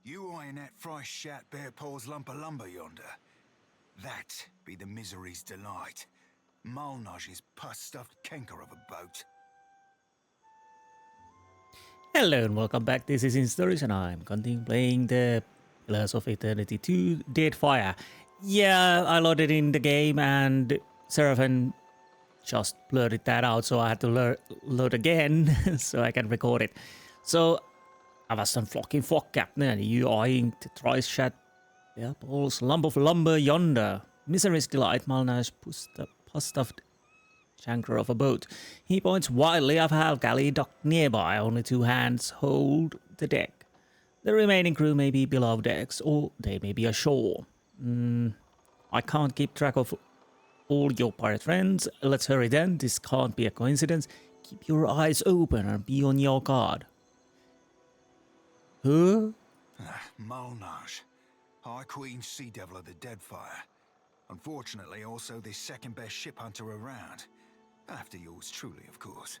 You eyeing that fry shat bare paws lump of lumber yonder? That be the misery's delight. Malnaj's pus-stuffed canker of a boat. Hello and welcome back, this is Insti and I'm continuing playing the Pillars of Eternity 2 Deadfire. Yeah, I loaded in the game and Seraphim just blurted that out, so I had to load again so I can record it. So, I was some fucking fuck captain, you eyeing the tri-shat balls lump of lumber yonder. Misery's delight, Malnaj pus-stuffed Shanker of a boat. He points wildly of a galley docked nearby. Only two hands hold the deck. The remaining crew may be below decks, or they may be ashore. I can't keep track of all your pirate friends. Let's hurry then. This can't be a coincidence. Keep your eyes open and be on your guard. Who? Malnaj, High Queen Sea Devil of the Deadfire. Unfortunately, also the second best ship hunter around. After yours truly, of course.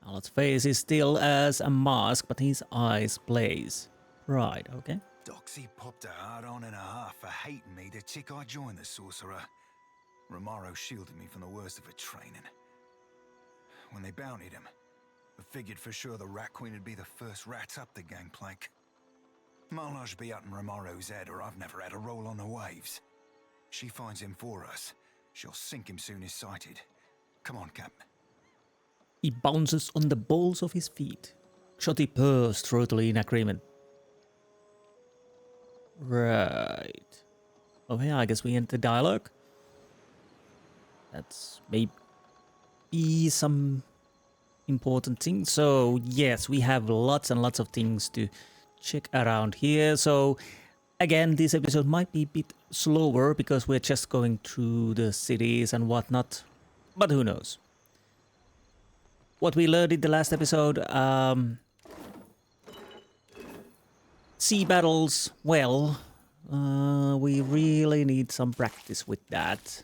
Al's face is still as a mask, but his eyes blaze. Right, okay. Doxy popped a hard on and a half for hating me the tick I joined the sorcerer. Romaro shielded me from the worst of her training. When they bountied him, I figured for sure the Rat Queen would be the first rat up the gangplank. Malnaj be up in Romaro's head, or I've never had a roll on the waves. She finds him for us. She'll sink him soon as sighted. Come on, Cap. He bounces on the balls of his feet. Shotty purrs throatily in agreement. Right. Okay, I guess we enter dialogue. That's maybe some important things. So, yes, we have lots and lots of things to check around here. So, again, this episode might be a bit slower because we're just going through the cities and whatnot. But who knows? What we learned in the last episode, sea battles, well, we really need some practice with that.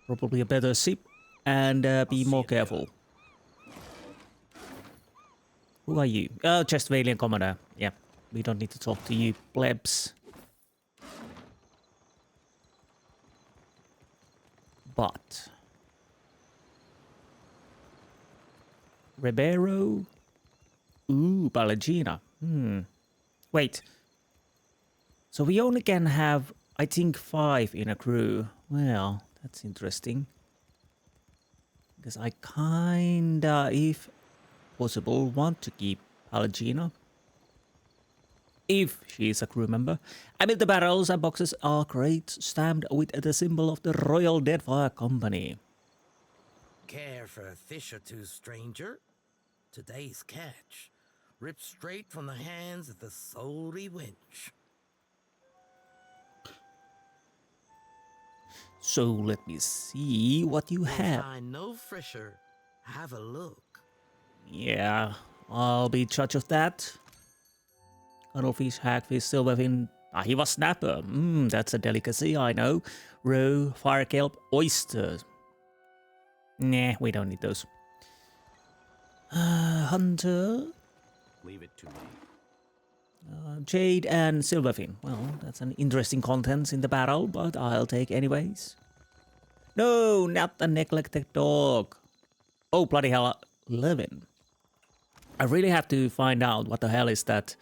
Probably a better ship and be more careful. Who are you? Oh, just Valiant Commander. Yeah, we don't need to talk to you plebs. But Ribeiro? Ooh, Balagina. Wait. So we only can have, I think, 5 in a crew. Well, that's interesting. Because I kinda, if possible, want to keep Balagina. If she is a crew member. Amid the barrels and boxes are crates stamped with the symbol of the Royal Deadfire Company. Care for a fish or two, stranger? Today's catch, ripped straight from the hands of the salty wench. So let me see what you have. Find no fresher. Have a look. Yeah, I'll be judge of that. Cuttlefish, hagfish, silverfin. He was snapper. That's a delicacy, I know. Roe, fire kelp, oysters. Nah, we don't need those. Hunter. Leave it to me. Jade and silverfin. Well, that's an interesting contents in the barrel, but I'll take anyways. No, not the neglected dog. Oh, bloody hell, Levin. I really have to find out what the hell is that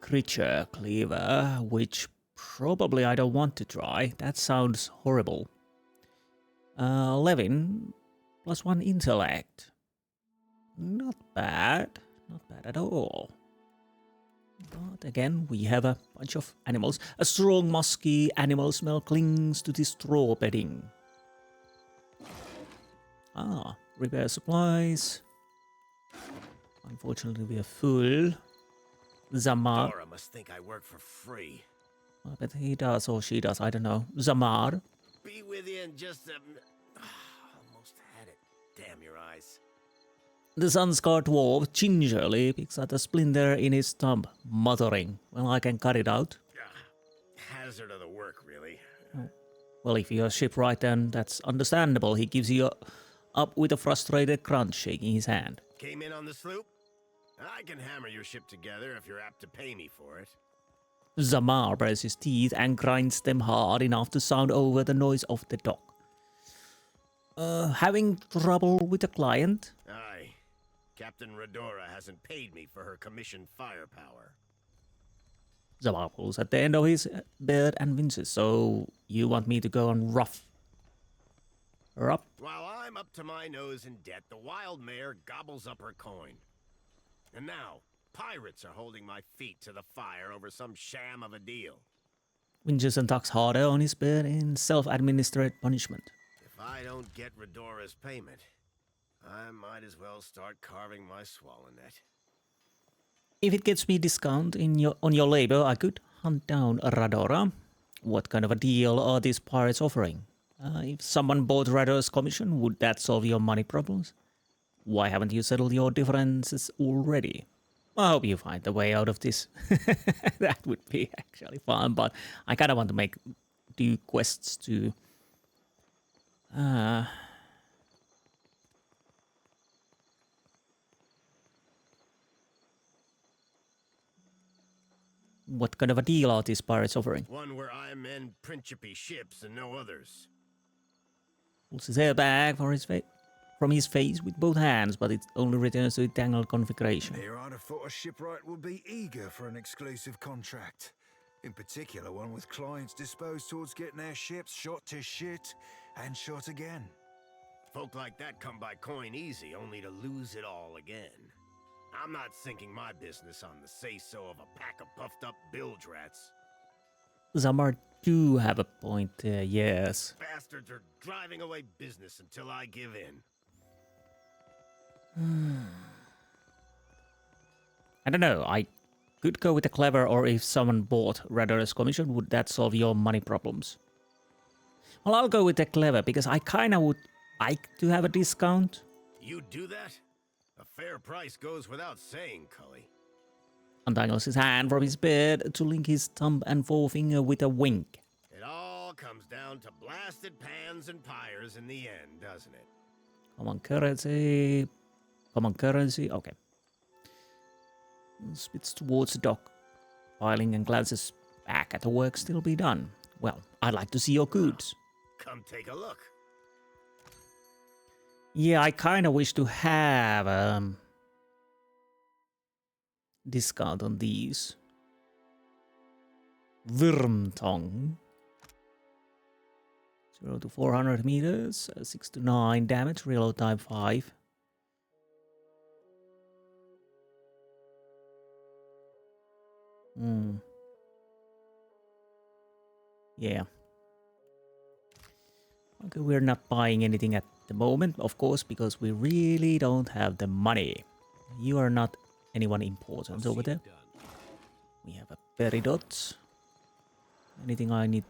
creature cleaver, which probably I don't want to try. That sounds horrible. Levin, +1 intellect. Not bad. Not bad at all. But again, we have a bunch of animals. A strong, musky animal smell clings to the straw bedding. Repair supplies. Unfortunately, we are full. Zamar. Dora must think I work for free. I bet he does or she does. I don't know. Zamar. Be with you in just a... Almost had it. Damn your eyes. The sun-scarred dwarf gingerly picks at a splinter in his thumb, muttering, "Well, I can cut it out." Hazard of the work, really. Well, if you're shipwright, then that's understandable. He gives you up with a frustrated grunt, shaking his hand. Came in on the sloop? I can hammer your ship together if you're apt to pay me for it. Zamar bares his teeth and grinds them hard enough to sound over the noise of the dock. Having trouble with a client? Aye. Captain Redora hasn't paid me for her commissioned firepower. Zamar pulls at the end of his beard and winces. So, you want me to go on rough? Up? While I'm up to my nose in debt, the wild mare gobbles up her coin. And now, pirates are holding my feet to the fire over some sham of a deal. Winches tucks harder on his beard in self-administered punishment. If I don't get Redora's payment, I might as well start carving my swallow net. If it gets me discount on your labor, I could hunt down Redora. What kind of a deal are these pirates offering? If someone bought Redora's commission, would that solve your money problems? Why haven't you settled your differences already? I hope you find the way out of this. That would be actually fun, but I kind of want to do quests too. What kind of a deal are these pirates offering? One where I mend principy ships and no others. Pulls his hair back from his face with both hands, but it only returns to its tangled configuration. Here I'd have thought a shipwright would be eager for an exclusive contract. In particular, one with clients disposed towards getting their ships shot to shit and shot again. Folk like that come by coin easy, only to lose it all again. I'm not sinking my business on the say-so of a pack of puffed-up bilge rats. Zamar do have a point there, yes. Bastards are driving away business until I give in. I don't know, I could go with the clever, or if someone bought Redora's commission, would that solve your money problems? Well, I'll go with the clever, because I kinda would like to have a discount. You do that? A fair price goes without saying, Cully. Untangles his hand from his beard to link his thumb and forefinger with a wink. It all comes down to blasted pans and pyres in the end, doesn't it? Common currency. Common currency, okay. Spits towards the dock, piling and glances back at the work still be done. Well, I'd like to see your goods. Come take a look. Yeah, I kind of wish to have discount on these. Wyrmtong. 0 to 400 meters, 6 to 9 damage, reload time 5. Yeah. Okay, we're not buying anything at the moment, of course, because we really don't have the money. You are not anyone important over there. We have a peridot. Anything I need?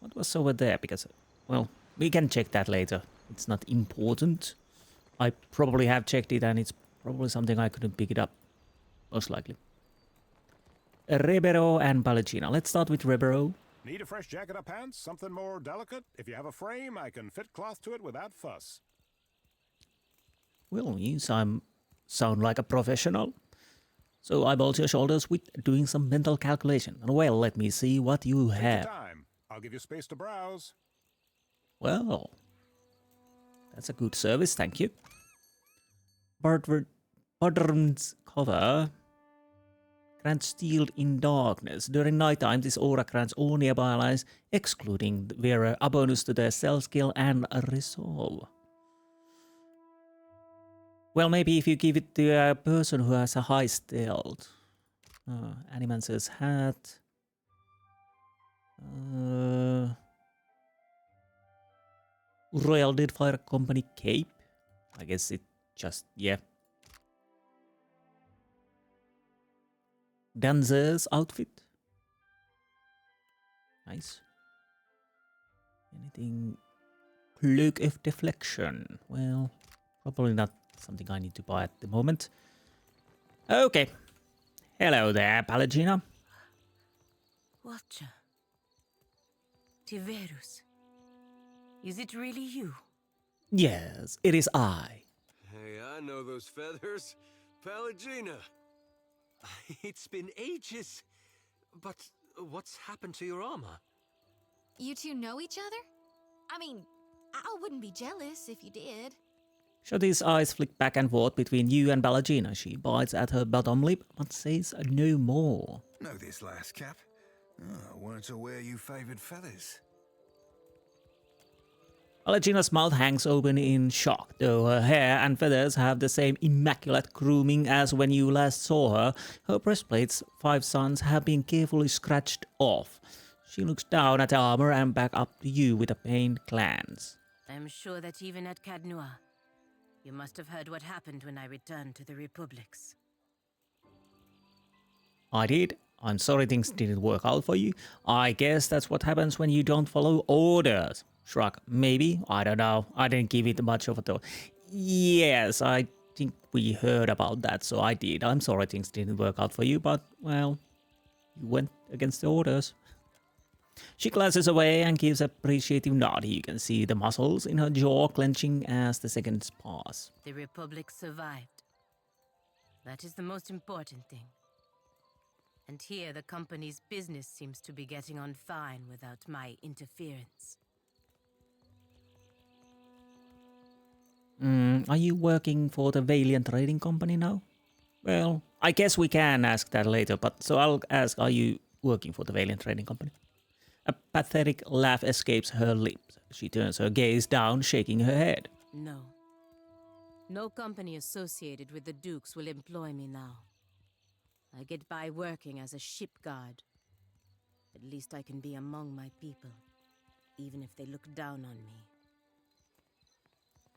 What was over there? Because, well, we can check that later. It's not important. I probably have checked it and it's probably something I couldn't pick it up. Most likely. Rebero and Pallegina. Let's start with Rebero. Need a fresh jacket or pants? Something more delicate? If you have a frame, I can fit cloth to it without fuss. Well, you sound like a professional. So eyeballs your shoulders with doing some mental calculation. Well, let me see what you have. Take your time. I'll give you space to browse. Well, that's a good service, thank you. Bardrum's cover grants steel in darkness. During nighttime, this aura grants all nearby allies, excluding the wearer, a bonus to their stealth skill and a resolve. Well, maybe if you give it to a person who has a high stealth. Animancer's hat. Royal Deadfire Company cape. I guess it just, yeah. Dancer's outfit. Nice. Anything? Cloak of Deflection. Well, probably not something I need to buy at the moment. Okay. Hello there, Pallegina. Watcher. Tiverus. Is it really you? Yes, it is I. Hey, I know those feathers. Pallegina. It's been ages. But what's happened to your armor? You two know each other? I mean, I wouldn't be jealous if you did. Shotty's eyes flick back and forth between you and Pallegina. She bites at her bottom lip, but says no more. Know this last Cap? Oh, weren't aware you favoured feathers. Pallegina's mouth hangs open in shock, though her hair and feathers have the same immaculate grooming as when you last saw her. Her breastplate's 5 suns have been carefully scratched off. She looks down at the armor and back up to you with a pained glance. I'm sure that even at Caed Nua, you must have heard what happened when I returned to the Republics. I did. I'm sorry things didn't work out for you. I guess that's what happens when you don't follow orders. Shrug. Maybe. I don't know. I didn't give it much of a thought. Yes, I think we heard about that, so I did. I'm sorry things didn't work out for you, but, well, you went against the orders. She glances away and gives an appreciative nod. You can see the muscles in her jaw clenching as the seconds pass. The Republic survived. That is the most important thing. And here the company's business seems to be getting on fine without my interference. Are you working for the Valiant Trading Company now? Well, I guess we can ask that later, but so I'll ask, are you working for the Valiant Trading Company? A pathetic laugh escapes her lips. She turns her gaze down, shaking her head. No. No company associated with the Dukes will employ me now. I get by working as a ship guard. At least I can be among my people, even if they look down on me.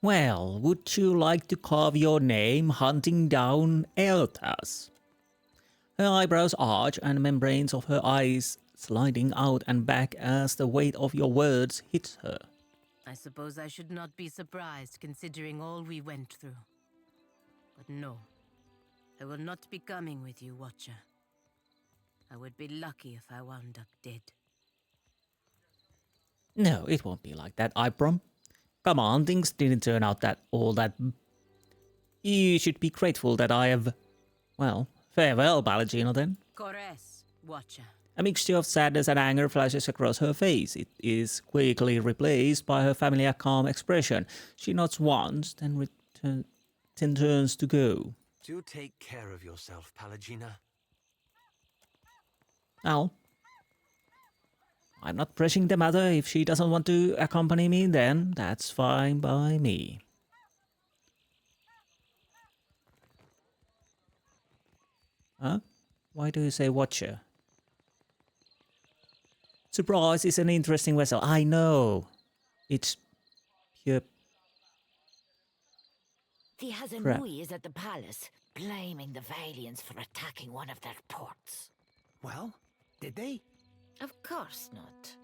Well, would you like to carve your name hunting down Eothas? Her eyebrows arch and membranes of her eyes sliding out and back as the weight of your words hits her. I suppose I should not be surprised considering all we went through. But no, I will not be coming with you, Watcher. I would be lucky if I wound up dead. No, it won't be like that, I prom. Come on, things didn't turn out all that. You should be grateful that I have... Well, farewell, Pallegina, then. Corres, Watcher. A mixture of sadness and anger flashes across her face. It is quickly replaced by her familiar calm expression. She nods once, then turns to go. Do take care of yourself, Pallegina. Now, I'm not pressing the matter. If she doesn't want to accompany me, then that's fine by me. Huh? Why do you say Watcher? Surprise is an interesting vessel. I know. It's pure... The Hazanui is at the palace, blaming the Valiants for attacking one of their ports. Well, did they? Of course not.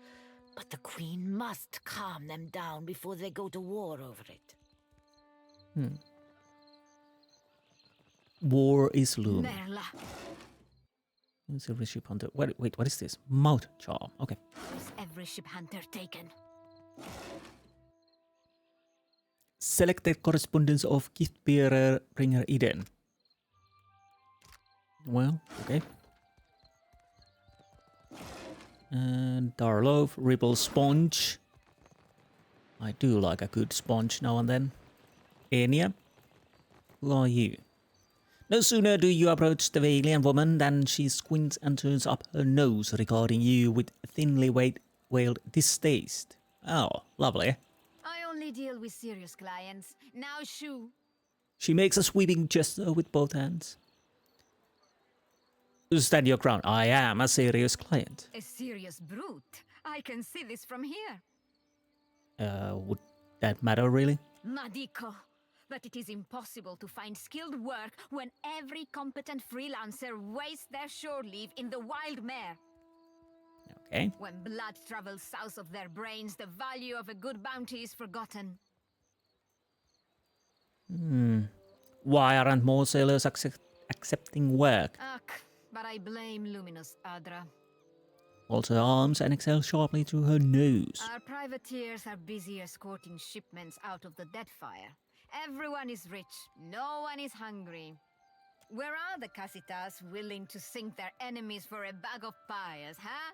But the Queen must calm them down before they go to war over it. War is looming. Merla. Every ship hunter. Wait, what is this? Mouth charm. Okay. Is every ship hunter taken? Selected correspondence of gift bearer bringer Eden. Well, okay. And Darlov, Ripple Sponge. I do like a good sponge now and then. Enya, who are you? No sooner do you approach the Valiant woman than she squints and turns up her nose, regarding you with thinly veiled distaste. Oh, lovely. I only deal with serious clients. Now shoo. She makes a sweeping gesture with both hands. Stand your ground. I am a serious client. A serious brute. I can see this from here. Would that matter really? Madiko. But it is impossible to find skilled work when every competent freelancer wastes their shore leave in the wild mare. Okay. When blood travels south of their brains, the value of a good bounty is forgotten. Why aren't more sailors accepting work? Ugh, but I blame Luminous Adra. Holds her arms and exhales sharply through her nose. Our privateers are busy escorting shipments out of the Deadfire, Everyone is rich, no one is hungry. Where are the Casitas willing to sink their enemies for a bag of pies, huh?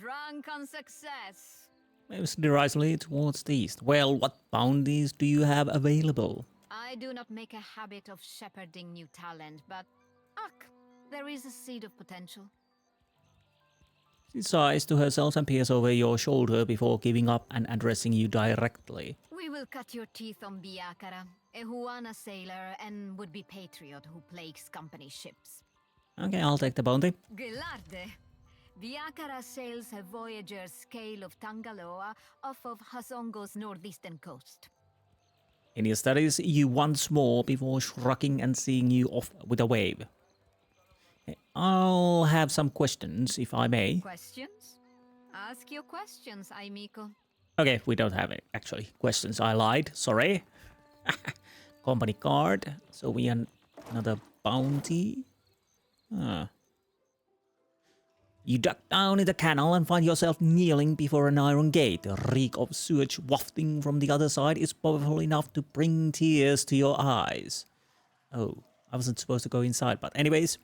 Drunk on success. Moves derisively towards the east. Well, what bounties do you have available? I do not make a habit of shepherding new talent, but there is a seed of potential. She sighs to herself and peers over your shoulder before giving up and addressing you directly. We will cut your teeth on Biakara, a Huana sailor and would-be patriot who plagues company ships. Okay, I'll take the bounty. Gelarde. Biakara sails a voyager's scale of Tangaloa off of Hasongo's northeastern coast. India studies you once more before shrugging and seeing you off with a wave. I'll have some questions, if I may. Questions? Ask your questions, Aimiko. Okay, we don't have it, actually. Questions, I lied. Sorry. Company card. So we have another bounty. You duck down in the canal and find yourself kneeling before an iron gate. The reek of sewage wafting from the other side is powerful enough to bring tears to your eyes. Oh, I wasn't supposed to go inside, but anyways.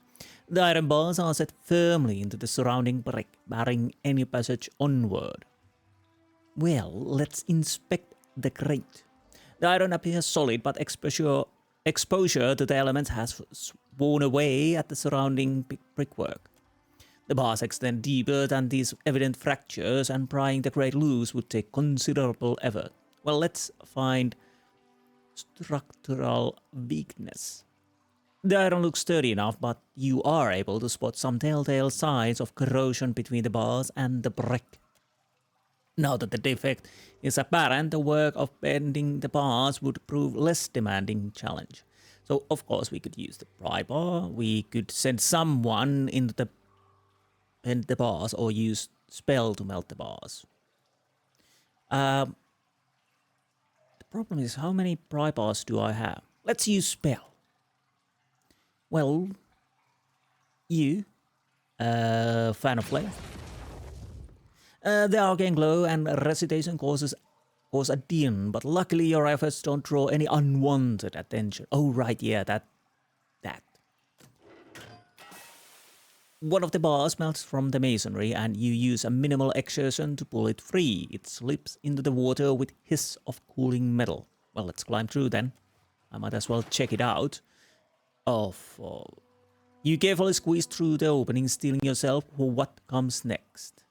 The iron bars are set firmly into the surrounding brick, barring any passage onward. Well, let's inspect the grate. The iron appears solid, but exposure to the elements has worn away at the surrounding brickwork. The bars extend deeper than these evident fractures, and prying the grate loose would take considerable effort. Well, let's find structural weakness. The iron looks sturdy enough, but you are able to spot some telltale signs of corrosion between the bars and the brick. Now that the defect is apparent, the work of bending the bars would prove less demanding challenge. So, of course, we could use the pry bar. We could send someone into the bend the bars or use spell to melt the bars. The problem is, how many pry bars do I have? Let's use spell. Well, you, fan of flame. The arcane glow and recitation cause a din, but luckily your efforts don't draw any unwanted attention. Oh, right, yeah, that. One of the bars melts from the masonry, and you use a minimal exertion to pull it free. It slips into the water with hiss of cooling metal. Well, let's climb through then. I might as well check it out. You carefully squeeze through the opening, steeling yourself for what comes next.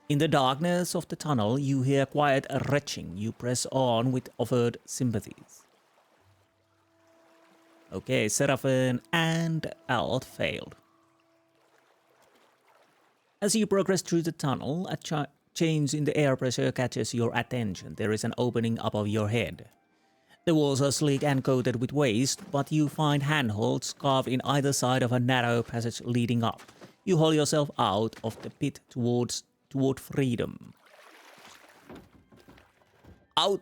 In the darkness of the tunnel, you hear quiet retching. You press on with offered sympathies. Okay, Seraphim and Alt failed. As you progress through the tunnel, a change in the air pressure catches your attention. There is an opening above your head. The walls are sleek and coated with waste, but you find handholds carved in either side of a narrow passage leading up. You haul yourself out of the pit toward freedom. Out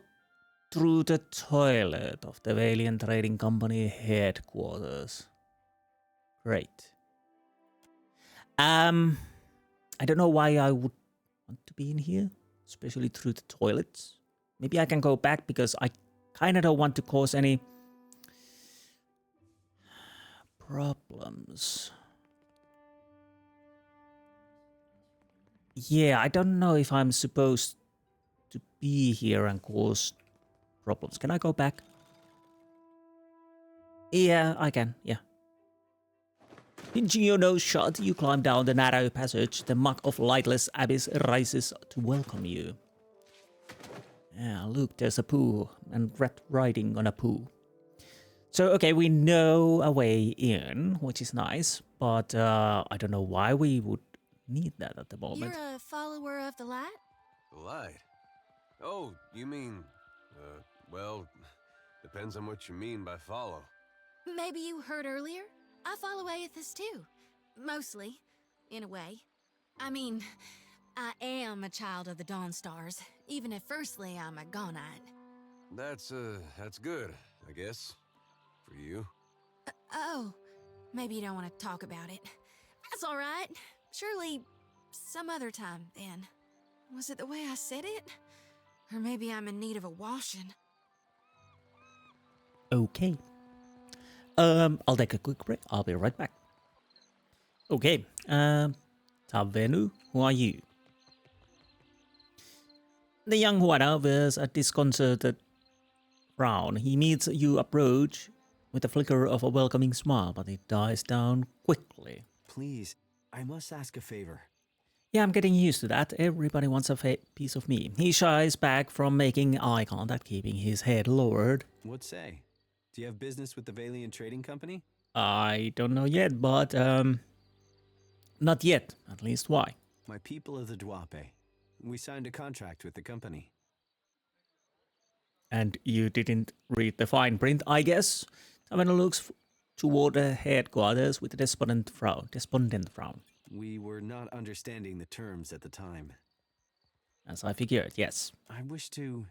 through the toilet of the Valiant Trading Company headquarters. Great. I don't know why I would want to be in here, especially through the toilets. Maybe I can go back because I kind of don't want to cause any problems. Yeah, I don't know if I'm supposed to be here and cause problems. Can I go back? Yeah, I can, yeah. Pinching your nose shut, you climb down the narrow passage. The muck of lightless abyss rises to welcome you. Yeah, look, there's a poo, and rat riding on a poo. So, okay, we know a way in, which is nice, but I don't know why we would need that at the moment. You're a follower of the light? The light? Oh, you mean, well, depends on what you mean by follow. Maybe you heard earlier? I follow Eothas too. Mostly, in a way. I mean, I am a child of the Dawn Stars, even if firstly I'm a Gaunite. That's good, I guess. For you. Oh, maybe you don't want to talk about it. That's all right. Surely some other time, then. Was it the way I said it? Or maybe I'm in need of a washing. Okay. I'll take a quick break. I'll be right back. Okay. Tavenu, who are you? The young Huana wears a disconcerted frown. He meets you approach with a flicker of a welcoming smile, but it dies down quickly. Please, I must ask a favor. Yeah, I'm getting used to that. Everybody wants a piece of me. He shies back from making eye contact, keeping his head lowered. What say? Do you have business with the Valian Trading Company? I don't know yet, but not yet. At least why? My people of the Duape. We signed a contract with the company. And you didn't read the fine print, I guess? Tavena looks toward the headquarters with a despondent frown. We were not understanding the terms at the time. As I figured, yes. I wish to,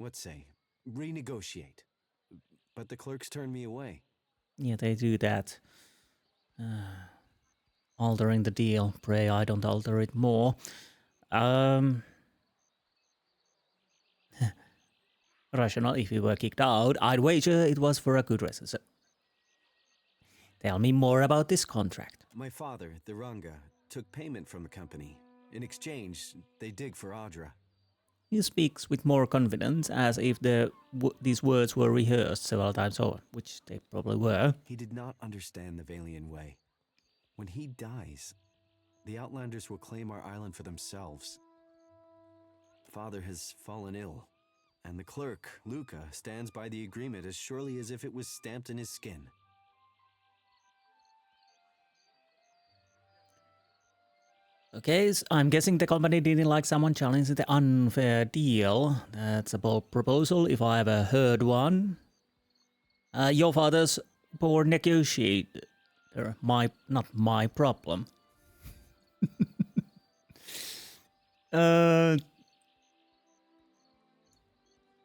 renegotiate. But the clerks turned me away. Yeah, they do that. Altering the deal. Pray I don't alter it more. Rational, if you were kicked out, I'd wager it was for a good reason. So tell me more about this contract. My father, the Ranga, took payment from the company. In exchange, they dig for Adra. He speaks with more confidence, as if these words were rehearsed several times over, which they probably were. He did not understand the Valian way. When he dies, the Outlanders will claim our island for themselves. Father has fallen ill, and the clerk, Luca, stands by the agreement as surely as if it was stamped in his skin. Okay, so I'm guessing the company didn't like someone challenging the unfair deal. That's a bold proposal, if I ever heard one. Your father's poor negotiator. Not my problem.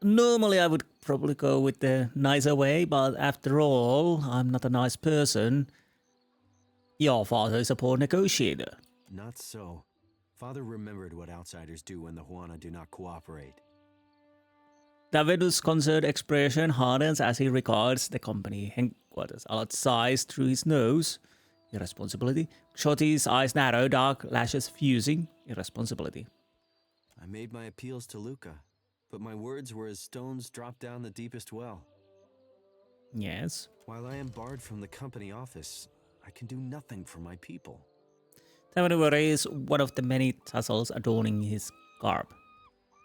Normally I would probably go with the nicer way, but after all, I'm not a nice person. Your father is a poor negotiator. Not so. Father remembered what outsiders do when the Huana do not cooperate. Davido's concerned expression hardens as he regards the company headquarters outsized through his nose. Irresponsibility. Shorty's eyes narrow, dark lashes fusing. Irresponsibility. I made my appeals to Luca, but my words were as stones dropped down the deepest well. Yes. While I am barred from the company office, I can do nothing for my people. Tavanua is one of the many tassels adorning his garb.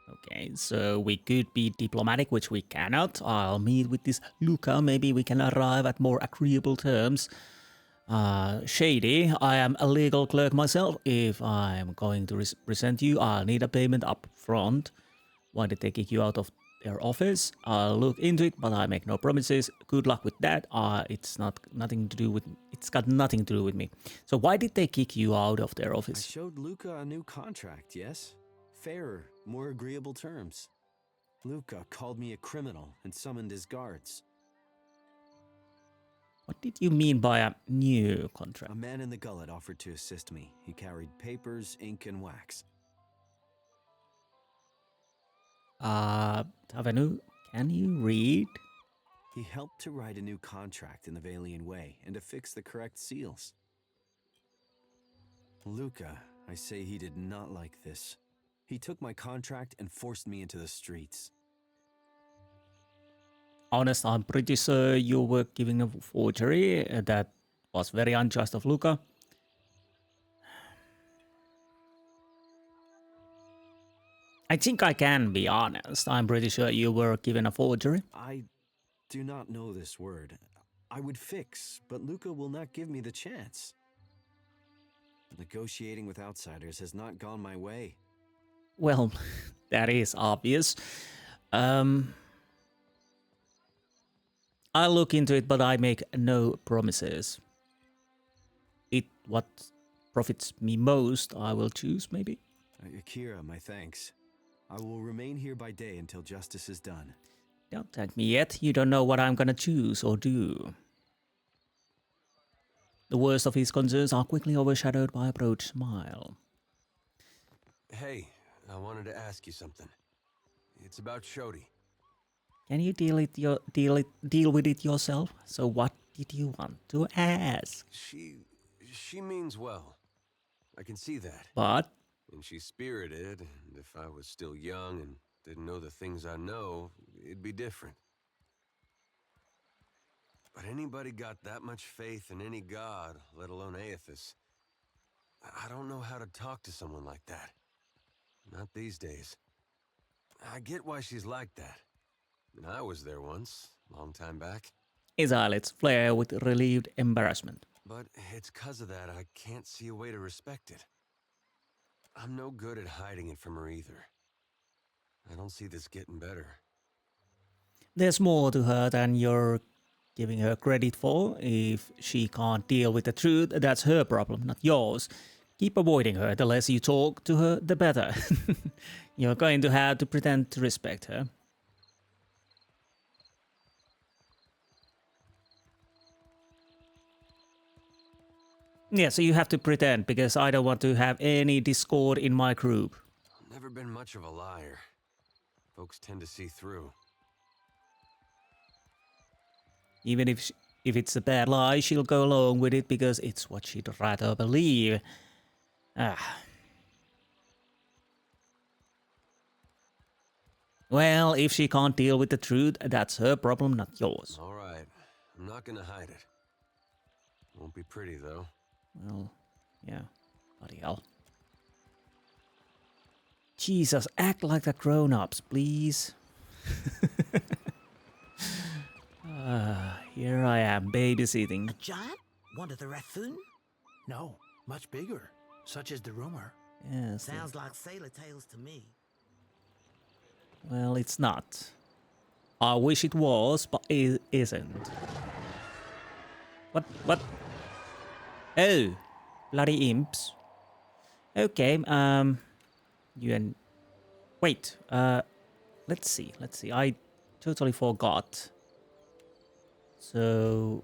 Okay, so we could be diplomatic, which we cannot. I'll meet with this Luca. Maybe we can arrive at more agreeable terms. Shady, I am a legal clerk myself. If I'm going to represent you, I'll need a payment up front. Why did they kick you out of their office? I'll look into it, but I make no promises. Good luck with that. It's got nothing to do with me. So why did they kick you out of their office? I showed Luca a new contract, yes? Fairer, more agreeable terms. Luca called me a criminal and summoned his guards. What did you mean by a new contract? A man in the gullet offered to assist me. He carried papers, ink, and wax. Tavenu, can you read? He helped to write a new contract in the Valian way and to fix the correct seals. Luca, I say he did not like this. He took my contract and forced me into the streets. Honest, I'm pretty sure you were giving a forgery. That was very unjust of Luca. I think I can be honest. I'm pretty sure you were given a forgery. I do not know this word. I would fix, but Luca will not give me the chance. Negotiating with outsiders has not gone my way. Well, that is obvious. I'll look into it, but I make no promises. What profits me most, I will choose, maybe. Akira, my thanks. I will remain here by day until justice is done. Don't thank me yet. You don't know what I'm gonna choose or do. The worst of his concerns are quickly overshadowed by a broad smile. Hey, I wanted to ask you something. It's about Shodi. Can you deal with it yourself? So what did you want to ask? She means well. I can see that. But? And she's spirited, and if I was still young and didn't know the things I know, it'd be different. But anybody got that much faith in any god, let alone Eothas? I don't know how to talk to someone like that. Not these days. I get why she's like that. And I was there once, long time back. His eyelids flare with relieved embarrassment. But it's 'cause of that I can't see a way to respect it. I'm no good at hiding it from her either. I don't see this getting better. There's more to her than you're giving her credit for. If she can't deal with the truth, that's her problem, not yours. Keep avoiding her. The less you talk to her, the better. You're going to have to pretend to respect her. Yeah, so you have to pretend, because I don't want to have any discord in my group. I've never been much of a liar. Folks tend to see through. Even if it's a bad lie, she'll go along with it because it's what she'd rather believe. Well, if she can't deal with the truth, that's her problem, not yours. All right. I'm not gonna hide it. Won't be pretty, though. Well, yeah. Bloody hell. Jesus, act like the grown-ups, please. Here I am, babysitting. A giant? One of the Rathoon? No, much bigger. Such is the rumor. Yes. Sounds like sailor tales to me. Well, it's not. I wish it was, but it isn't. What? Oh, bloody imps. Okay, you and... Wait, let's see. I totally forgot. So...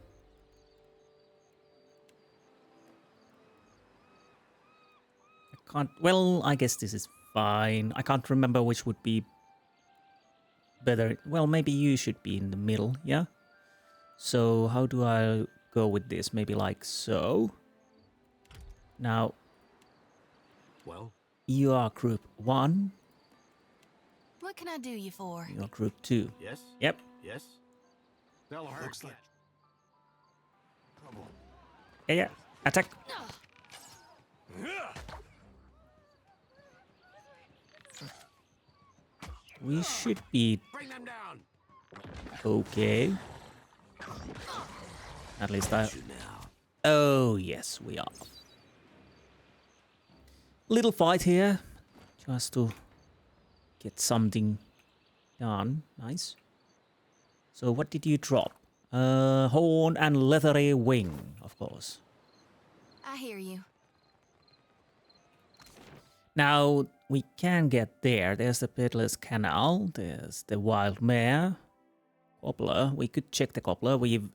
I can't... Well, I guess this is fine. I can't remember which would be better. Well, maybe you should be in the middle, yeah? So, how do I go with this? Maybe like so. Now... Well? You are group 1. What can I do you for? You are group 2. Yes? Yep. Yes? That'll hurt. Looks like trouble. Yeah. Attack. We should be Bring them down. okay. At least I... Oh, yes, we are. Little fight here. Just to get something done. Nice. So what did you drop? Horn and leathery wing, of course. I hear you. Now, we can get there. There's the Peddler's Canal. There's the Wild Mare. Cobbler. We could check the Cobbler. We've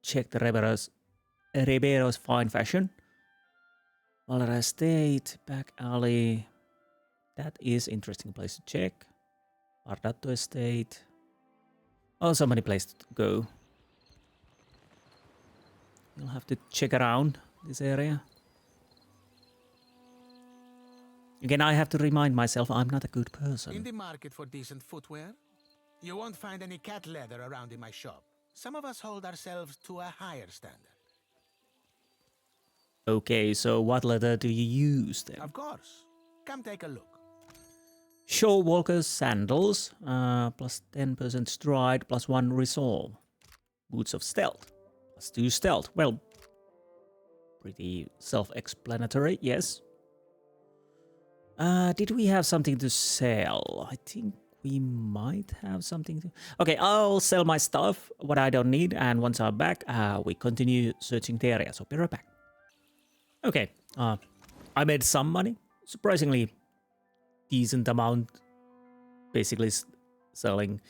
checked the Ribero's fine fashion. Valera Estate. Back alley. That is interesting place to check. Bardatto Estate. Oh, so many places to go. You'll have to check around this area. Again, I have to remind myself I'm not a good person. In the market for decent footwear, you won't find any cat leather around in my shop. Some of us hold ourselves to a higher standard. Okay, so what leather do you use then? Of course. Come take a look. Shore Walker's sandals, plus 10% stride, plus 1 resolve. Boots of stealth, plus 2 stealth. Well, pretty self-explanatory, yes. Did we have something to sell? I think we might have something to... Okay, I'll sell my stuff, what I don't need, and once I'm back, we continue searching the area, so be right back. Okay, I made some money, surprisingly decent amount, basically selling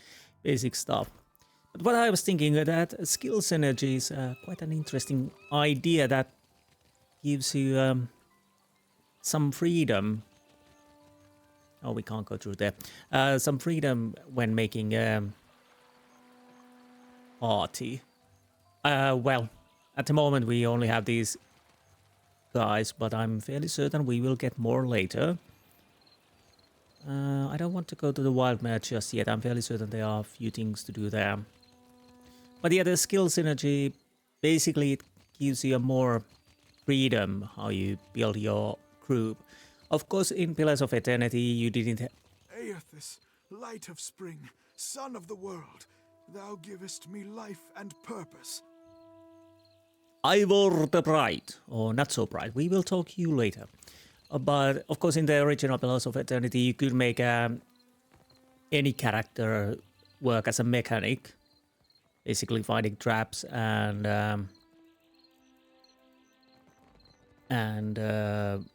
basic stuff. But what I was thinking that skill synergy is quite an interesting idea that gives you some freedom Oh, we can't go through there. Some freedom when making party. Well, at the moment we only have these guys, but I'm fairly certain we will get more later. I don't want to go to the wild mare just yet. I'm fairly certain there are a few things to do there. But yeah, the skill synergy, basically it gives you a more freedom how you build your group. Of course, in Pillars of Eternity, you didn't... Eothas, light of spring, son of the world, thou givest me life and purpose. Ivor the Bright, or not so bright. We will talk to you later. But of course, in the original Pillars of Eternity, you could make any character work as a mechanic, basically finding traps and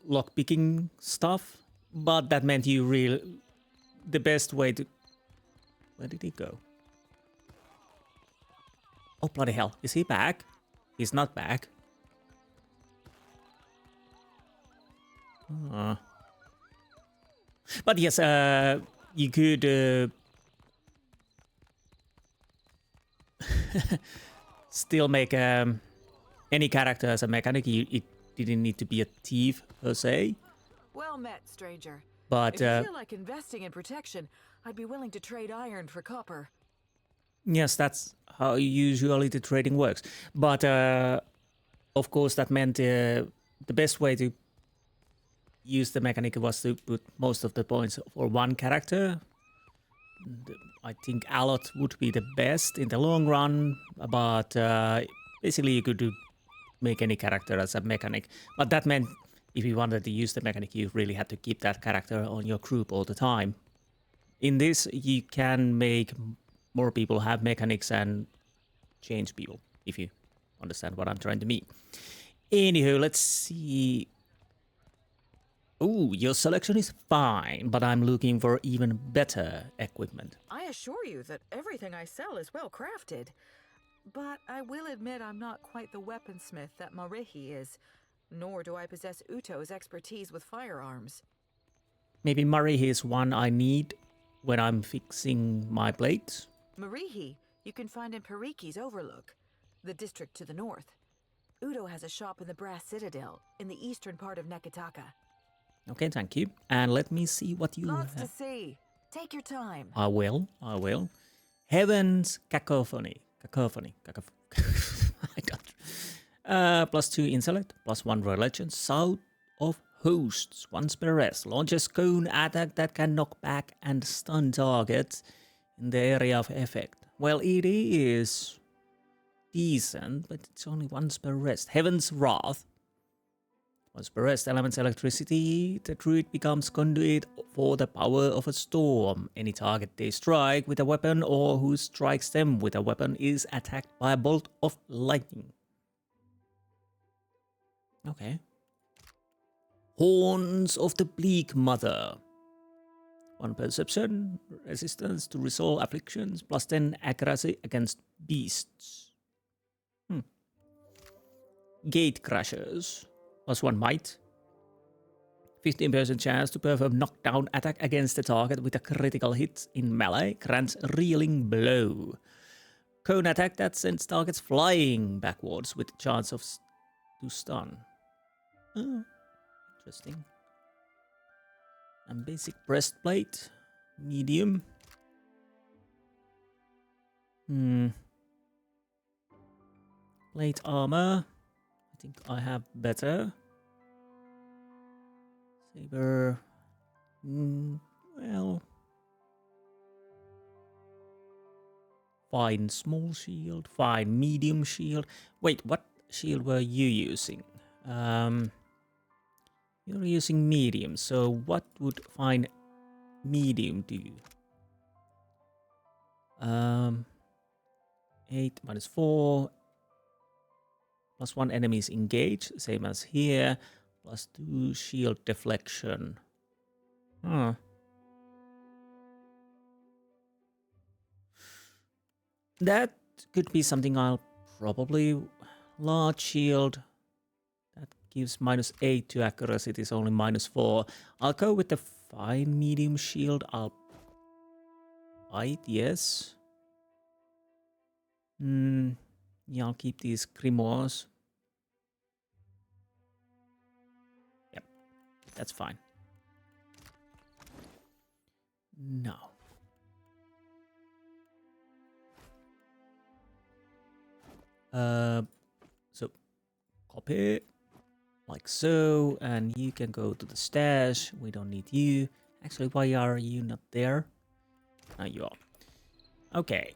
lockpicking stuff. But that meant you the best way to... Where did he go? Oh, bloody hell. Is he back? He's not back. But yes, you could still make any character as a mechanic. It didn't need to be a thief per se. Well met, stranger. But if you feel like investing in protection, I'd be willing to trade iron for copper. Yes, that's how usually the trading works. But of course, that meant the best way to use the mechanic was to put most of the points for one character. I think Alot would be the best in the long run, but basically you could make any character as a mechanic. But that meant if you wanted to use the mechanic, you really had to keep that character on your group all the time. In this, you can make more people have mechanics and change people, if you understand what I'm trying to mean. Anywho, let's see. Ooh, your selection is fine, but I'm looking for even better equipment. I assure you that everything I sell is well crafted. But I will admit I'm not quite the weaponsmith that Marihi is, nor do I possess Uto's expertise with firearms. Maybe Marihi is one I need when I'm fixing my blades. Marihi, you can find in Pariki's Overlook, the district to the north. Uto has a shop in the Brass Citadel, in the eastern part of Neketaka. Okay, thank you. And let me see what you Lots have. to see. Take your time. I will. Heaven's Cacophony. I don't. +2 intellect, +1 religion, south of hosts, once per rest. Launches cone attack that can knock back and stun targets in the area of effect. Well, it is decent, but it's only once per rest. Heaven's Wrath. Once per rest, elements electricity, the druid becomes conduit for the power of a storm. Any target they strike with a weapon or who strikes them with a weapon is attacked by a bolt of lightning. Okay. Horns of the Bleak Mother. 1 perception, resistance to resolve afflictions, +10 accuracy against beasts. Gate Crashers. +1 might. 15% chance to perform knockdown attack against the target with a critical hit in melee. Grants Reeling Blow. Cone attack that sends targets flying backwards with chance of to stun. Oh, interesting. And basic breastplate. Medium. Plate armor. I think I have better. Saber. Well. Fine small shield. Fine medium shield. Wait, what shield were you using? You're using medium. So what would fine medium do? 8 -4. +1 enemies engage, same as here. +2 shield deflection. That could be something I'll probably... Large shield. That gives -8 to accuracy. It is only -4. I'll go with the fine medium shield. I'll bite, yes. Yeah, I'll keep these grimoires. Yep, that's fine. Now. So copy like so, and you can go to the stash. We don't need you. Actually, why are you not there? Now you are. Okay.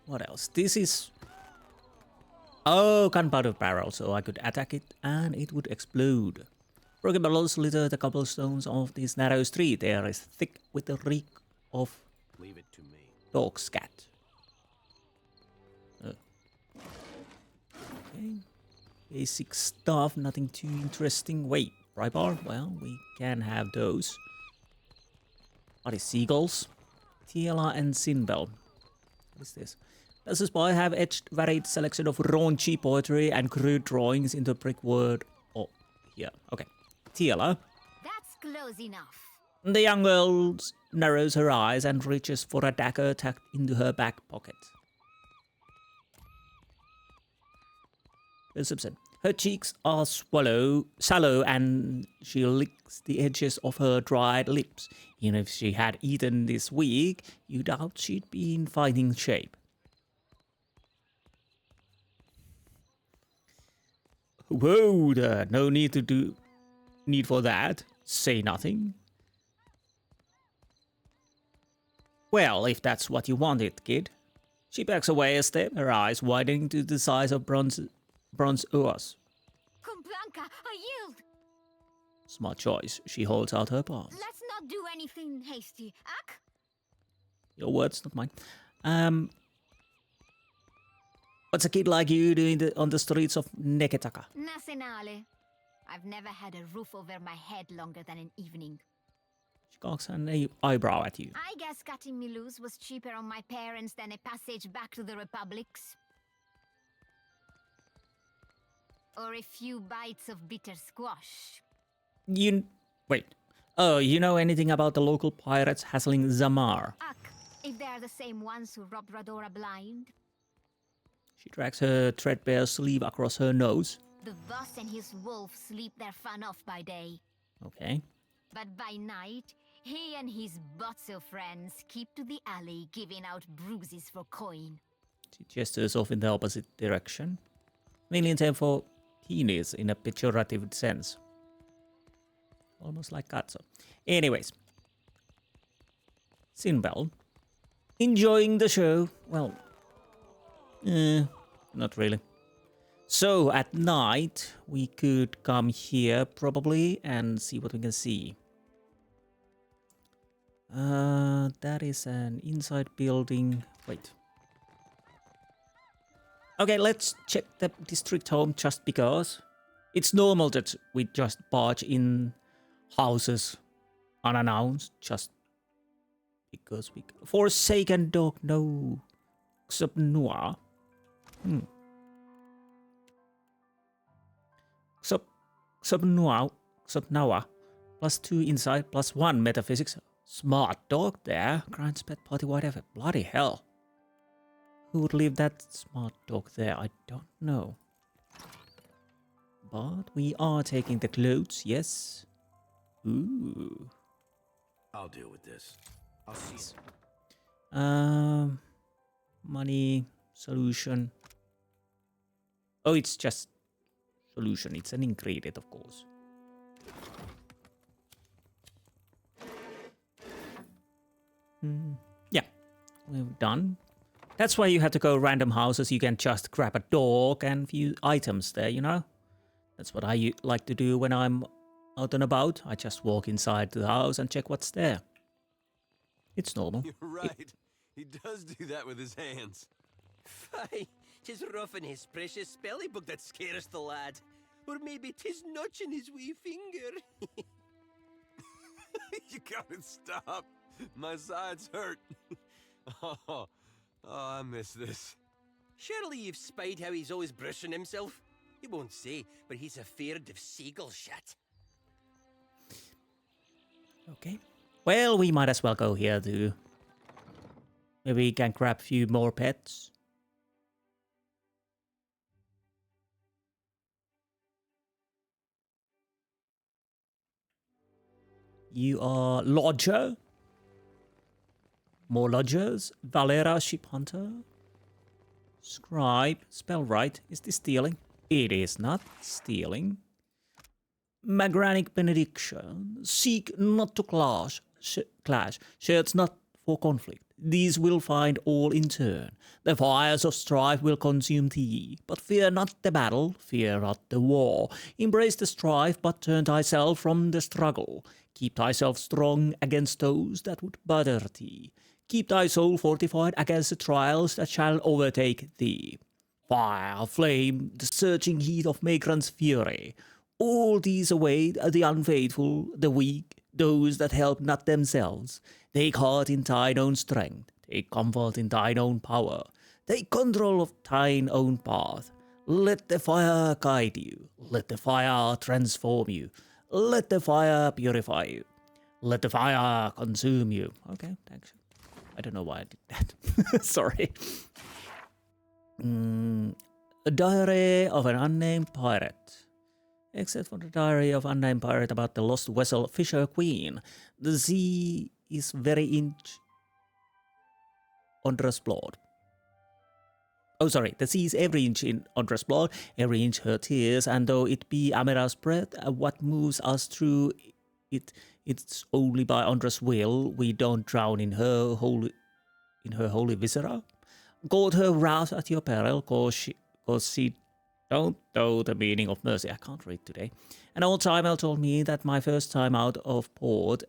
What else? This is... Oh, gunpowder barrel, so I could attack it and it would explode. Broken barrels litter the cobblestones of this narrow street. The air is thick with the reek of Leave it to me. dog scat. Okay. Basic stuff, nothing too interesting. Wait, pry bar? Well, we can have those. What is seagulls? Tiela and Sinbel. What is this? Passers-by have etched varied selection of raunchy poetry and crude drawings into brickwork. Oh, here. Okay. Tiela. That's close enough. The young girl narrows her eyes and reaches for a dagger tucked into her back pocket. Perception. Her cheeks are sallow, and she licks the edges of her dried lips. Even if she had eaten this week, you doubt she'd be in fighting shape. Whoa there, no need for that. Say nothing. Well, if that's what you wanted, kid. She backs away a step, her eyes widening to the size of bronze Eothas. Kumblanka, I yield. Smart choice. She holds out her palms. Let's not do anything hasty, Ak? Your words, not mine. What's a kid like you doing on the streets of Neketaka? Nasenale. I've never had a roof over my head longer than an evening. She cocks an eyebrow at you. I guess cutting me loose was cheaper on my parents than a passage back to the Republics. Or a few bites of bitter squash. Wait. Oh, you know anything about the local pirates hassling Zamar? Ak, if they are the same ones who robbed Radora blind. She drags her threadbare sleeve across her nose. The boss and his wolf sleep their fun off by day. Okay. But by night, he and his botso friends keep to the alley giving out bruises for coin. She gestures off in the opposite direction. Mainly intended for teenies in a pejorative sense. Almost like Katso. Anyways. Sinbel. Enjoying the show? Well, not really. So at night we could come here probably and see what we can see. That is an inside building. Wait. Okay, let's check the district home just because. It's normal that we just barge in houses unannounced just because we... Forsaken dog, no. Caed Nua. Caed Nua. +2 insight, +1 metaphysics. Smart dog there. Grants pet party, whatever. Bloody hell. Who would leave that smart dog there? I don't know. But we are taking the clothes, yes. Ooh. I'll deal with this. I'll see. Money, solution. Oh, it's just solution. It's an ingredient, of course. Yeah, we've done. That's why you have to go random houses. You can just grab a dog and few items there, you know? That's what I like to do when I'm out and about. I just walk inside the house and check what's there. It's normal. You're right. He does do that with his hands. Fie, 'tis roughing his precious spelling book that scares the lad. Or maybe 'tis notching his wee finger. You gotta stop. My sides hurt. Oh, I miss this. Surely you've spied how he's always brushing himself. He won't say, but he's afeard of seagull shot. Okay. Well, we might as well go here too. Maybe we can grab a few more pets. You are Lodger. More Lodgers. Valera Ship Hunter. Scribe. Spell right. Is this stealing? It is not stealing. Magranic Benediction. Seek not to clash. Shirts not for conflict. These will find all in turn. The fires of strife will consume thee. But fear not the battle, fear not the war. Embrace the strife, but turn thyself from the struggle. Keep thyself strong against those that would bother thee. Keep thy soul fortified against the trials that shall overtake thee. Fire, flame, the searching heat of Magran's fury. All these await the unfaithful, the weak, those that help not themselves. Take heart in thine own strength. Take comfort in thine own power. Take control of thine own path. Let the fire guide you. Let the fire transform you. Let the fire purify you. Let the fire consume you. Okay, thanks. I don't know why I did that. Sorry. A diary of an unnamed pirate. Except for the diary of unnamed pirate about the lost vessel Fisher Queen, the sea is very inch Ondra's blood. Oh, sorry, the sea is every inch in Ondra's blood, every inch her tears, and though it be Amira's breath, what moves us through it, it's only by Ondra's will. We don't drown in her holy viscera. Guard her wrath at your peril, cause she don't know the meaning of mercy. I can't read today. An old timer told me that my first time out of port,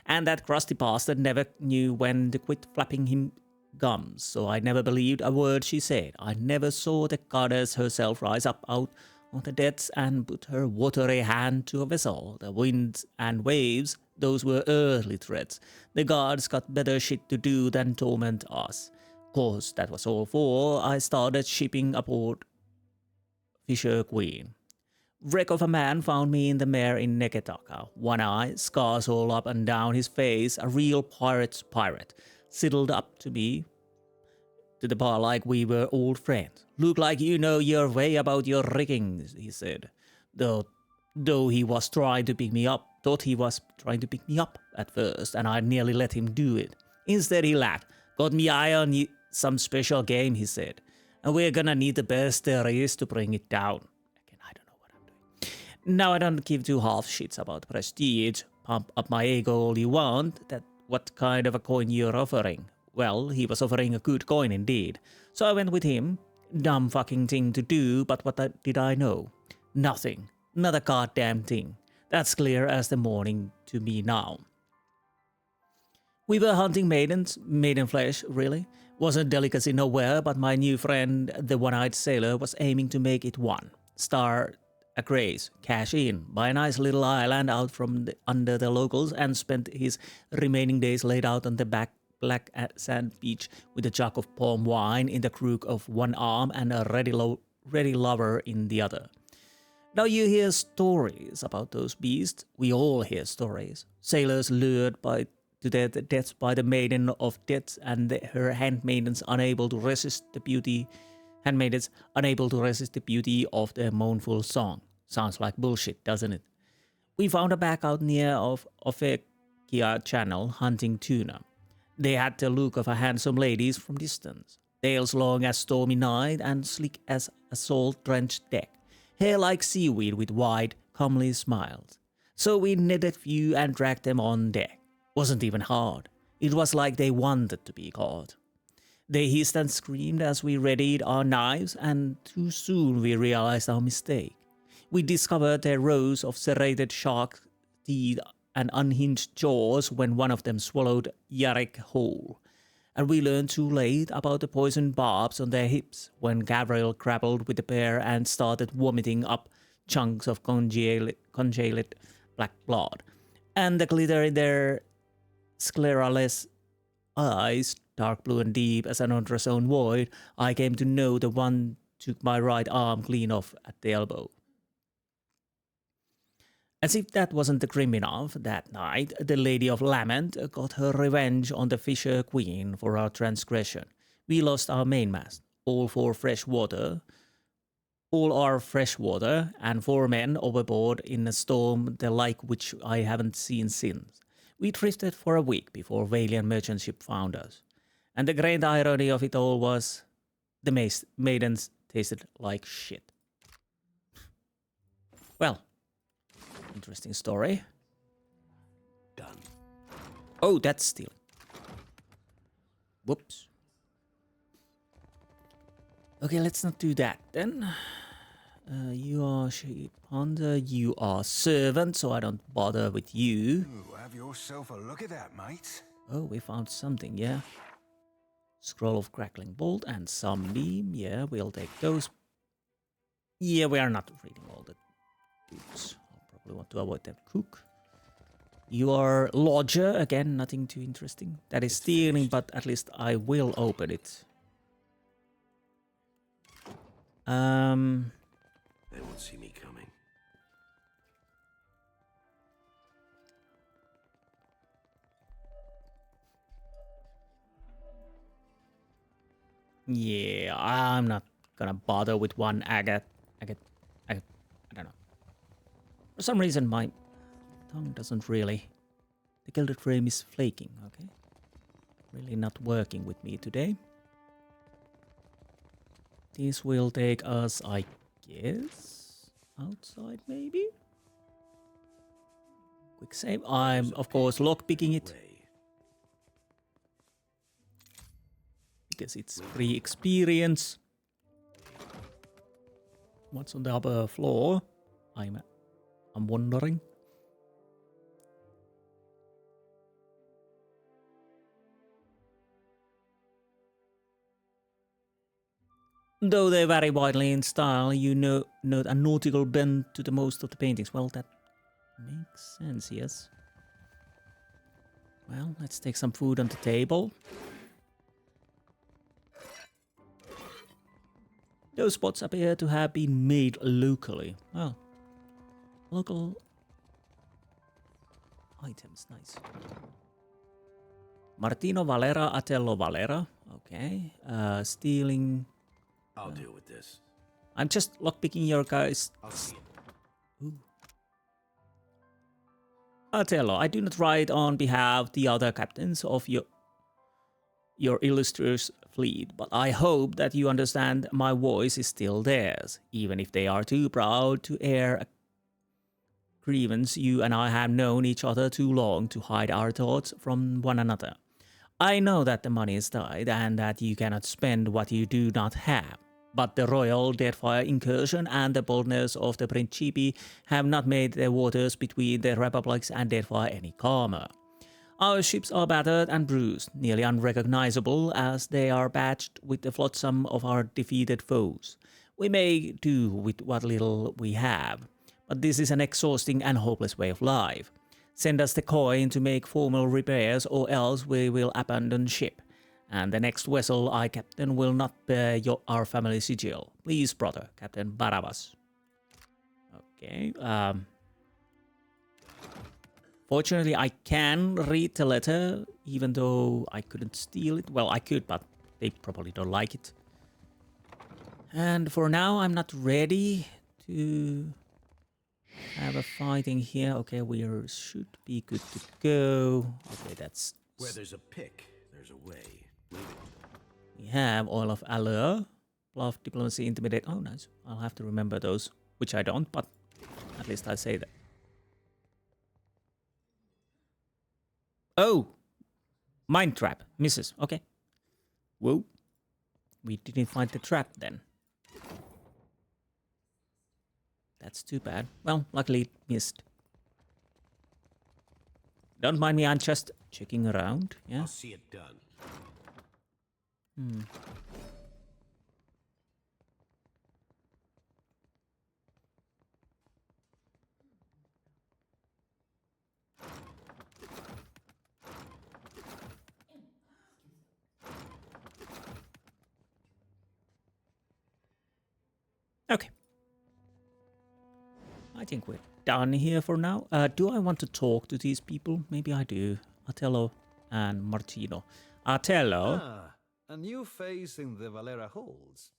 and that crusty bastard never knew when to quit flapping him gums, so I never believed a word she said. I never saw the goddess herself rise up out of the depths and put her watery hand to a vessel. The winds and waves, those were earthly threats. The gods got better shit to do than torment us. Course that was all for I started shipping aboard Fisher Queen. Wreck of a man found me in the mare in Neketaka. One eye, scars all up and down his face, a real pirate's pirate. Sidled up to me, to the bar like we were old friends. Look like you know your way about your rigging, he said. Though he was trying to pick me up, thought he was trying to pick me up at first, and I nearly let him do it. Instead he laughed. Got me eye on some special game, he said. And we're gonna need the best there is to bring it down. Again, I don't know what I'm doing. Now I don't give two half shits about prestige. Pump up my ego all you want. That what kind of a coin you're offering? Well, he was offering a good coin indeed. So I went with him. Dumb fucking thing to do, but what did I know? Nothing. Not a goddamn thing. That's clear as the morning to me now. We were hunting maidens, maiden flesh, really. Wasn't delicacy nowhere, but my new friend, the one-eyed sailor, was aiming to make it one. Start a craze, cash in, buy a nice little island out from under the locals, and spent his remaining days laid out on the black sand beach with a jug of palm wine in the crook of one arm and a ready lover in the other. Now you hear stories about those beasts. We all hear stories. Sailors lured to their deaths by the Maiden of Death and her handmaidens unable to resist the beauty of their mournful song. Sounds like bullshit, doesn't it? We found a back out near of Ofekia Channel hunting tuna. They had the look of a handsome ladies from distance. Tails long as stormy night and slick as a salt-drenched deck. Hair like seaweed with wide, comely smiles. So we netted few and dragged them on deck. Wasn't even hard. It was like they wanted to be caught. They hissed and screamed as we readied our knives, and too soon we realized our mistake. We discovered their rows of serrated shark teeth and unhinged jaws when one of them swallowed Yarek whole. And we learned too late about the poisoned barbs on their hips when Gabriel grappled with the bear and started vomiting up chunks of congealed black blood. And the glitter in their scleraless eyes dark blue and deep as an ultrasound void, I came to know the one took my right arm clean off at the elbow. As if that wasn't grim enough, that night the Lady of Lament got her revenge on the Fisher Queen for our transgression. We lost our mainmast, all our fresh water, and 4 men overboard in a storm the like which I haven't seen since. We drifted for a week before Valiant merchant ship found us. And the great irony of it all was the maidens tasted like shit. Well, interesting story. Done. Oh, that's stealing. Whoops. Okay, let's not do that then. You are sheep hunter, you are servant, so I don't bother with you. Ooh, have yourself a look at that, mate. Oh, we found something, yeah. Scroll of Crackling Bolt and Sunbeam, yeah, we'll take those. Yeah, we are not reading all the books. I'll probably want to avoid them. Cook. You are Lodger, again, nothing too interesting. That is stealing, but at least I will open it. They won't see me coming. Yeah, I'm not gonna bother with one agate. I don't know. For some reason, my tongue doesn't really. The gilded frame is flaking, okay? Really not working with me today. This will take us, I guess, outside maybe? Quick save. I'm, of course, lockpicking it. Because it's free experience. What's on the upper floor? I'm wondering. Though they vary widely in style, you note a nautical bent to the most of the paintings. Well, that makes sense, yes. Well, let's take some food on the table. Those spots appear to have been made locally. Oh, local items, nice. Martino Valera, Atello Valera. Okay, stealing. I'll deal with this. I'm just lockpicking your guys. I'll see it. Ooh. Atello, I do not write on behalf of the other captains of your illustrious fleet, but I hope that you understand my voice is still theirs, even if they are too proud to air a grievance. You and I have known each other too long to hide our thoughts from one another. I know that the money is tight and that you cannot spend what you do not have. But the royal Deadfire incursion and the boldness of the Principi have not made the waters between the republics and Deadfire any calmer. Our ships are battered and bruised, nearly unrecognizable as they are patched with the flotsam of our defeated foes. We may do with what little we have, but this is an exhausting and hopeless way of life. Send us the coin to make formal repairs, or else we will abandon ship. And the next vessel I captain will not bear our family sigil. Please, brother, Captain Barabbas. Okay. Fortunately, I can read the letter, even though I couldn't steal it. Well, I could, but they probably don't like it. And for now, I'm not ready to have a fighting here. Okay, we should be good to go. Okay, that's... Where there's a pick, there's a way. We have Oil of Allure, Bluff, Diplomacy, Intimidate. Oh, nice. I'll have to remember those, which I don't, but at least I say that. Oh! Mind Trap. Misses. Okay. Whoa. We didn't find the trap then. That's too bad. Well, luckily it missed. Don't mind me, I'm just checking around. Yeah. I'll see it done. Hmm. I think we're done here for now. Do I want to talk to these people? Maybe I do. Otello and Martino. Otello. Ah, a new face in the Valera halls.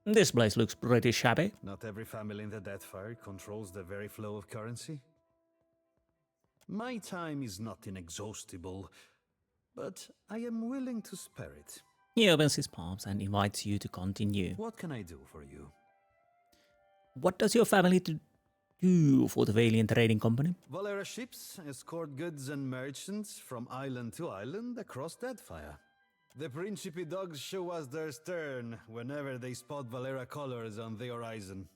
This place looks pretty shabby. Not every family in the Deadfire controls the very flow of currency. My time is not inexhaustible, but I am willing to spare it. He opens his palms and invites you to continue. What can I do for you? What does your family do for the Valiant Trading Company? Valera ships escort goods and merchants from island to island across Deadfire. The Principe dogs show us their stern whenever they spot Valera colors on the horizon.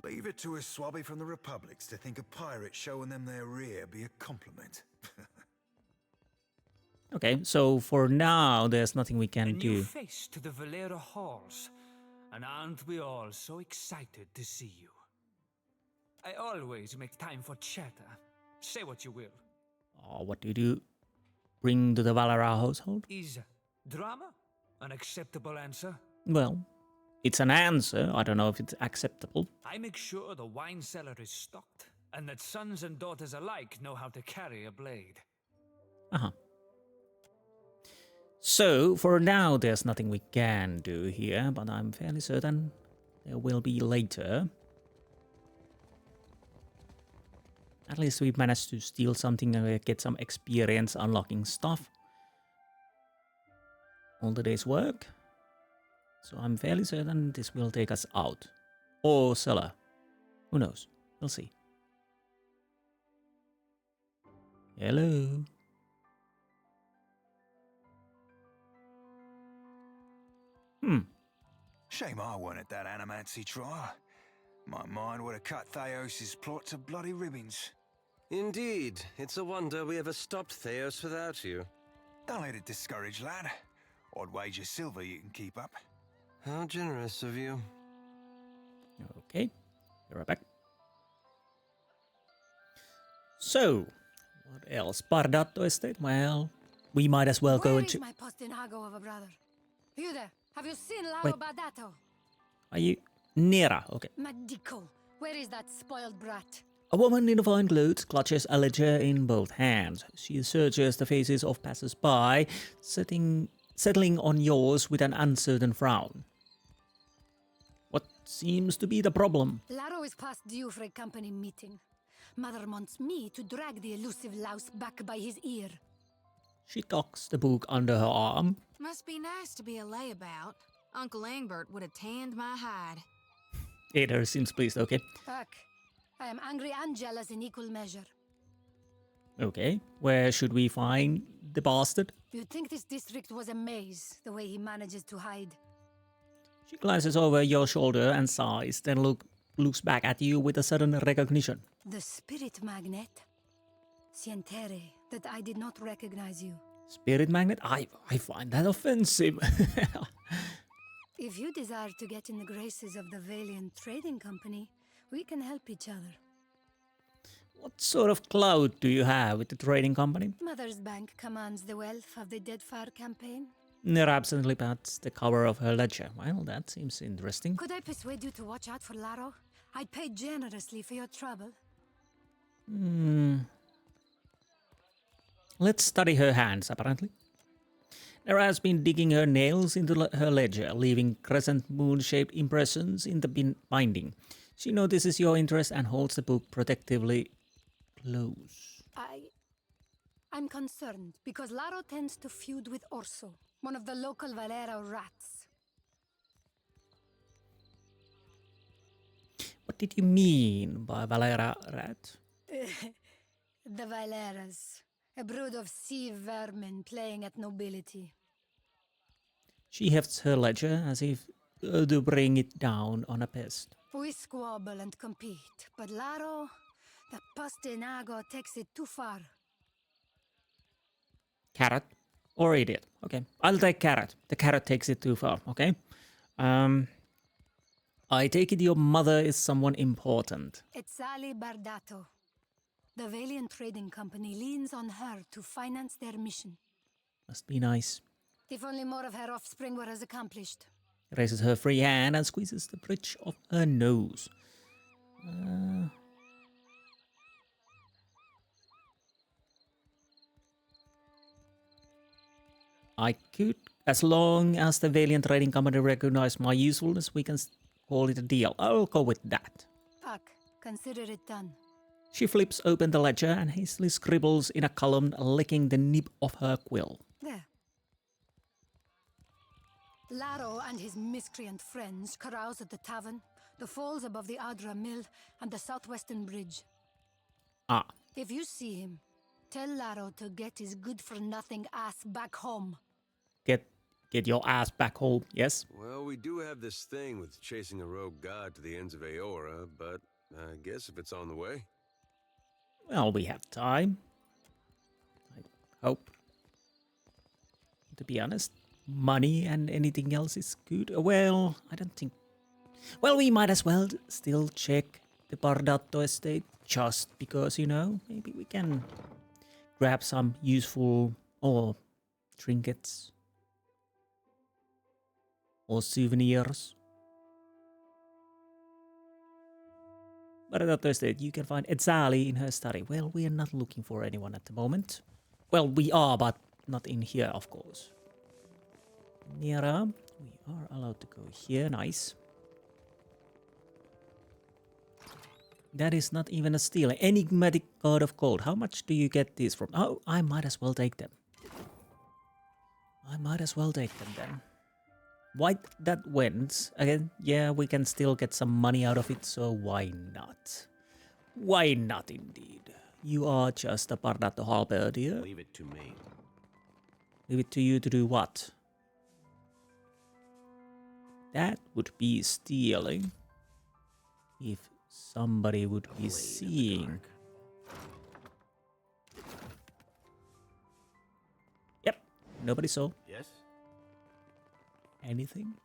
Leave it to a swabby from the Republics to think a pirate showing them their rear be a compliment. Okay, so for now, there's nothing we can A do. new face to the Valera halls, and aren't we all so excited to see you? I always make time for chatter. Say what you will. Oh, what do you bring to the Valera household? Is drama an acceptable answer? Well, it's an answer. I don't know if it's acceptable. I make sure the wine cellar is stocked, and that sons and daughters alike know how to carry a blade. Uh-huh. So, for now, there's nothing we can do here, but I'm fairly certain there will be later. At least we've managed to steal something and get some experience unlocking stuff. All the day's work. So I'm fairly certain this will take us out. Or cellar. Who knows? We'll see. Hello. Shame I weren't at that animancy trial. My mind would have cut Theos' plot to bloody ribbons. Indeed. It's a wonder we ever stopped Theos without you. Don't let it discourage, lad. I'd wager silver you can keep up. How generous of you. Okay, be right back. So, what else? Bardatto Estate? Well, we might as well go into... Where is my postinago of a brother? You there? Have you seen Larro Wait. Bardatto? Are you... Nera? Okay. Madico, where is that spoiled brat? A woman in fine clothes clutches a ledger in both hands. She searches the faces of passers-by, settling on yours with an uncertain frown. What seems to be the problem? Larro is past due for a company meeting. Mother wants me to drag the elusive louse back by his ear. She cocks the book under her arm. Must be nice to be a layabout. Uncle Angbert would have tanned my hide. Ada seems pleased, okay. Fuck. I am angry and jealous in equal measure. Okay, where should we find the bastard? You'd think this district was a maze, the way he manages to hide. She glances over your shoulder and sighs, then looks back at you with a sudden recognition. The spirit magnet. Sientere, that I did not recognize you. Spirit magnet? I find that offensive. If you desire to get in the graces of the Valiant Trading Company, we can help each other. What sort of clout do you have with the trading company? Mother's bank commands the wealth of the Deadfire campaign. Nera absently pats the cover of her ledger. Well, that seems interesting. Could I persuade you to watch out for Larro? I'd pay generously for your trouble. Let's study her hands, apparently. Nera has been digging her nails into her ledger, leaving crescent moon-shaped impressions in the binding. She notices your interest and holds the book protectively close. I'm concerned because Larro tends to feud with Orso, one of the local Valera rats. What did you mean by Valera rat? The Valeras, a brood of sea vermin playing at nobility. She hefts her ledger as if to bring it down on a pest. We squabble and compete, but Larro, the postinago, takes it too far. Carrot or idiot? Okay, I'll take carrot. The carrot takes it too far, okay? I take it your mother is someone important. It's Larro Bardatto. The Valiant Trading Company leans on her to finance their mission. Must be nice. If only more of her offspring were as accomplished. Raises her free hand and squeezes the bridge of her nose. I could, as long as the Valiant Trading Company recognizes my usefulness, we can call it a deal. I'll go with that. Puck, consider it done. She flips open the ledger and hastily scribbles in a column, licking the nib of her quill. There. Larro and his miscreant friends carouse at the tavern, the falls above the Adra Mill, and the southwestern bridge. Ah. If you see him, tell Larro to get his good-for-nothing ass back home. Get your ass back home, yes? Well, we do have this thing with chasing a rogue god to the ends of Aora, but I guess if it's on the way. Well, we have time. I hope. To be honest, money and anything else is good. Well, I don't think... Well, we might as well still check the Bardatto estate, just because, you know, maybe we can grab some useful or trinkets or souvenirs. Bardatto estate, you can find Edzali in her study. Well, we are not looking for anyone at the moment. Well, we are, but not in here, of course. Nira, we are allowed to go here. Nice. That is not even a steal. Enigmatic God of Gold. How much do you get these from? Oh, I might as well take them. I might as well take them then. White that wins. Again, yeah, we can still get some money out of it, so why not? Why not indeed? You are just a Bardatto halberdier. Leave it to me. Leave it to you to do what? That would be stealing. If somebody would be seeing. Yep, nobody saw. Yes? Anything?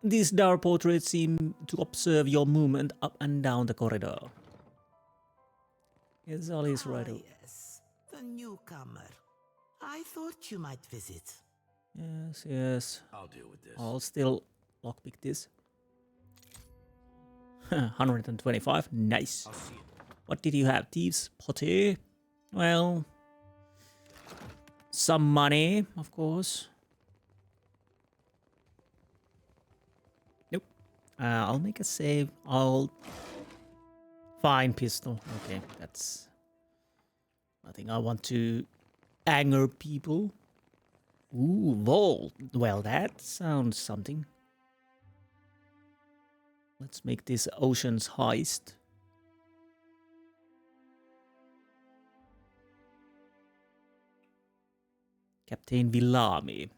These dark portraits seem to observe your movement up and down the corridor. Yes, all is right. Yes, the newcomer. I thought you might visit. Yes, yes. I'll deal with this. I'll still lockpick this. 125, nice. What did you have? Thieves' potty? Well, some money, of course. Nope. I'll make a save. I'll find pistol. Okay, that's nothing. I want to anger people. Ooh, vault. Well, that sounds something. Let's make this Ocean's Heist. Captain Villami.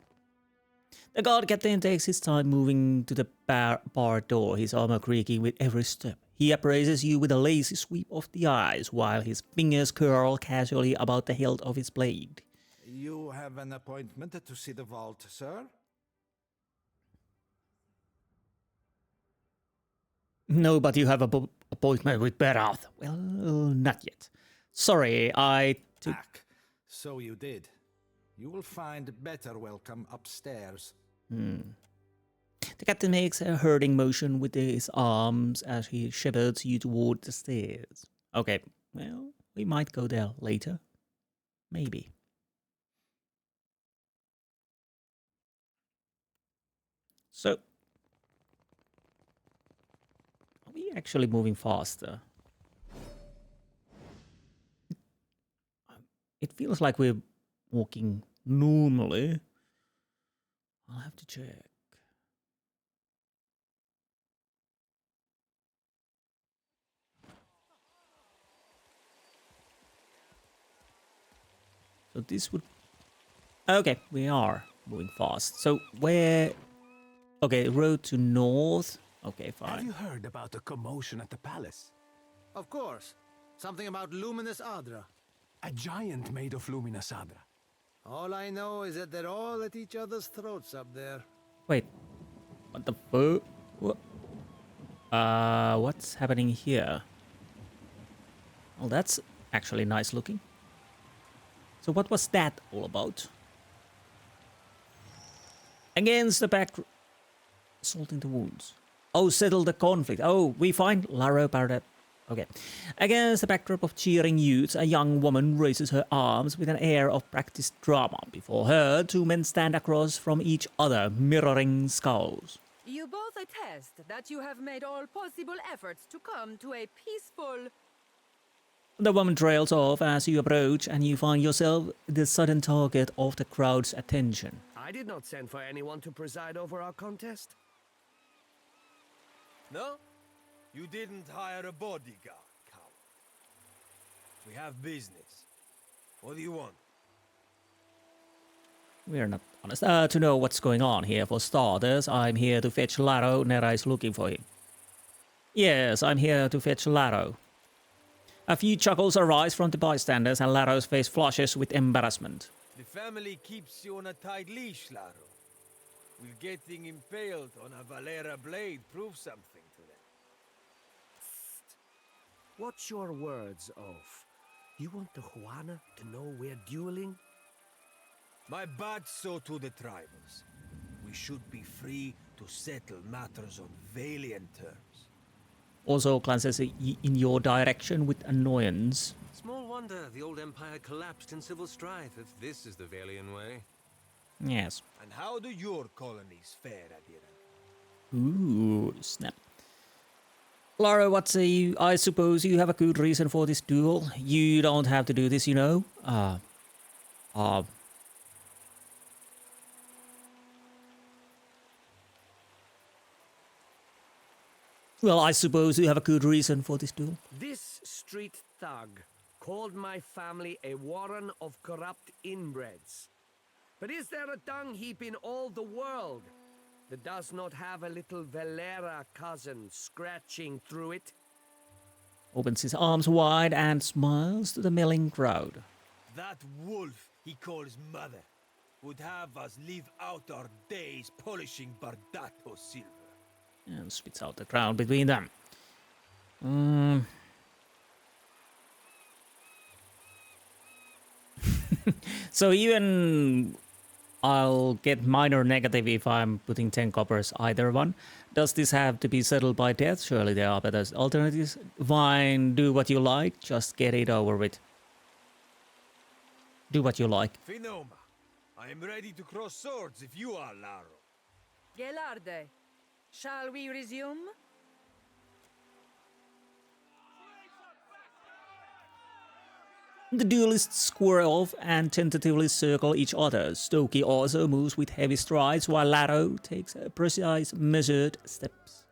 The guard captain takes his time moving to the bar door, his armor creaking with every step. He appraises you with a lazy sweep of the eyes, while his fingers curl casually about the hilt of his blade. You have an appointment to see the vault, sir? No, but you have an appointment with Berath. Well, not yet. Sorry, I took... So you did. You will find better welcome upstairs. The captain makes a herding motion with his arms as he shepherds you toward the stairs. Okay, well, we might go there later. Maybe. So, are we actually moving faster? It feels like we're walking normally. I'll have to check. So this would... Okay, we are moving fast. So where... Okay, road to north. Okay, fine. Have you heard about the commotion at the palace? Of course. Something about luminous Adra. A giant made of luminous Adra. All I know is that they're all at each other's throats up there. Wait. What the fuck? What? What's happening here? Well, that's actually nice looking. So what was that all about? Against the Salting the wounds. Oh, settle the conflict. Oh, we find Larro Bardatto. Okay. Against the backdrop of cheering youths, a young woman raises her arms with an air of practiced drama. Before her, two men stand across from each other, mirroring skulls. You both attest that you have made all possible efforts to come to a peaceful... The woman trails off as you approach, and you find yourself the sudden target of the crowd's attention. I did not send for anyone to preside over our contest. No? You didn't hire a bodyguard, coward. We have business. What do you want? We're not honest. To know what's going on here, for starters, I'm here to fetch Larro. Nera is looking for him. Yes, I'm here to fetch Larro. A few chuckles arise from the bystanders, and Larro's face flushes with embarrassment. The family keeps you on a tight leash, Larro. Will getting impaled on a Valera blade prove something to them? What's your words, Oaf? You want the Juana to know we're dueling? My bad so to the tribals. We should be free to settle matters on valiant terms. Also glances in your direction with annoyance. Small wonder the old empire collapsed in civil strife if this is the Valian way. Yes. And how do your colonies fare, Admiral? Ooh, snap. Larro, what say you? I suppose you have a good reason for this duel. You don't have to do this, you know. Well, I suppose you have a good reason for this duel. This street thug called my family a warren of corrupt inbreds. But is there a dung heap in all the world that does not have a little Valera cousin scratching through it? Opens his arms wide and smiles to the milling crowd. That wolf he calls mother would have us live out our days polishing Bardatto silver. And spits out the crowd between them. So even I'll get minor negative if I'm putting 10 coppers either one. Does this have to be settled by death? Surely there are better alternatives. Fine, do what you like, just get it over with. Do what you like. Finoma, I am ready to cross swords if you are, Larro. Gelarde, shall we resume? The duelists square off and tentatively circle each other. Stokey also moves with heavy strides, while Larro takes precise, measured steps.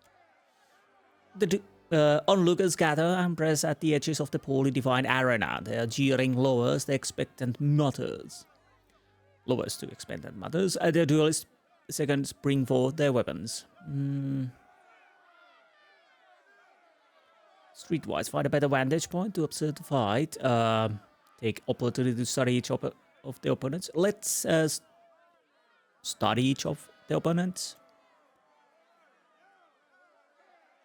The onlookers gather and press at the edges of the poorly defined arena. Their jeering lowers the expectant mutters. Lowers to expectant mutters. The duelist seconds bring forth their weapons. Streetwise, find a better vantage point to observe the fight. Take opportunity to study each of the opponents. Let's study each of the opponents.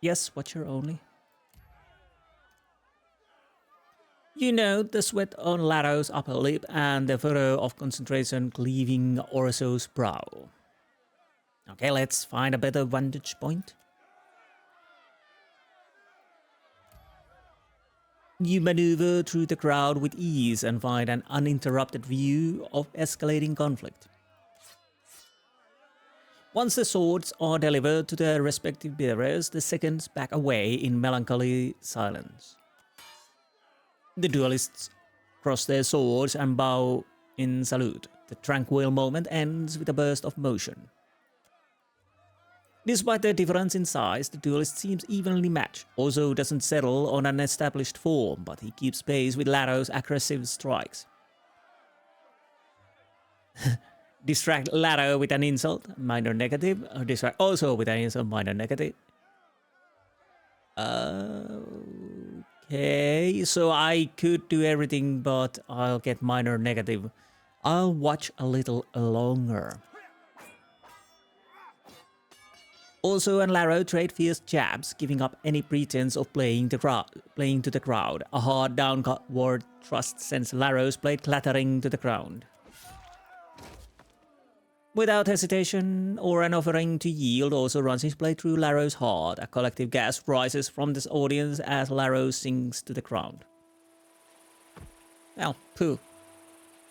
Yes, watcher only. You note the sweat on Larro's upper lip and the furrow of concentration cleaving Orso's brow. Okay, let's find a better vantage point. You maneuver through the crowd with ease and find an uninterrupted view of escalating conflict. Once the swords are delivered to their respective bearers, the seconds back away in melancholy silence. The duelists cross their swords and bow in salute. The tranquil moment ends with a burst of motion. Despite their difference in size, the duelist seems evenly matched. Ozo doesn't settle on an established form, but he keeps pace with Larro's aggressive strikes. Distract Larro with an insult, minor negative. Distract also with an insult, minor negative. Okay, so I could do everything, but I'll get minor negative. I'll watch a little longer. Also, and Larro trade fierce jabs, giving up any pretense of playing to the crowd. A hard downward thrust sends Larro's blade clattering to the ground. Without hesitation or an offering to yield, also runs his blade through Larro's heart. A collective gasp rises from this audience as Larro sinks to the ground. Well, pooh.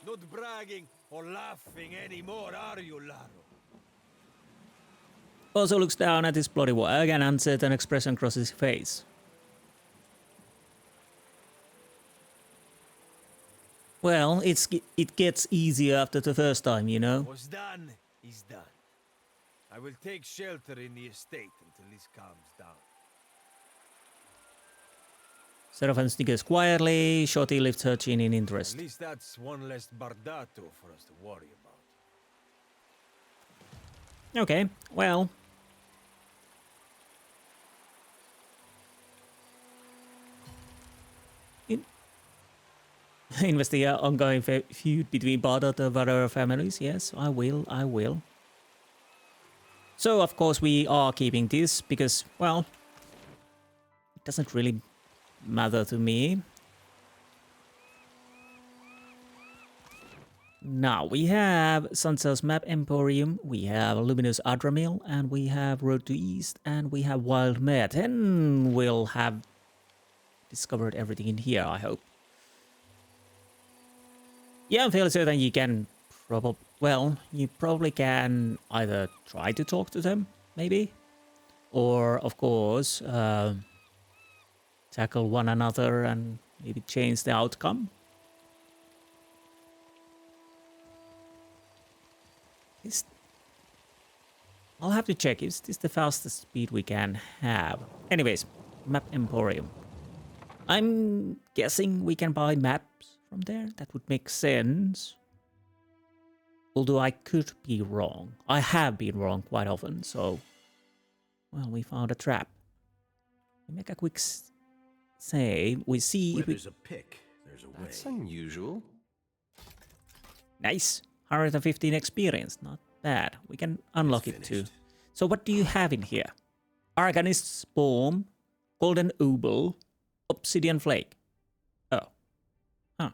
Not bragging or laughing anymore, are you, Larro? Also looks down at his bloody work, an uncertain expression crosses his face. Well, it gets easier after the first time, you know. What's done is done. I will take shelter in the estate until this calms down. Seraphon snickers quietly. Shorty lifts her chin in interest. At least that's one less Bardatto for us to worry about. Okay, well. Investigate ongoing feud between Bardatto and Valera families. Yes, I will. So, of course, we are keeping this because, well, it doesn't really matter to me. Now, we have Sansa's Map Emporium, we have Luminous Adramil, and we have Road to East, and we have Wild Mare. 10 will have discovered everything in here, I hope. Yeah, I'm fairly certain you can you probably can either try to talk to them, maybe, or, of course, tackle one another and maybe change the outcome. I'll have to check. Is this the fastest speed we can have? Anyways, Map Emporium. I'm guessing we can buy maps from there. That would make sense. Although I could be wrong. I have been wrong quite often, so... Well, we found a trap. We make a quick save. We see Where if we... there's a pick, there's a way. That's unusual. Nice. 115 experience. Not bad. We can unlock it too. So what do you have in here? Arcanist's Bomb, Golden Ooble, Obsidian Flake. Oh. Huh.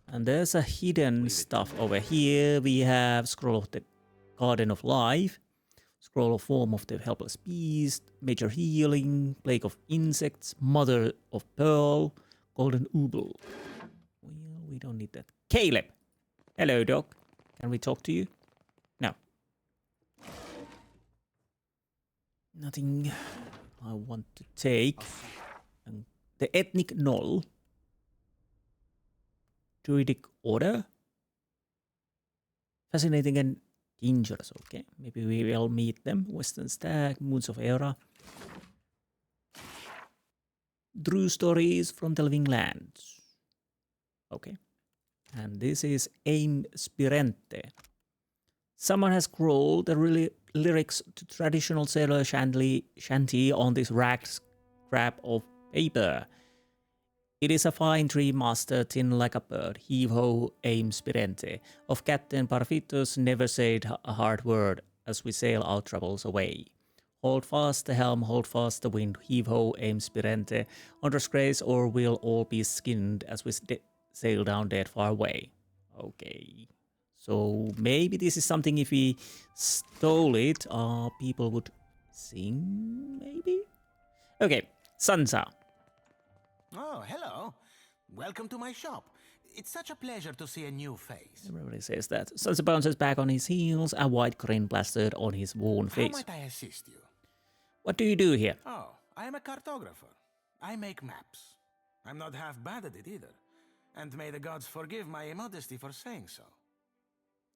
And there's a hidden stuff over here. We have Scroll of the Garden of Life, Scroll of Form of the Helpless Beast, Major Healing, Plague of Insects, Mother of Pearl, Golden Ooble. Well, we don't need that. Caleb! Hello, Doc. Can we talk to you? No. Nothing I want to take. And the Ethnic Knoll. Druidic Order. Fascinating and dangerous. Okay, maybe we will meet them. Western Stag, Moons of Era. True Stories from the Living Lands. Okay. And this is Aim Spirente. Someone has scrolled the lyrics to traditional sailor shanty on this ragged scrap of paper. It is a fine tree master, thin like a bird. Heave-ho, Aim Spirente. Of Captain Parfitos never said a hard word as we sail our troubles away. Hold fast the helm, hold fast the wind. Heave-ho, Aim Spirente. Under grace or we'll all be skinned as we sail down Deadfire way. Okay. So maybe this is something if we stole it, people would sing, maybe? Okay, Sansa. Oh, hello. Welcome to my shop. It's such a pleasure to see a new face. Everybody says that. Sansa bounces back on his heels, a white grin plastered on his worn face. How might I assist you? What do you do here? Oh, I am a cartographer. I make maps. I'm not half bad at it either. And may the gods forgive my immodesty for saying so.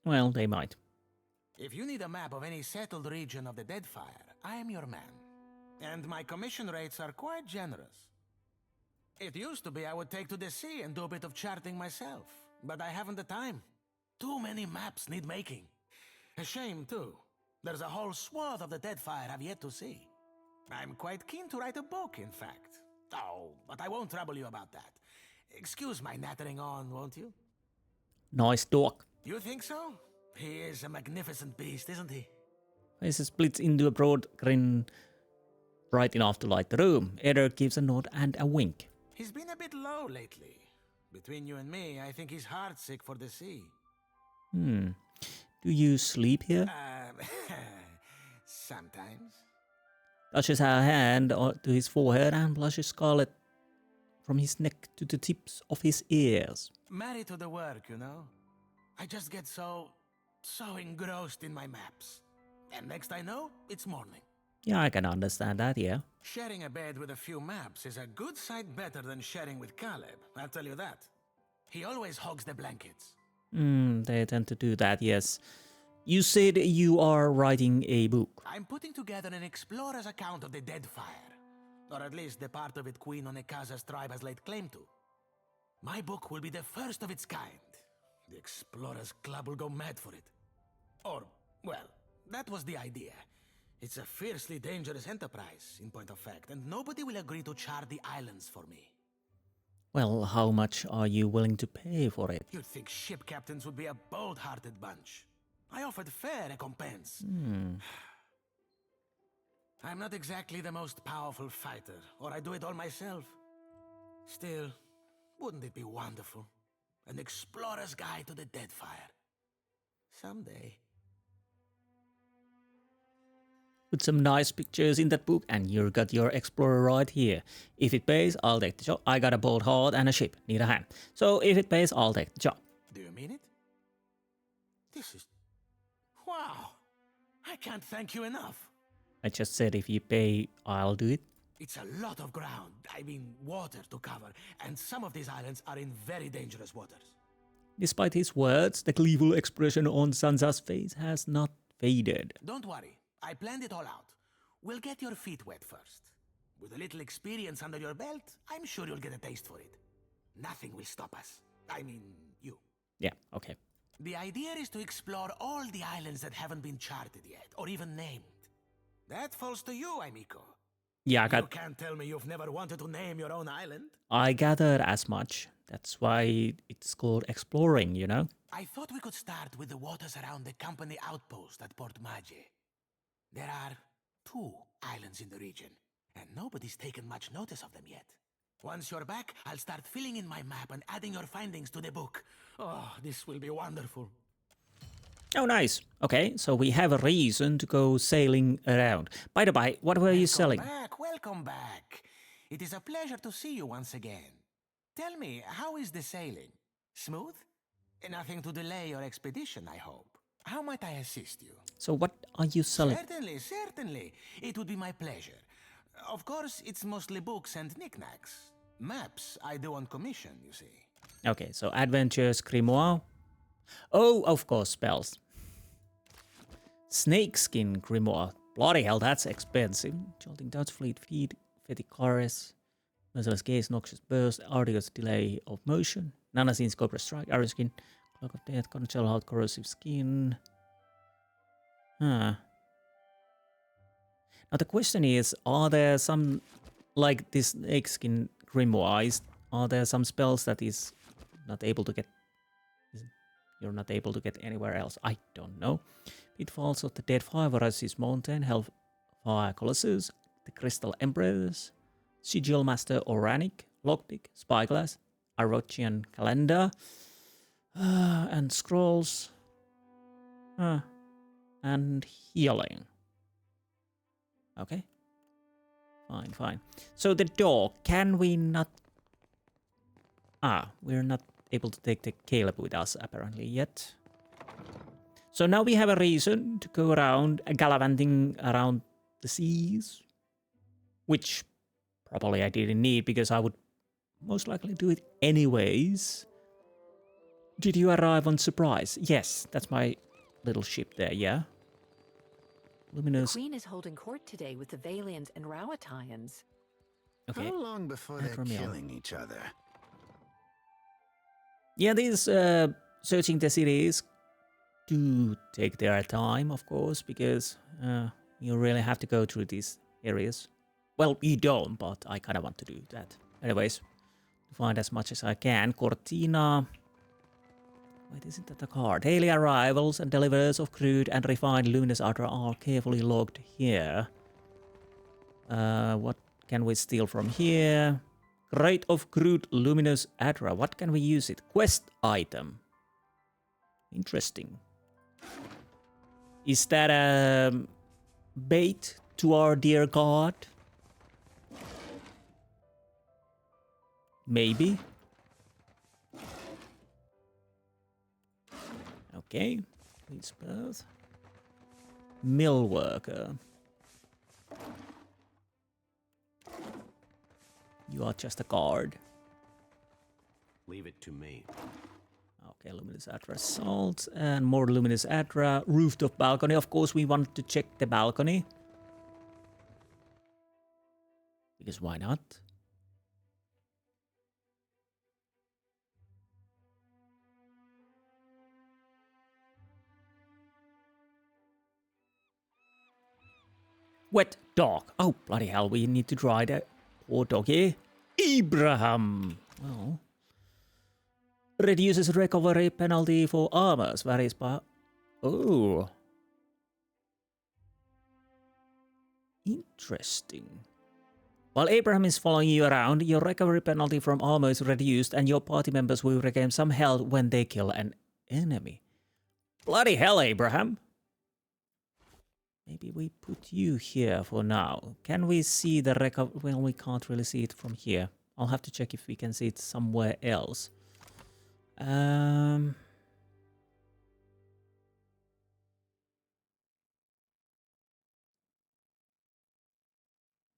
Well, they might. If you need a map of any settled region of the Deadfire, I am your man. And my commission rates are quite generous. It used to be I would take to the sea and do a bit of charting myself, but I haven't the time. Too many maps need making. A shame, too. There's a whole swath of the Deadfire I've yet to see. I'm quite keen to write a book, in fact. Oh, but I won't trouble you about that. Excuse my nattering on, won't you? Nice dog. You think so? He is a magnificent beast, isn't he? Face splits into a broad grin, bright enough to light the room. Eder gives a nod and a wink. He's been a bit low lately. Between you and me, I think he's heartsick for the sea. Do you sleep here? Sometimes. Touches her hand to his forehead and blushes scarlet from his neck to the tips of his ears. Married to the work, you know? I just get so engrossed in my maps. And next I know, it's morning. Yeah, I can understand that, yeah. Sharing a bed with a few maps is a good sight better than sharing with Caleb, I'll tell you that. He always hogs the blankets. They tend to do that, yes. You said you are writing a book. I'm putting together an explorer's account of the Deadfire. Or at least the part of it Queen Onekaza's tribe has laid claim to. My book will be the first of its kind. The Explorers Club will go mad for it. Or, well, that was the idea. It's a fiercely dangerous enterprise, in point of fact, and nobody will agree to chart the islands for me. Well, how much are you willing to pay for it? You'd think ship captains would be a bold-hearted bunch. I offered fair recompense. I'm not exactly the most powerful fighter, or I do it all myself. Still, wouldn't it be wonderful? An explorer's guide to the Deadfire. Someday. Put some nice pictures in that book and you got your explorer right here. If it pays, I'll take the job. I got a bold heart and a ship. Need a hand. So if it pays, I'll take the job. Do you mean it? This is... Wow! I can't thank you enough. I just said if you pay, I'll do it. It's a lot of ground, I mean water to cover, and some of these islands are in very dangerous waters. Despite his words, the gleeful expression on Sansa's face has not faded. Don't worry, I planned it all out. We'll get your feet wet first. With a little experience under your belt, I'm sure you'll get a taste for it. Nothing will stop us. I mean, you. Yeah, okay. The idea is to explore all the islands that haven't been charted yet, or even named. That falls to you, amico. Yeah, You can't tell me you've never wanted to name your own island. I gathered as much. That's why it's called exploring, you know? I thought we could start with the waters around the company outpost at Port Mage. There are 2 islands in the region, and nobody's taken much notice of them yet. Once you're back, I'll start filling in my map and adding your findings to the book. Oh, this will be wonderful. Oh, nice. Okay, so we have a reason to go sailing around. By the by, what were you selling? Welcome back. It is a pleasure to see you once again. Tell me, how is the sailing? Smooth? Nothing to delay your expedition, I hope. How might I assist you? So what are you selling? Certainly. It would be my pleasure. Of course, it's mostly books and knickknacks. Maps I do on commission, you see. Okay, so adventures, grimoire. Oh, of course, spells. Snakeskin grimoire. Bloody hell, that's expensive. Jolting Dutch Fleet Feed, Feticaris, Merciless Gaze, Noxious Burst, Arduous Delay of Motion, Nanazin's Cobra Strike, Arrow Skin, Cloak of Death, Control Hot Corrosive Skin. Now the question is, are there some, like this Snakeskin grimoire, are there some spells that is not able to get, you're not able to get anywhere else? I don't know. Pitfalls of the Deadfire, Voracious Mountain, Hellfire Colossus, the Crystal Empress, Sigil Master Oranic, Lockpick, Spyglass, Arochian Calendar, and Scrolls, and Healing. Okay. Fine. So the door, can we not... we're not able to take the Caleb with us apparently yet. So now we have a reason to go around gallivanting around the seas, which probably I didn't need because I would most likely do it anyways. Did you arrive on surprise? Yes, that's my little ship there, yeah? Luminous. The Queen is holding court today with the Valians and Rowattians. Okay. How long before they're killing each other? Yeah, these searching the cities do take their time, of course, because you really have to go through these areas. Well, you don't, but I kind of want to do that. Anyways, to find as much as I can. Cortina. Wait, isn't that a card? Daily arrivals and deliverers of crude and refined luminous outer are carefully logged here. What can we steal from here? Crate of crude luminous Adra. What can we use it? Quest item. Interesting. Is that a bait to our dear god? Maybe. Okay, please Berth. Mill worker. You are just a guard. Leave it to me. Okay, luminous Adra salt and more luminous Adra. Rooftop balcony. Of course, we want to check the balcony. Because why not? Wet dog. Oh, bloody hell, we need to dry that poor doggy. Abraham. Well, reduces recovery penalty for armors. Varies by... Oh. Interesting. While Abraham is following you around, your recovery penalty from armor is reduced and your party members will regain some health when they kill an enemy. Bloody hell, Abraham. Maybe we put you here for now. Can we see the recovery? Well, we can't really see it from here. I'll have to check if we can see it somewhere else. I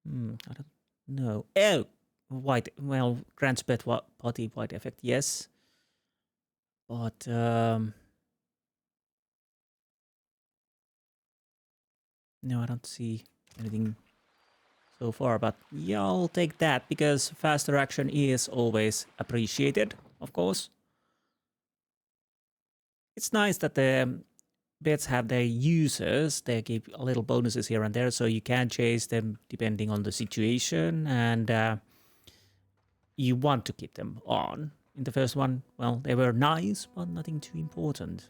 don't know. Oh, white. Well, grants bet party white effect. Yes, but no, I don't see anything so far. But yeah, I'll take that because faster action is always appreciated, of course. It's nice that the bets have their users. They give little bonuses here and there, so you can chase them depending on the situation, and you want to keep them on. In the first one, well, they were nice, but nothing too important.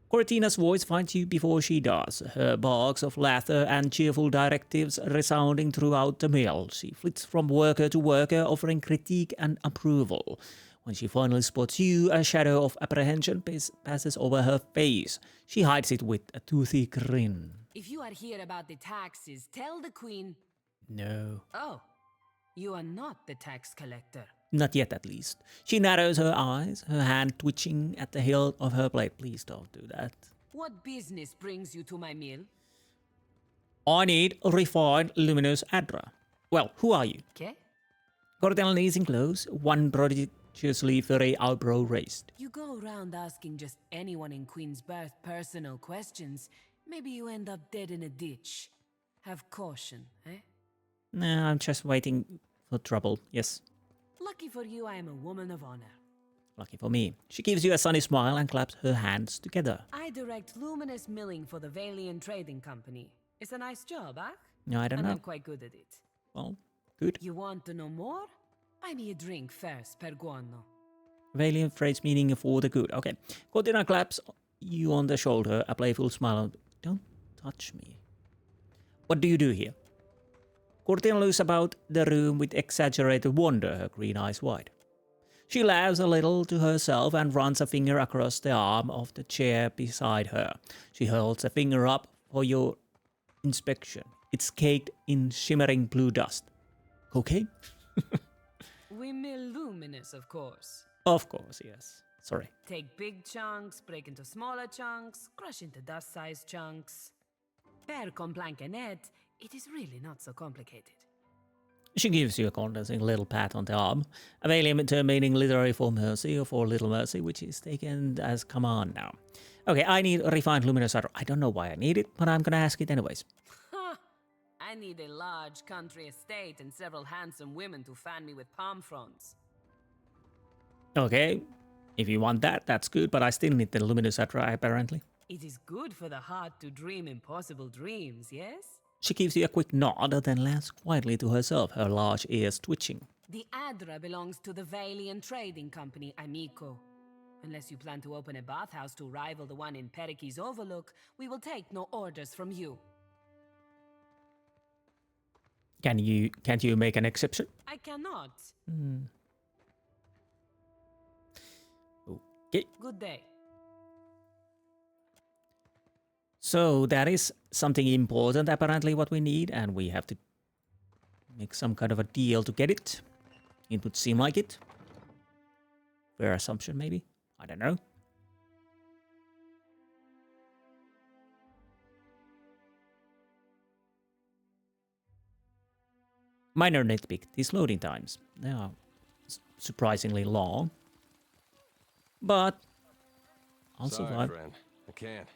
Cortina's voice finds you before she does, her barks of laughter and cheerful directives resounding throughout the mill. She flits from worker to worker, offering critique and approval. When she finally spots you, a shadow of apprehension passes over her face. She hides it with a toothy grin. If you are here about the taxes, tell the queen... No. Oh, you are not the tax collector. Not yet, at least. She narrows her eyes, her hand twitching at the hilt of her blade. Please don't do that. What business brings you to my mill? I need refined luminous Adra. Well, who are you? Okay. Cortana leans in close, one prodigiously furry eyebrow raised. You go around asking just anyone in Queen's Berth personal questions. Maybe you end up dead in a ditch. Have caution, eh? Nah, I'm just waiting for trouble, yes. Lucky for you, I am a woman of honor. Lucky for me. She gives you a sunny smile and claps her hands together. I direct luminous milling for the Valian Trading Company. It's a nice job, huh? No, I don't know. I'm quite good at it. Well, good. You want to know more? Buy me a drink first, per guano. Valiant phrase meaning for the good. Okay. Cortina claps you on the shoulder, a playful smile. Don't touch me. What do you do here? Cortina looks about the room with exaggerated wonder, her green eyes wide. She laughs a little to herself and runs a finger across the arm of the chair beside her. She holds a finger up for your inspection. It's caked in shimmering blue dust. Cocaine? We mill luminous, of course. Of course, yes. Sorry. Take big chunks, break into smaller chunks, crush into dust-sized chunks. Per complancanet, it is really not so complicated. She gives you a condensing little pat on the arm, a Valiant term meaning literally for mercy or for little mercy, which is taken as command now. Okay, I need a refined luminous Adra. I don't know why I need it, but I'm gonna ask it anyways. I need a large country estate and several handsome women to fan me with palm fronds. Okay, if you want that, that's good, but I still need the luminous Adra, apparently. It is good for the heart to dream impossible dreams, yes? She gives you a quick nod, then laughs quietly to herself, her large ears twitching. The Adra belongs to the Valian Trading Company, amico. Unless you plan to open a bathhouse to rival the one in Perik's Overlook, we will take no orders from you. Can't you make an exception? I cannot. Okay. Good day. So that is something important, apparently, what we need, and we have to make some kind of a deal to get it. It would seem like it. Fair assumption, maybe? I don't know. Minor nitpick, these loading times, they are surprisingly long. But I'll survive. Friend. I can't.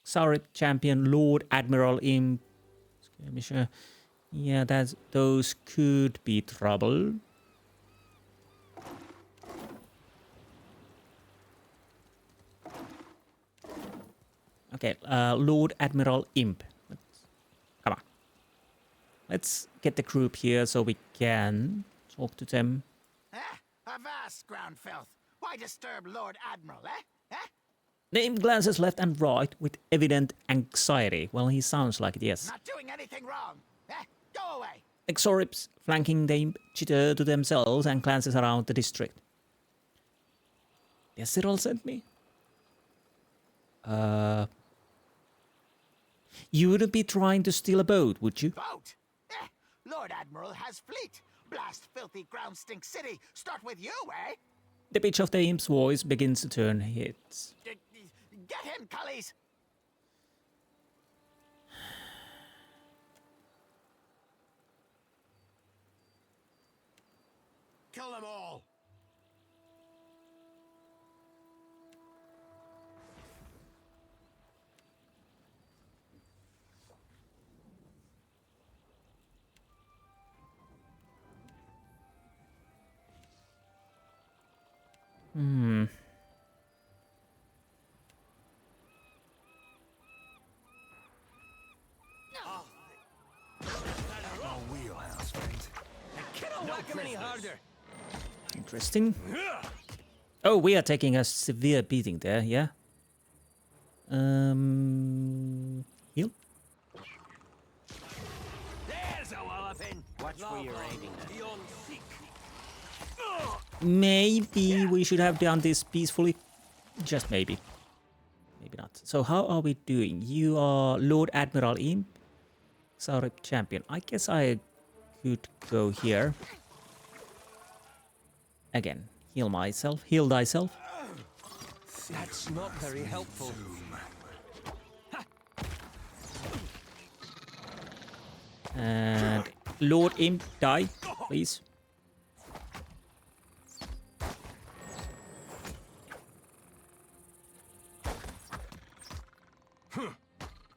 Sorry, champion, Lord Admiral Imp. Skirmisher. Yeah, those could be trouble. Okay, Lord Admiral Imp. Come on. Let's get the group here so we can talk to them. Avast, ground filth. Why disturb Lord Admiral, eh? The Imp glances left and right with evident anxiety. Well, he sounds like it, yes. Not doing anything wrong. Go away. Exorbips, flanking the Imp, chitter to themselves and glances around the district. Yes, Cyril sent me. You wouldn't be trying to steal a boat, would you? Boat? Lord Admiral has fleet. Blast filthy ground stink city. Start with you, eh? The pitch of the Imp's voice begins to turn hits. Get him, cullies! Kill them all! Interesting. Oh, we are taking a severe beating there, yeah? Heal? There's a walloping! Watch where you're aiming at. Maybe we should have done this peacefully. Just maybe. Maybe not. So how are we doing? You are Lord Admiral Imp. Sorry, champion. I guess I could go here. Again, heal myself. Heal thyself. That's not very helpful. And Lord Imp, die, please.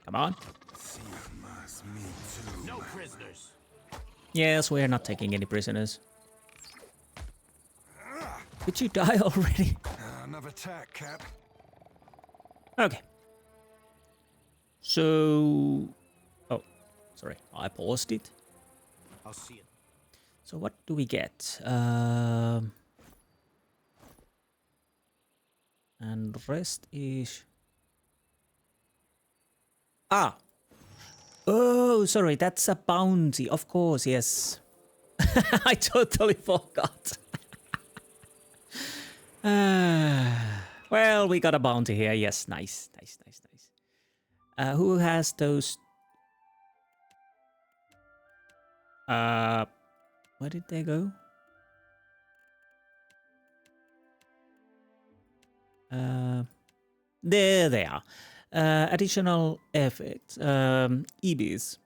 Come on. No prisoners. Yes, we are not taking any prisoners. Did you die already? Another attack, Cap. Okay. So... Oh, sorry. I paused it. I'll see it. So what do we get? And rest is... Ah! Oh, sorry, that's a bounty. Of course, yes. I totally forgot. Well, we got a bounty here. Yes, nice, nice, nice, nice. Who has those? Where did they go? There they are. Additional effects. EBs.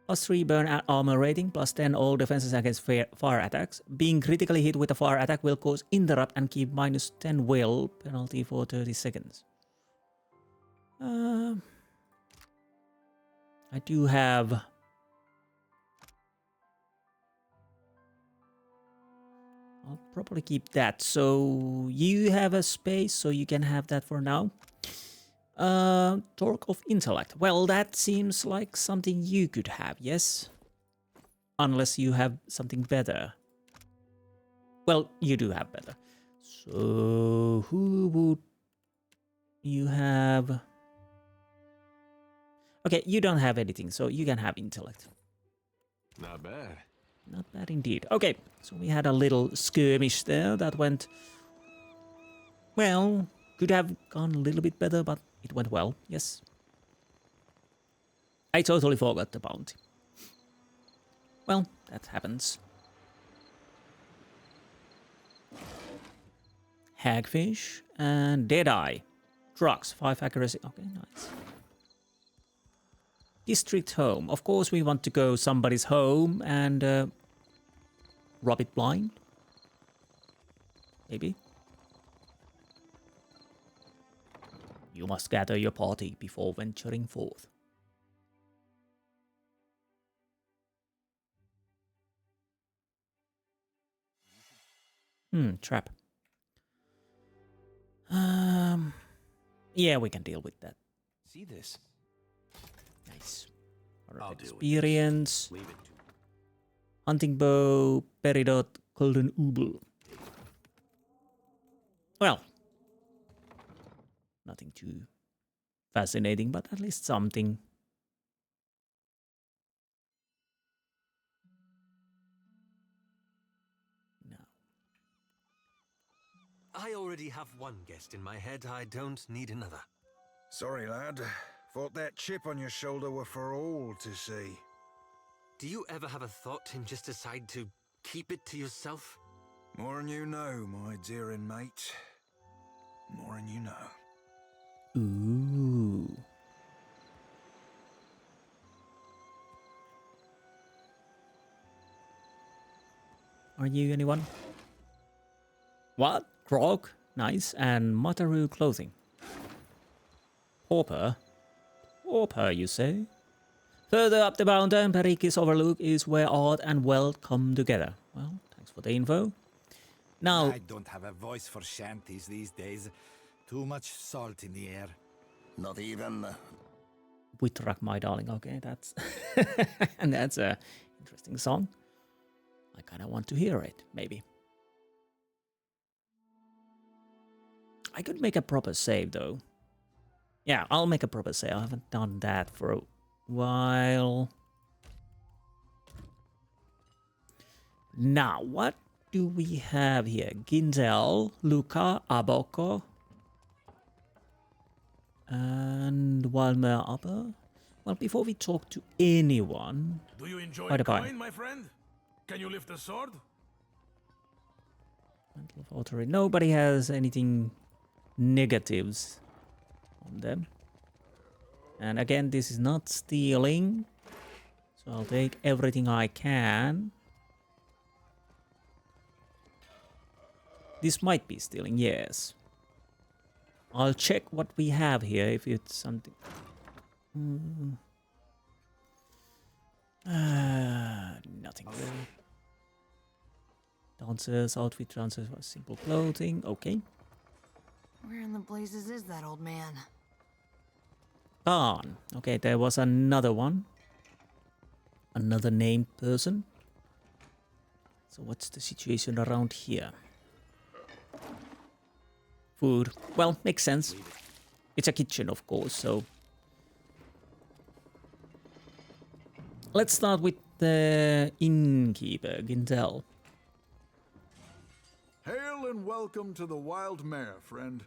+3 burn armor rating, +10 all defenses against fire attacks. Being critically hit with a fire attack will cause interrupt and keep -10 will penalty for 30 seconds. I do have... I'll probably keep that. So you have a space, so you can have that for now. Torque of Intellect. Well, that seems like something you could have, yes? Unless you have something better. Well, you do have better. So, who would you have? Okay, you don't have anything, so you can have Intellect. Not bad. Not bad indeed. Okay, so we had a little skirmish there that went... Well, could have gone a little bit better, but it went well, yes. I totally forgot the bounty. Well, that happens. Hagfish and Deadeye. Drugs, 5 accuracy. Okay, nice. District home. Of course, we want to go somebody's home and rob it blind. Maybe. You must gather your party before venturing forth. Trap. Yeah, we can deal with that. See this? Nice. Experience. Hunting bow, peridot, golden oobel. Well, nothing too fascinating, but at least something. I already have one guest in my head. I don't need another. Sorry, lad. Thought that chip on your shoulder were for all to see. Do you ever have a thought and just decide to keep it to yourself? More than you know, my dearing mate. More than you know. Ooh. Are you anyone? What? Grog? Nice. And Mataru clothing. Pauper? Pauper, you say? Further up the mountain, Perikis Overlook is where art and wealth come together. Well, thanks for the info. Now... I don't have a voice for shanties these days. Too much salt in the air. Not even... Witrak, my darling. Okay, that's... and that's a interesting song. I kind of want to hear it, maybe. I could make a proper save, though. Yeah, I'll make a proper save. I haven't done that for a while. Now, what do we have here? Ginzel, Luca, Aboko, and Walmer Upper. Well, before we talk to anyone... Do you enjoy a coin, my friend? Can you lift a sword? Mantle of Authority. Nobody has anything negatives on them. And again, this is not stealing. So I'll take everything I can. This might be stealing, yes. I'll check what we have here, if it's something... nothing really. Dancers, outfit transfers for simple clothing, okay. Where in the blazes is that old man? Gone. Okay, there was another one. Another named person. So what's the situation around here? Food. Well, makes sense. It's a kitchen, of course, so... Let's start with the innkeeper, Ginzel. Hail and welcome to the Wild Mare, friend.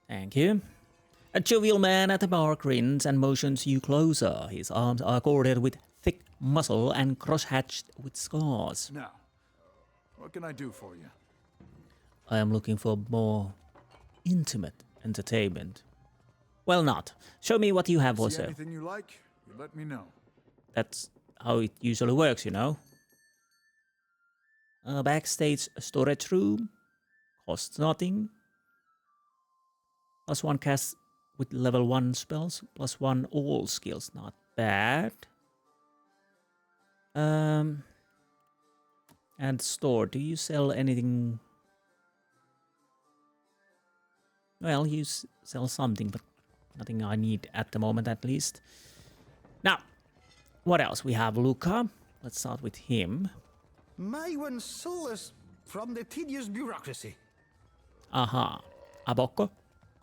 Thank you. A jovial man at the bar grins and motions you closer. His arms are corded with thick muscle and cross-hatched with scars. Now, what can I do for you? I am looking for more intimate entertainment. Well, not. Show me what you have for See sale. anything you like, you let me know. That's how it usually works, you know. A backstage storage room. Costs nothing. +1 cast with level 1 spells. +1 all skills. Not bad. And store. Do you sell anything? Well, you sell something, but nothing I need at the moment, at least. Now, what else? We have Luca. Let's start with him. My one solace from the tedious bureaucracy. Aha. Abocco?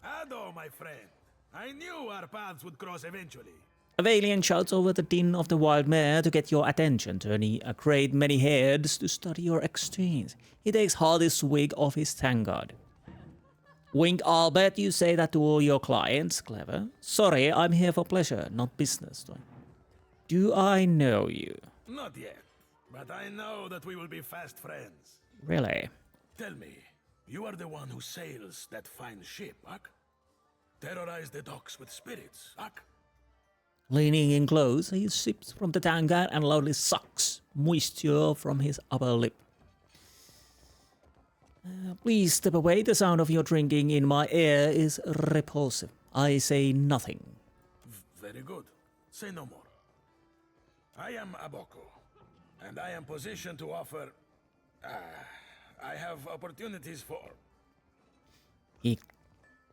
Ado, my friend. I knew our paths would cross eventually. A Valiant shouts over the din of the wild mare to get your attention, turning a great many heads to study your exchange. He takes hardest swig of his tankard. Wink, I'll bet you say that to all your clients. Clever. Sorry, I'm here for pleasure, not business. Do I know you? Not yet, but I know that we will be fast friends. Really? Tell me, you are the one who sails that fine ship, Huck? Terrorize the docks with spirits, Huck? Leaning in close, he sips from the tankard and loudly sucks moisture from his upper lip. Please step away. The sound of your drinking in my ear is repulsive. I say nothing. Very good. Say no more. I am Aboko, and I am positioned to offer... I have opportunities for... He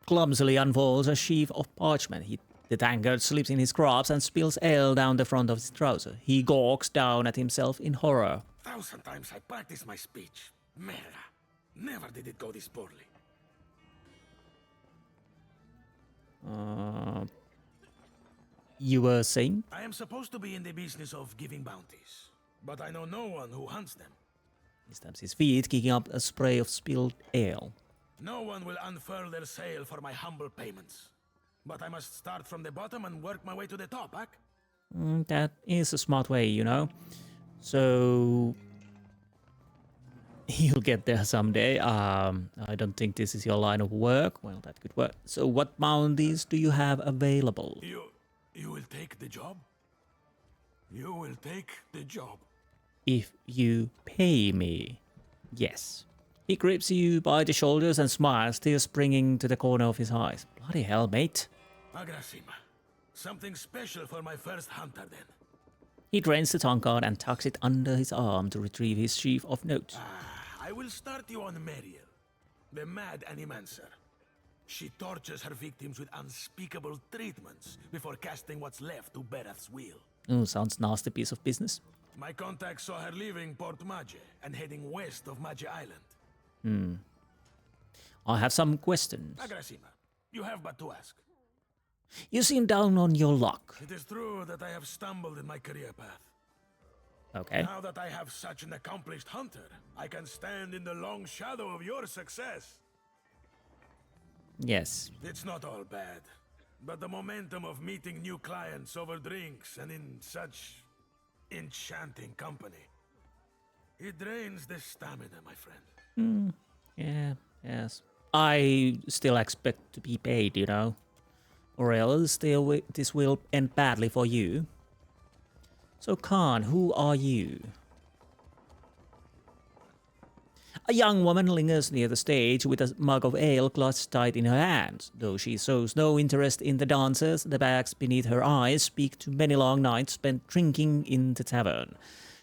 clumsily unfolds a sheaf of parchment. The tankard slips in his crops and spills ale down the front of his trouser. He gawks down at himself in horror. 1,000 times I practiced my speech. Merda. Never did it go this poorly. You were saying? I am supposed to be in the business of giving bounties, but I know no one who hunts them. He stamps his feet, kicking up a spray of spilled ale. No one will unfurl their sail for my humble payments. But I must start from the bottom and work my way to the top, Huck. That is a smart way, you know. So... you'll get there someday. I don't think this is your line of work. Well, that could work. So what bounties do you have available? You will take the job? You will take the job. If you pay me, yes. He grips you by the shoulders and smiles, tears springing to the corner of his eyes. Bloody hell, mate. Agrasima. Something special for my first hunter, then. He drains the tankard and tucks it under his arm to retrieve his sheaf of notes. I will start you on Meriel, the mad animancer. She tortures her victims with unspeakable treatments before casting what's left to Berath's will. Oh, sounds nasty piece of business. My contact saw her leaving Port Mage and heading west of Mage Island. I have some questions. Agrasima, you have but to ask. You seem down on your luck. It is true that I have stumbled in my career path. Okay. Now that I have such an accomplished hunter, I can stand in the long shadow of your success. Yes. It's not all bad, but the momentum of meeting new clients over drinks and in such enchanting company, it drains the stamina, my friend. Yeah, yes. I still expect to be paid, you know. Or else this will end badly for you. So Khan, who are you? A young woman lingers near the stage with a mug of ale clutched tight in her hands. Though she shows no interest in the dancers, the bags beneath her eyes speak to many long nights spent drinking in the tavern.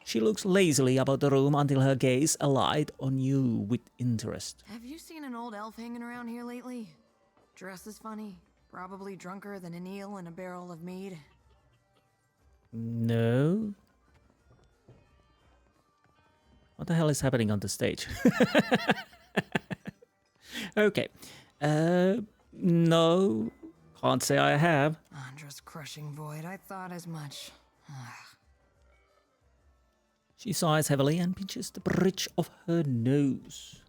She looks lazily about the room until her gaze alight on you with interest. Have you seen an old elf hanging around here lately? Dresses funny, probably drunker than an eel in a barrel of mead. No. What the hell is happening on the stage? Okay. No. Can't say I have. Andra's crushing void. I thought as much. She sighs heavily and pinches the bridge of her nose.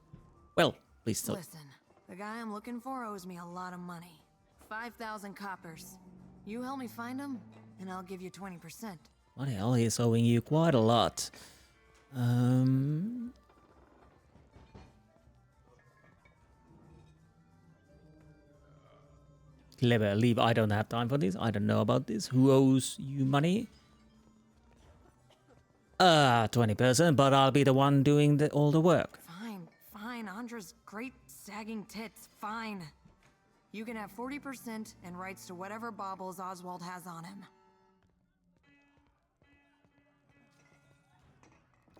Well, please tell. Listen, the guy I'm looking for owes me a lot of money. 5,000 coppers. You help me find him, and I'll give you 20%. What the hell? He's owing you quite a lot. Clever. Leave. I don't have time for this. I don't know about this. Who owes you money? 20%, but I'll be the one doing all the work. Fine. Andra's great sagging tits. Fine. You can have 40% and rights to whatever baubles Oswald has on him.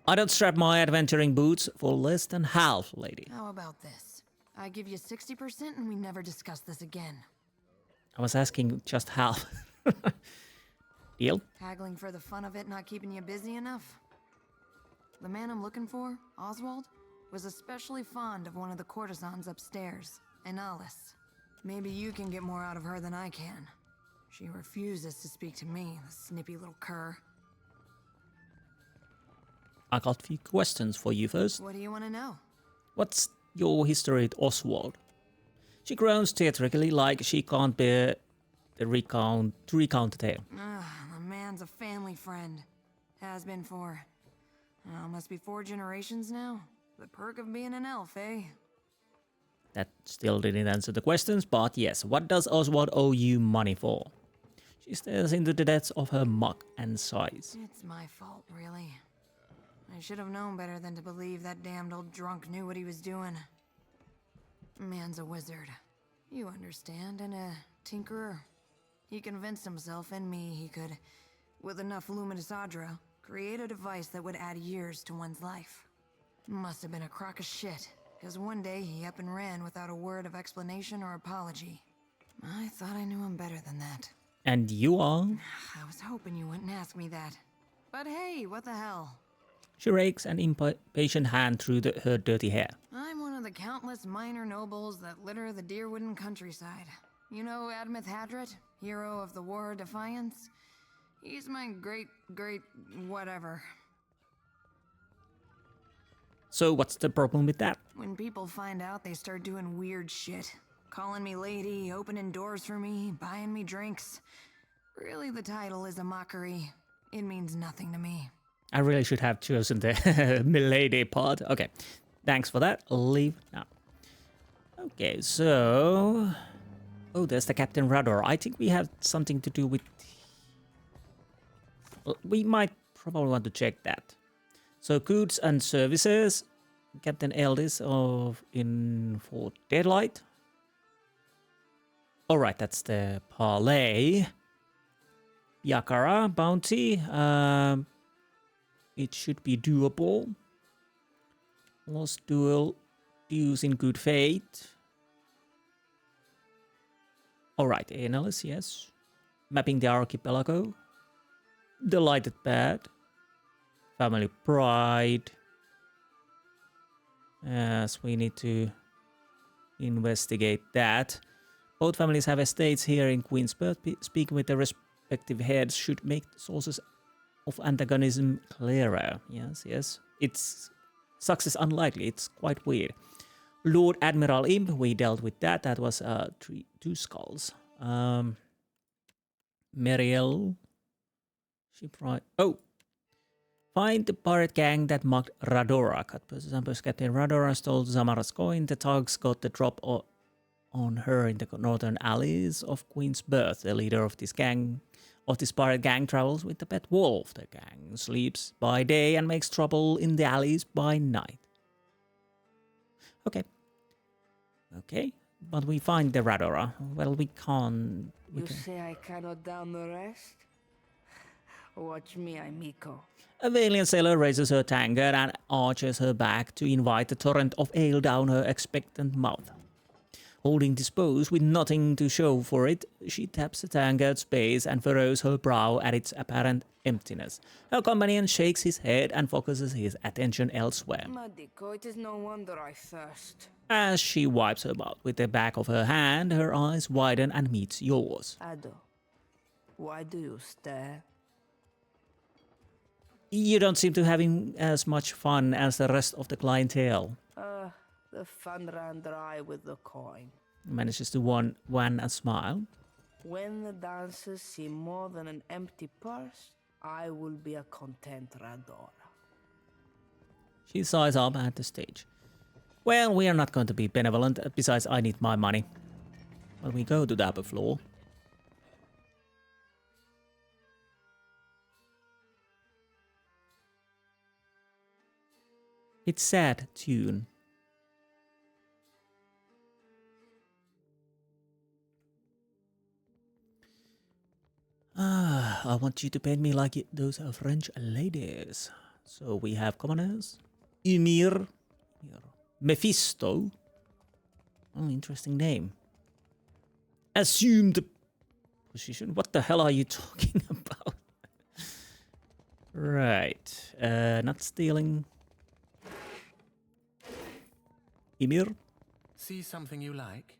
I don't strap my adventuring boots for less than half, lady. How about this? I give you 60% and we never discuss this again. I was asking just half. Deal? Haggling for the fun of it not keeping you busy enough? The man I'm looking for, Oswald, was especially fond of one of the courtesans upstairs, Analis. Maybe you can get more out of her than I can. She refuses to speak to me, the snippy little cur. I got a few questions for you first. What do you want to know? What's your history with Oswald? She groans theatrically like she can't bear to recount the tale. The man's a family friend. Has been for... must be 4 generations now. The perk of being an elf, eh? That still didn't answer the questions, but yes, what does Oswald owe you money for? She stares into the depths of her mug and sighs. It's my fault, really. I should have known better than to believe that damned old drunk knew what he was doing. Man's a wizard. You understand, and a tinkerer. He convinced himself and me he could, with enough luminous adra, create a device that would add years to one's life. Must have been a crock of shit, because one day he up and ran without a word of explanation or apology. I thought I knew him better than that. And you are? I was hoping you wouldn't ask me that. But hey, what the hell? She rakes an impatient hand through her dirty hair. I'm one of the countless minor nobles that litter the Deerwooden countryside. You know Admith Hadret, hero of the War of Defiance? He's my great whatever. So what's the problem with that? When people find out, they start doing weird shit. Calling me lady, opening doors for me, buying me drinks. Really, the title is a mockery. It means nothing to me. I really should have chosen the milady part. Okay, thanks for that. I'll leave now. Okay, so... Oh, there's the Captain Rador. I think we have something to do with... We might probably want to check that. So, goods and services. Captain Eldis for Deadlight. Alright, that's the parlay. Yakara, bounty. It should be doable. Lost duel. Dues in good faith. Alright, analysis, yes. Mapping the archipelago. Delighted bad. Family pride. Yes, we need to investigate that. Both families have estates here in Queen's Berth. Speaking with their respective heads should make sources of antagonism clearer. Yes, yes. It's success unlikely. It's quite weird. Lord Admiral Imp, we dealt with that. That was 2 skulls. Meriel. Find the pirate gang that mocked Radora. Cut versus Captain Radora stole Zamara's coin. The thugs got the drop on her in the northern alleys of Queen's Berth. The leader of this pirate gang travels with the pet wolf. The gang sleeps by day and makes trouble in the alleys by night. Okay, but we find the Radora. Well, we can't... You say I cannot down the rest? Watch me, amico. A valiant sailor raises her tankard and arches her back to invite a torrent of ale down her expectant mouth. Holding this pose with nothing to show for it, she taps the tankard's base and furrows her brow at its apparent emptiness. Her companion shakes his head and focuses his attention elsewhere. Madico, it is no wonder I thirst. As she wipes her mouth with the back of her hand, her eyes widen and meets yours. Ado, why do you stare? You don't seem to having as much fun as the rest of the clientele. The fun ran dry with the coin. Manages to wan a smile. When the dancers see more than an empty purse, I will be a content Radora. She sighs up at the stage. Well, we are not going to be benevolent. Besides, I need my money. But we go to the upper floor. It's sad tune. I want you to paint me like those French ladies. So we have commoners. Ymir. Mephisto. Oh, interesting name. Assume the position. What the hell are you talking about? Right. Not stealing. Ymir. See something you like?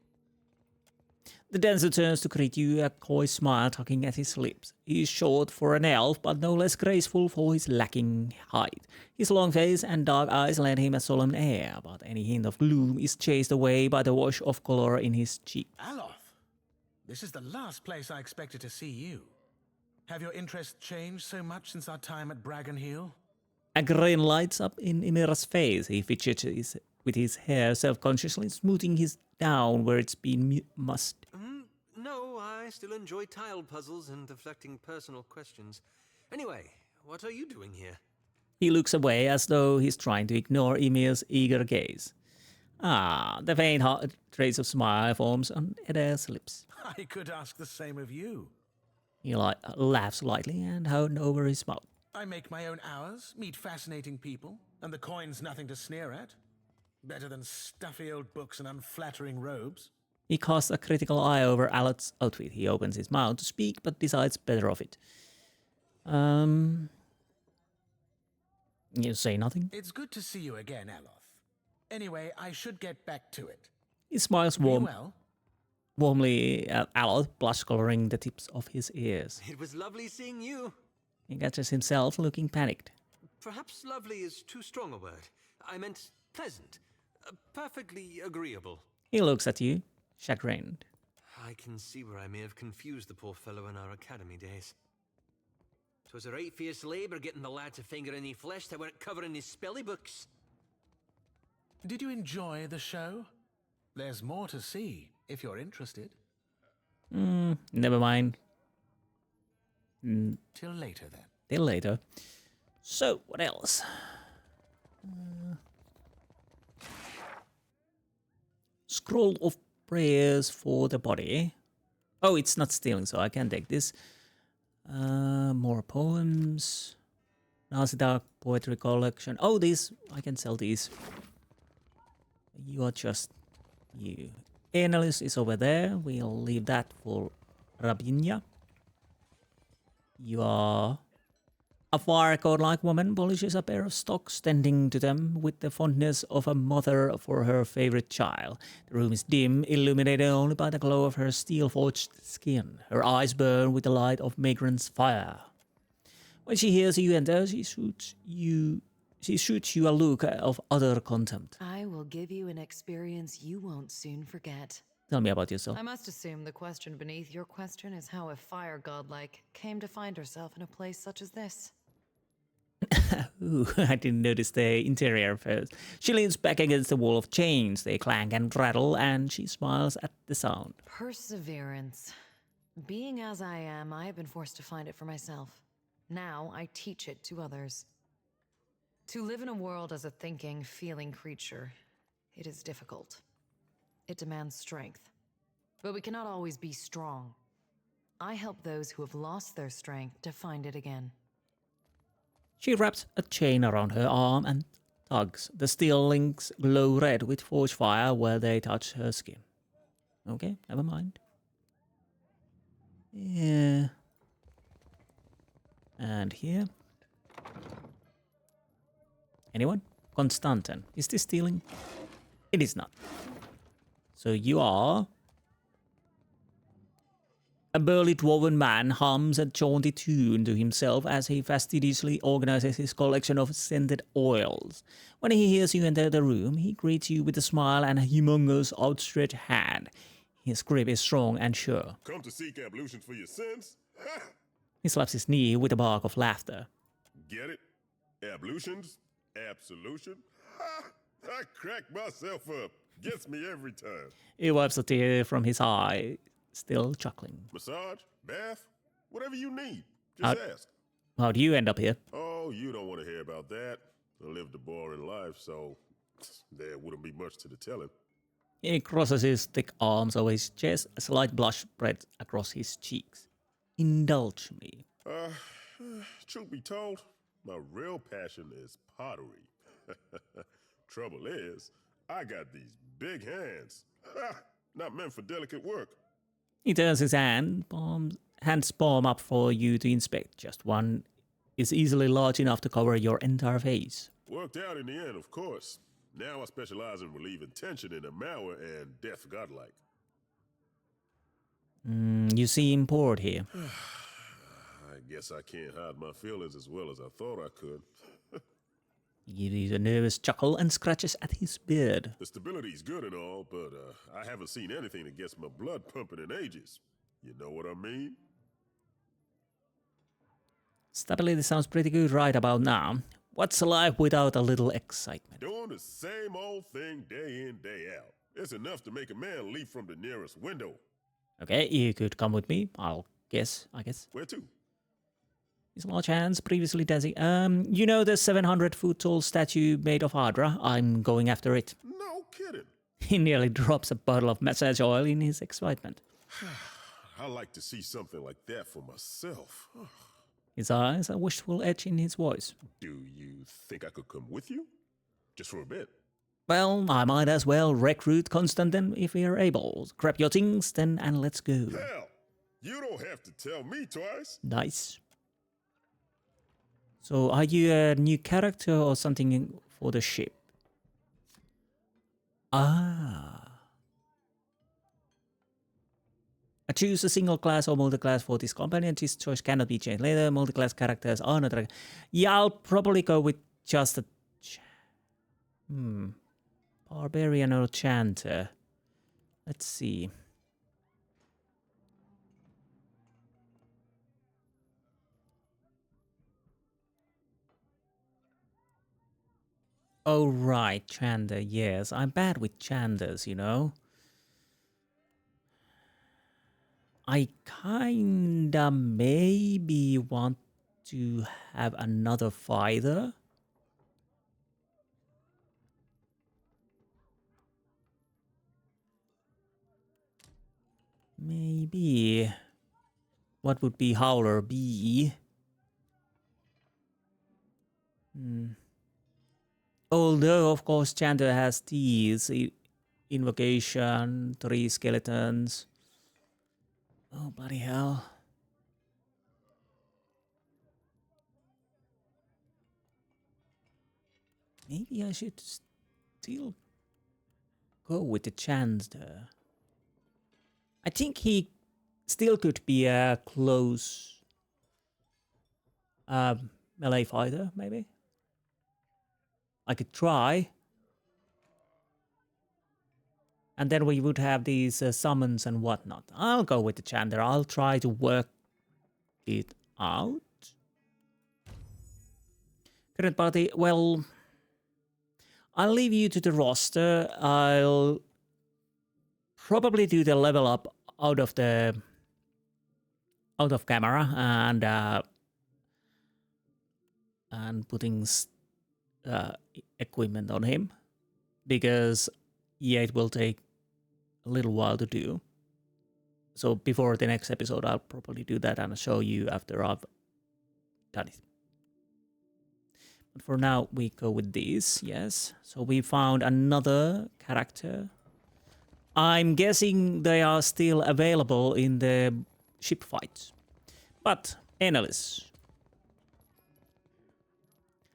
The dancer turns to greet you, a coy smile tugging at his lips. He is short for an elf, but no less graceful for his lacking height. His long face and dark eyes lend him a solemn air, but any hint of gloom is chased away by the wash of color in his cheeks. Aloth, this is the last place I expected to see you. Have your interests changed so much since our time at Bragon Hill? A grin lights up in Ymira's face. He fidgets with his hair self-consciously, smoothing his down where it's been mussed. No, I still enjoy tile puzzles and deflecting personal questions. Anyway, what are you doing here? He looks away as though he's trying to ignore Emil's eager gaze. The faint trace of smile forms on Eda's lips. I could ask the same of you. He laughs lightly and holds over his mouth. I make my own hours, meet fascinating people, and the coin's nothing to sneer at. Better than stuffy old books and unflattering robes. He casts a critical eye over Aloth's outfit. He opens his mouth to speak, but decides better of it. You say nothing? It's good to see you again, Aloth. Anyway, I should get back to it. He smiles warmly at Aloth, blush-coloring the tips of his ears. It was lovely seeing you. He catches himself looking panicked. Perhaps lovely is too strong a word. I meant pleasant. Perfectly agreeable. He looks at you, chagrined. I can see where I may have confused the poor fellow in our academy days. 'Twas a right fierce labour getting the lad to finger any flesh that weren't covering his spelly books. Did you enjoy the show? There's more to see, if you're interested. Never mind. Till later, then. Till later. So, what else? Scroll of prayers for the body. Oh, it's not stealing, so I can take this. More poems. Dark poetry collection. Oh, these. I can sell these. You are just you. Analyst is over there. We'll leave that for Rabinia. You are a fire god-like woman polishes a pair of stocks, tending to them with the fondness of a mother for her favorite child. The room is dim, illuminated only by the glow of her steel-forged skin. Her eyes burn with the light of Magrant's fire. When she hears you enter, she shoots you a look of utter contempt. I will give you an experience you won't soon forget. Tell me about yourself. I must assume the question beneath your question is how a fire godlike came to find herself in a place such as this. Ooh, I didn't notice the interior first. She leans back against the wall of chains. They clank and rattle, and she smiles at the sound. Perseverance. Being as I am, I have been forced to find it for myself. Now I teach it to others. To live in a world as a thinking, feeling creature, it is difficult. It demands strength. But we cannot always be strong. I help those who have lost their strength to find it again. She wraps a chain around her arm and tugs. The steel links glow red with forge fire where they touch her skin. Okay, never mind. Yeah. And here. Anyone? Constantin. Is this stealing? It is not. So you are... A burly dwarven man hums a jaunty tune to himself as he fastidiously organizes his collection of scented oils. When he hears you enter the room, he greets you with a smile and a humongous outstretched hand. His grip is strong and sure. Come to seek ablutions for your sins? He slaps his knee with a bark of laughter. Get it? Ablutions? Absolution? I crack myself up. Gets me every time. He wipes a tear from his eye, still chuckling. Massage? Bath? Whatever you need. Just ask. How do you end up here? Oh, you don't want to hear about that. I lived a boring life, so there wouldn't be much to the telling. He crosses his thick arms over his chest, a slight blush spreads across his cheeks. Indulge me. Truth be told, my real passion is pottery. Trouble is, I got these big hands. Not meant for delicate work. He turns his hands palm up for you to inspect. Just one is easily large enough to cover your entire face. Worked out in the end, of course. Now I specialize in relieving tension in a malware and death godlike. You seem bored here. I guess I can't hide my feelings as well as I thought I could. He gives a nervous chuckle and scratches at his beard. The stability's good and all, but I haven't seen anything that gets my blood pumping in ages. You know what I mean? Stability sounds pretty good right about now. What's life without a little excitement? Doing the same old thing day in, day out. It's enough to make a man leap from the nearest window. Okay, you could come with me, I guess. Where to? His large hands previously dancing. You know the 700-foot tall statue made of Hydra? I'm going after it. No kidding. He nearly drops a bottle of massage oil in his excitement. I like to see something like that for myself. His eyes, a wistful edge in his voice. Do you think I could come with you? Just for a bit. Well, I might as well recruit Constantin if we are able. Grab your things then and let's go. Hell, you don't have to tell me twice. Nice. So are you a new character or something for the ship? Ah. I choose a single class or multi-class for this companion. This choice cannot be changed later. Multi-class characters are not... Yeah, I'll probably go with just a... Barbarian or Chanter. Let's see. Oh, right, Chanter, yes. I'm bad with Chanters, you know. I kinda maybe want to have another fighter. Maybe. What would be Howler be? Although, of course, Chanter has these. Invocation, 3 skeletons. Oh, bloody hell. Maybe I should still go with the Chanter. I think he still could be a close melee fighter, maybe. I could try. And then we would have these summons and whatnot. I'll go with the Chanter. I'll try to work it out. Current party, well, I'll leave you to the roster. I'll probably do the level up out of camera and putting equipment on him, because yeah, it will take a little while to do. So before the next episode, I'll probably do that and show you after I've done it. But for now, we go with these, yes. So we found another character. I'm guessing they are still available in the ship fights. But, Annalise.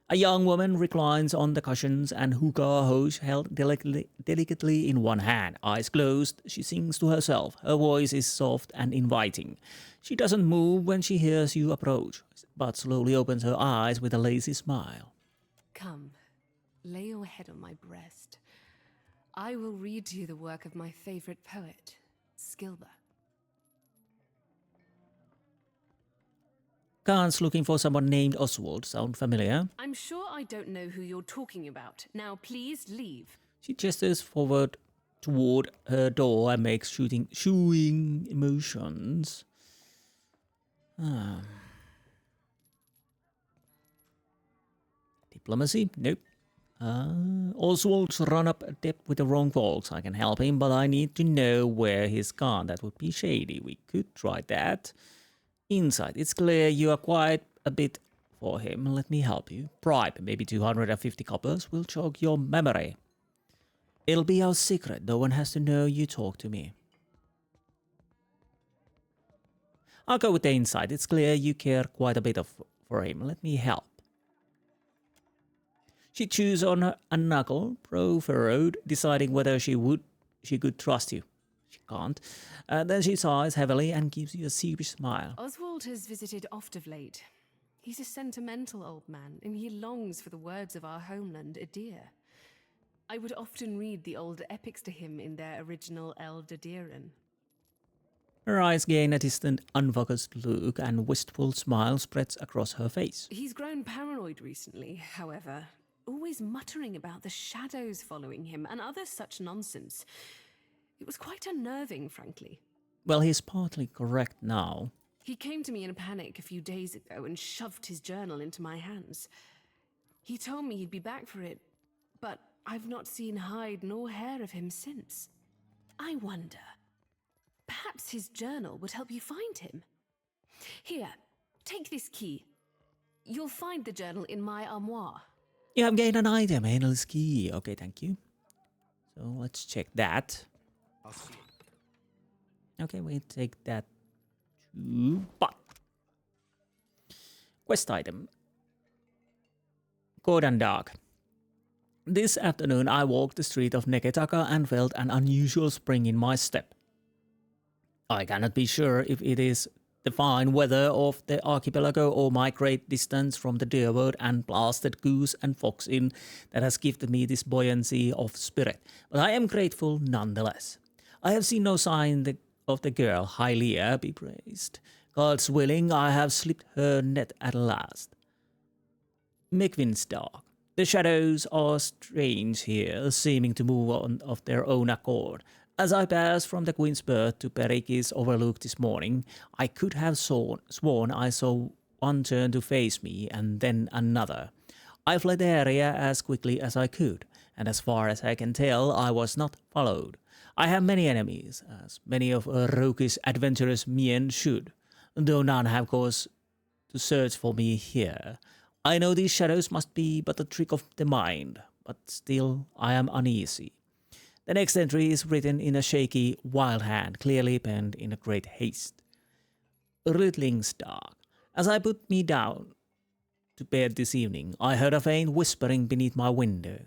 A young woman reclines on the cushions and hookah hose held delicately in one hand. Eyes closed, she sings to herself. Her voice is soft and inviting. She doesn't move when she hears you approach, but slowly opens her eyes with a lazy smile. Come, lay your head on my breast. I will read to you the work of my favorite poet, Skilber. Khan's looking for someone named Oswald. Sound familiar? I'm sure I don't know who you're talking about. Now please leave. She gestures forward toward her door and makes shooing emotions. Diplomacy? Nope. Oswald's run up a debt with the wrong folks. I can help him, but I need to know where he's gone. That would be shady. We could try that. Insight. It's clear you are quite a bit for him. Let me help you. Bribe. Maybe 250 coppers will jog your memory. It'll be our secret. No one has to know you talk to me. I'll go with the insight. It's clear you care quite a bit for him. Let me help. She chews on a knuckle, pro-furrowed, deciding whether she could trust you. She can't. Then she sighs heavily and gives you a sheepish smile. Oswald has visited oft of late. He's a sentimental old man, and he longs for the words of our homeland, Adir. I would often read the old epics to him in their original Eldadiran. Her eyes gain a distant, unfocused look, and a wistful smile spreads across her face. He's grown paranoid recently, however, always muttering about the shadows following him and other such nonsense. It was quite unnerving, frankly. Well, he's partly correct now. He came to me in a panic a few days ago and shoved his journal into my hands. He told me he'd be back for it, but I've not seen hide nor hair of him since. I wonder, perhaps his journal would help you find him. Here, take this key. You'll find the journal in my armoire. You have gained an item, Anal's key. Okay, thank you. So let's check that. Okay, we take that to but. Quest item. Cold and dark. This afternoon I walked the street of Neketaka and felt an unusual spring in my step. I cannot be sure if it is the fine weather of the archipelago or my great distance from the deer world and blasted goose and fox inn that has given me this buoyancy of spirit, but I am grateful nonetheless. I have seen no sign of the girl, Hylia be praised. God's willing, I have slipped her net at last. Migvin's dark. The shadows are strange here, seeming to move on of their own accord. As I passed from the Queen's Berth to Perik's Overlook this morning, I could have sworn I saw one turn to face me and then another. I fled the area as quickly as I could, and as far as I can tell, I was not followed. I have many enemies, as many of a roguish adventurous men should, though none have cause to search for me here. I know these shadows must be but a trick of the mind, but still I am uneasy. The next entry is written in a shaky, wild hand, clearly penned in a great haste. Riddling's dark. As I put me down to bed this evening, I heard a faint whispering beneath my window.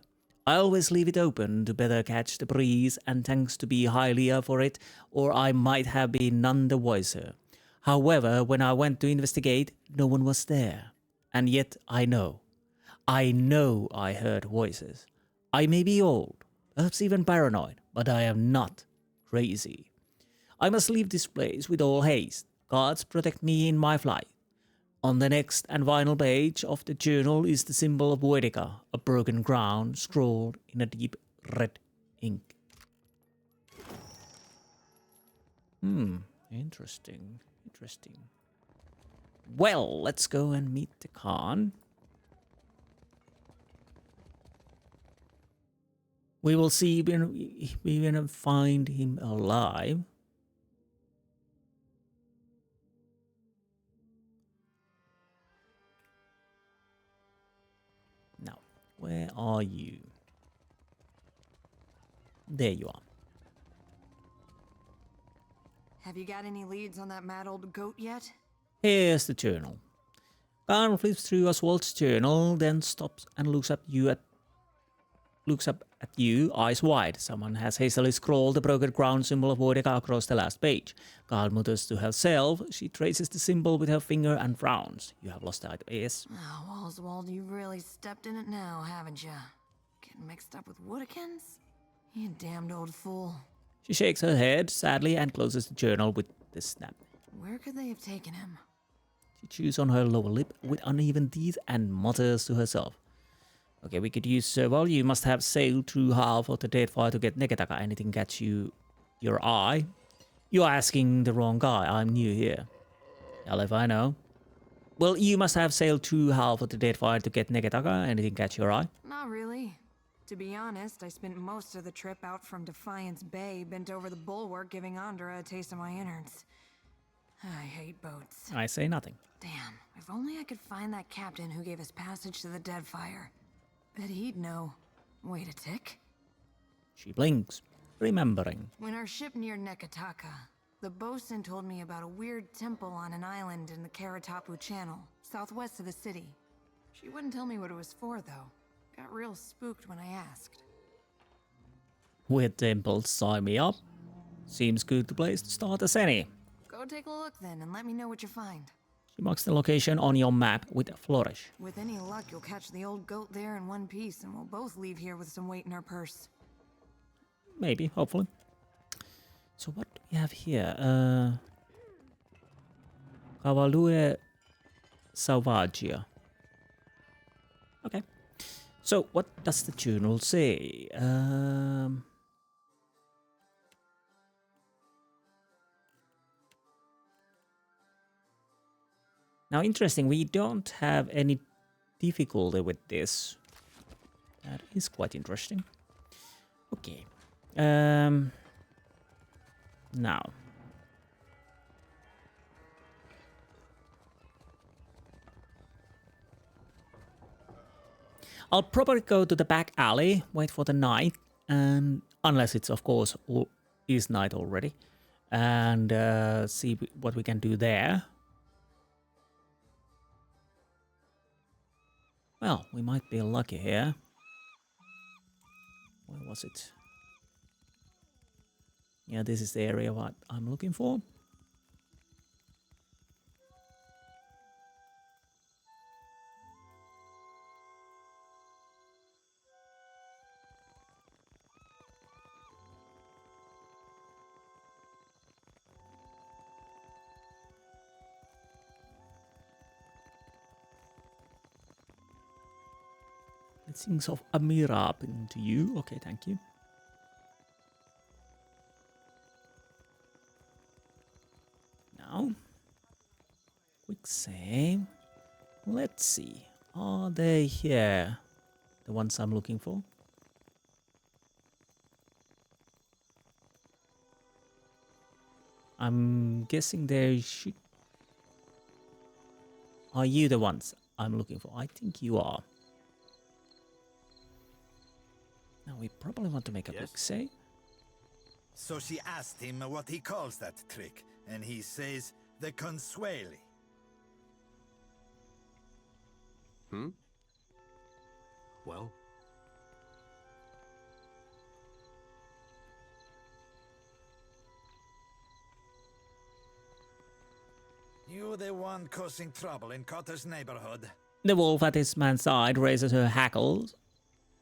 I always leave it open to better catch the breeze, and thanks to be Hylia for it, or I might have been none the wiser. However, when I went to investigate, no one was there. And yet I know I heard voices. I may be old, perhaps even paranoid, but I am not crazy. I must leave this place with all haste. Gods protect me in my flight. On the next and final page of the journal is the symbol of Vedica, a broken crown scrawled in a deep red ink. Interesting. Well, let's go and meet the Khan. We will see if we can find him alive. Now, where are you? There you are. Have you got any leads on that mad old goat yet? Here's the journal. Khan flips through Oswald's journal, then stops and looks up at you, eyes wide. Someone has hastily scrawled the broken crown symbol of Vodica across the last page. Khan mutters to herself. She traces the symbol with her finger and frowns. You have lost the item. Yes. Oh, Oswald, you really stepped in it now, haven't you? Getting mixed up with Woodikins? You damned old fool. She shakes her head sadly and closes the journal with a snap. Where could they have taken him? She chews on her lower lip with uneven teeth and mutters to herself. Okay, we could use well, you must have sailed through half of the Deadfire to get Neketaka. Anything catch your eye? You're asking the wrong guy. I'm new here. Hell if I know. Well, you must have sailed through half of the Deadfire to get Neketaka. Anything catch your eye? Not really. To be honest, I spent most of the trip out from Defiance Bay, bent over the bulwark, giving Andra a taste of my innards. I hate boats. I say nothing. Damn, if only I could find that captain who gave us passage to the Deadfire. Bet he'd know. Wait a tick. She blinks, remembering. When our ship neared Neketaka, the bosun told me about a weird temple on an island in the Karatapu Channel, southwest of the city. She wouldn't tell me what it was for, though. Got real spooked when I asked. Weird temple, sign me up. Seems good place to start as any. Go take a look then and let me know what you find. She marks the location on your map with a flourish. With any luck, you'll catch the old goat there in one piece, and we'll both leave here with some weight in our purse. Maybe, hopefully. So what do we have here? Cavalue Salvagia. Okay. So what does the journal say? Now, interesting, we don't have any difficulty with this. That is quite interesting. Okay. Now. I'll probably go to the back alley, wait for the night, and unless it's, of course, is night already, and see what we can do there. Well, we might be lucky here. Where was it? Yeah, this is the area what I'm looking for. Let's sing of Amira up into you. Okay, thank you. Now, quick save. Let's see. Are they here? The ones I'm looking for? I'm guessing they should. Are you the ones I'm looking for? I think you are. Now we probably want to make a quick save. So she asked him what he calls that trick, and he says the consueli. Well? You the one causing trouble in Cotta's neighborhood? The wolf at his man's side raises her hackles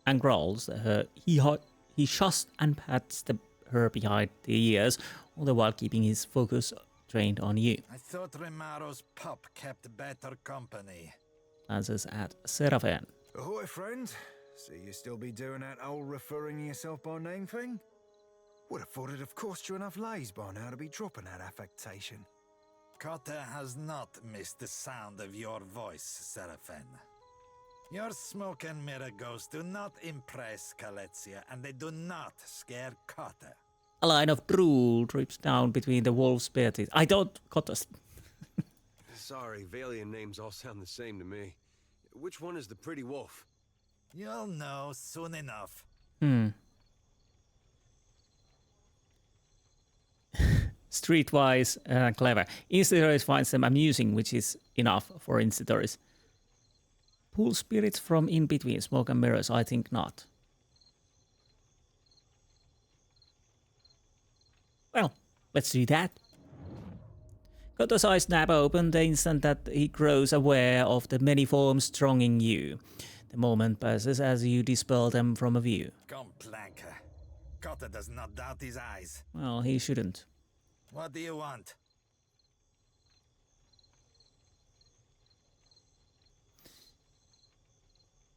and growls at her. He shushes and pats her behind the ears, all the while keeping his focus trained on you. I thought Remaro's pup kept better company. Glances at Seraphin. Ahoy, friend. So you still be doing that old referring yourself by name thing? Would have thought it'd have cost you enough lays by now to be dropping that affectation. Cotta has not missed the sound of your voice, Seraphin. Your smoke and mirror ghosts do not impress Kaletzia, and they do not scare Cotta. A line of drool drips down between the wolf's bare teeth. I don't... Cotta's. Sorry, Valian names all sound the same to me. Which one is the pretty wolf? You'll know soon enough. Streetwise clever. Insti finds them amusing, which is enough for Insti. Pull spirits from in between smoke and mirrors? I think not. Well, let's do that. Cotta's eyes snap open the instant that he grows aware of the many forms thronging you. The moment passes as you dispel them from view. Come, Planker. Cotta does not doubt his eyes. Well, he shouldn't. What do you want?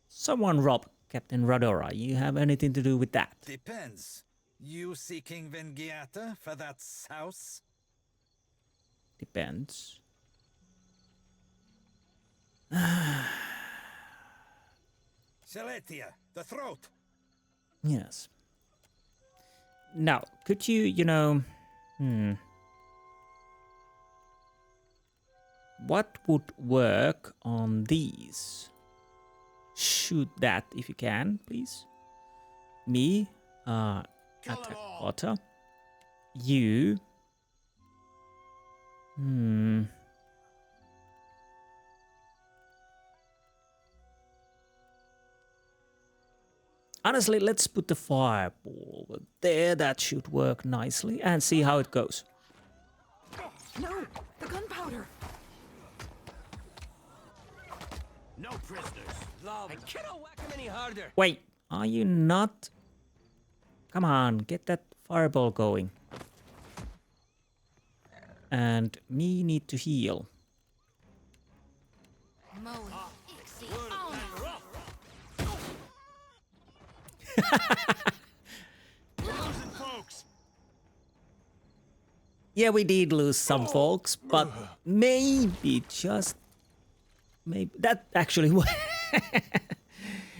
Someone robbed Captain Radora. You have anything to do with that? Depends. You seeking Vengiata for that house? Depends. Celetia, the throat. Yes. Now, could you know... What would work on these? Shoot that if you can, please. Me, attack Cotta. You. Honestly, let's put the fireball over there. That should work nicely. And see how it goes. No! The gunpowder! No prisoners. Love. I cannot whack him any harder. Wait, are you not? Come on, get that fireball going. And me need to heal. Yeah, we did lose some folks, but maybe just maybe that actually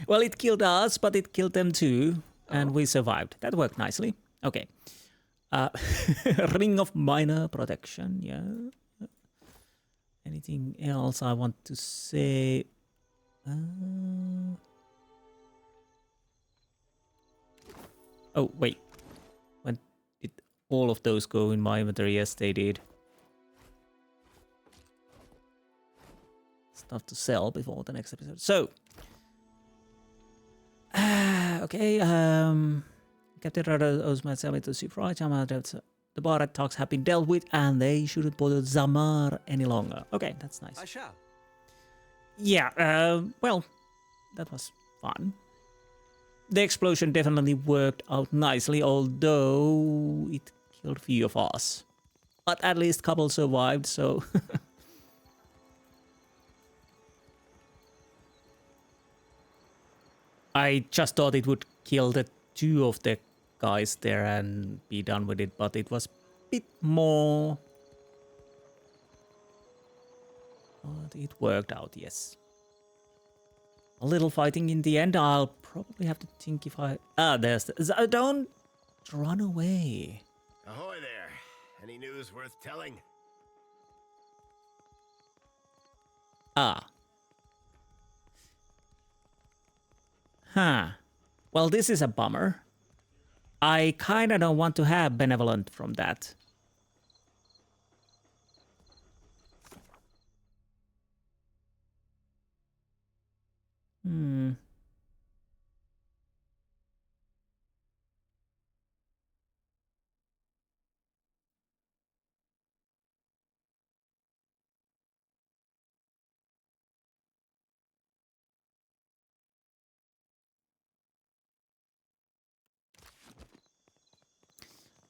well, it killed us, but it killed them too, and we survived. That worked nicely. Okay. Ring of minor protection, yeah. Anything else I want to say? Oh, wait. When did all of those go in my inventory? Yes, they did. Stuff to sell before the next episode. So, okay. Captain Rada owes myself to Sifra. The Berath talks have been dealt with, and they shouldn't bother Zamar any longer. Okay, that's nice. I shall. Yeah. Well, that was fun. The explosion definitely worked out nicely, although it killed a few of us. But at least a couple survived, so... I just thought it would kill the two of the guys there and be done with it, but it was a bit more... But it worked out, yes. A little fighting in the end. I'll probably have to think if I... there's... Don't run away. Ahoy there. Any news worth telling? Well, this is a bummer. I kinda don't want to have benevolent from that.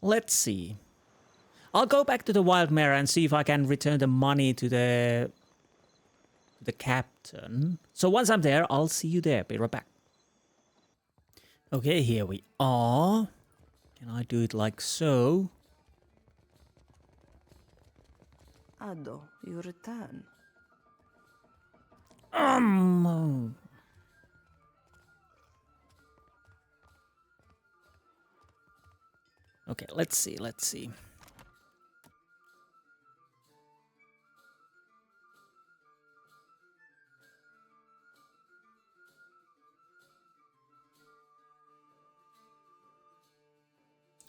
Let's see. I'll go back to the Wild Mare and see if I can return the money to the captain. So once I'm there, I'll see you there. Be right back. Okay, here we are. Can I do it like so? Ado, you return. Okay, let's see.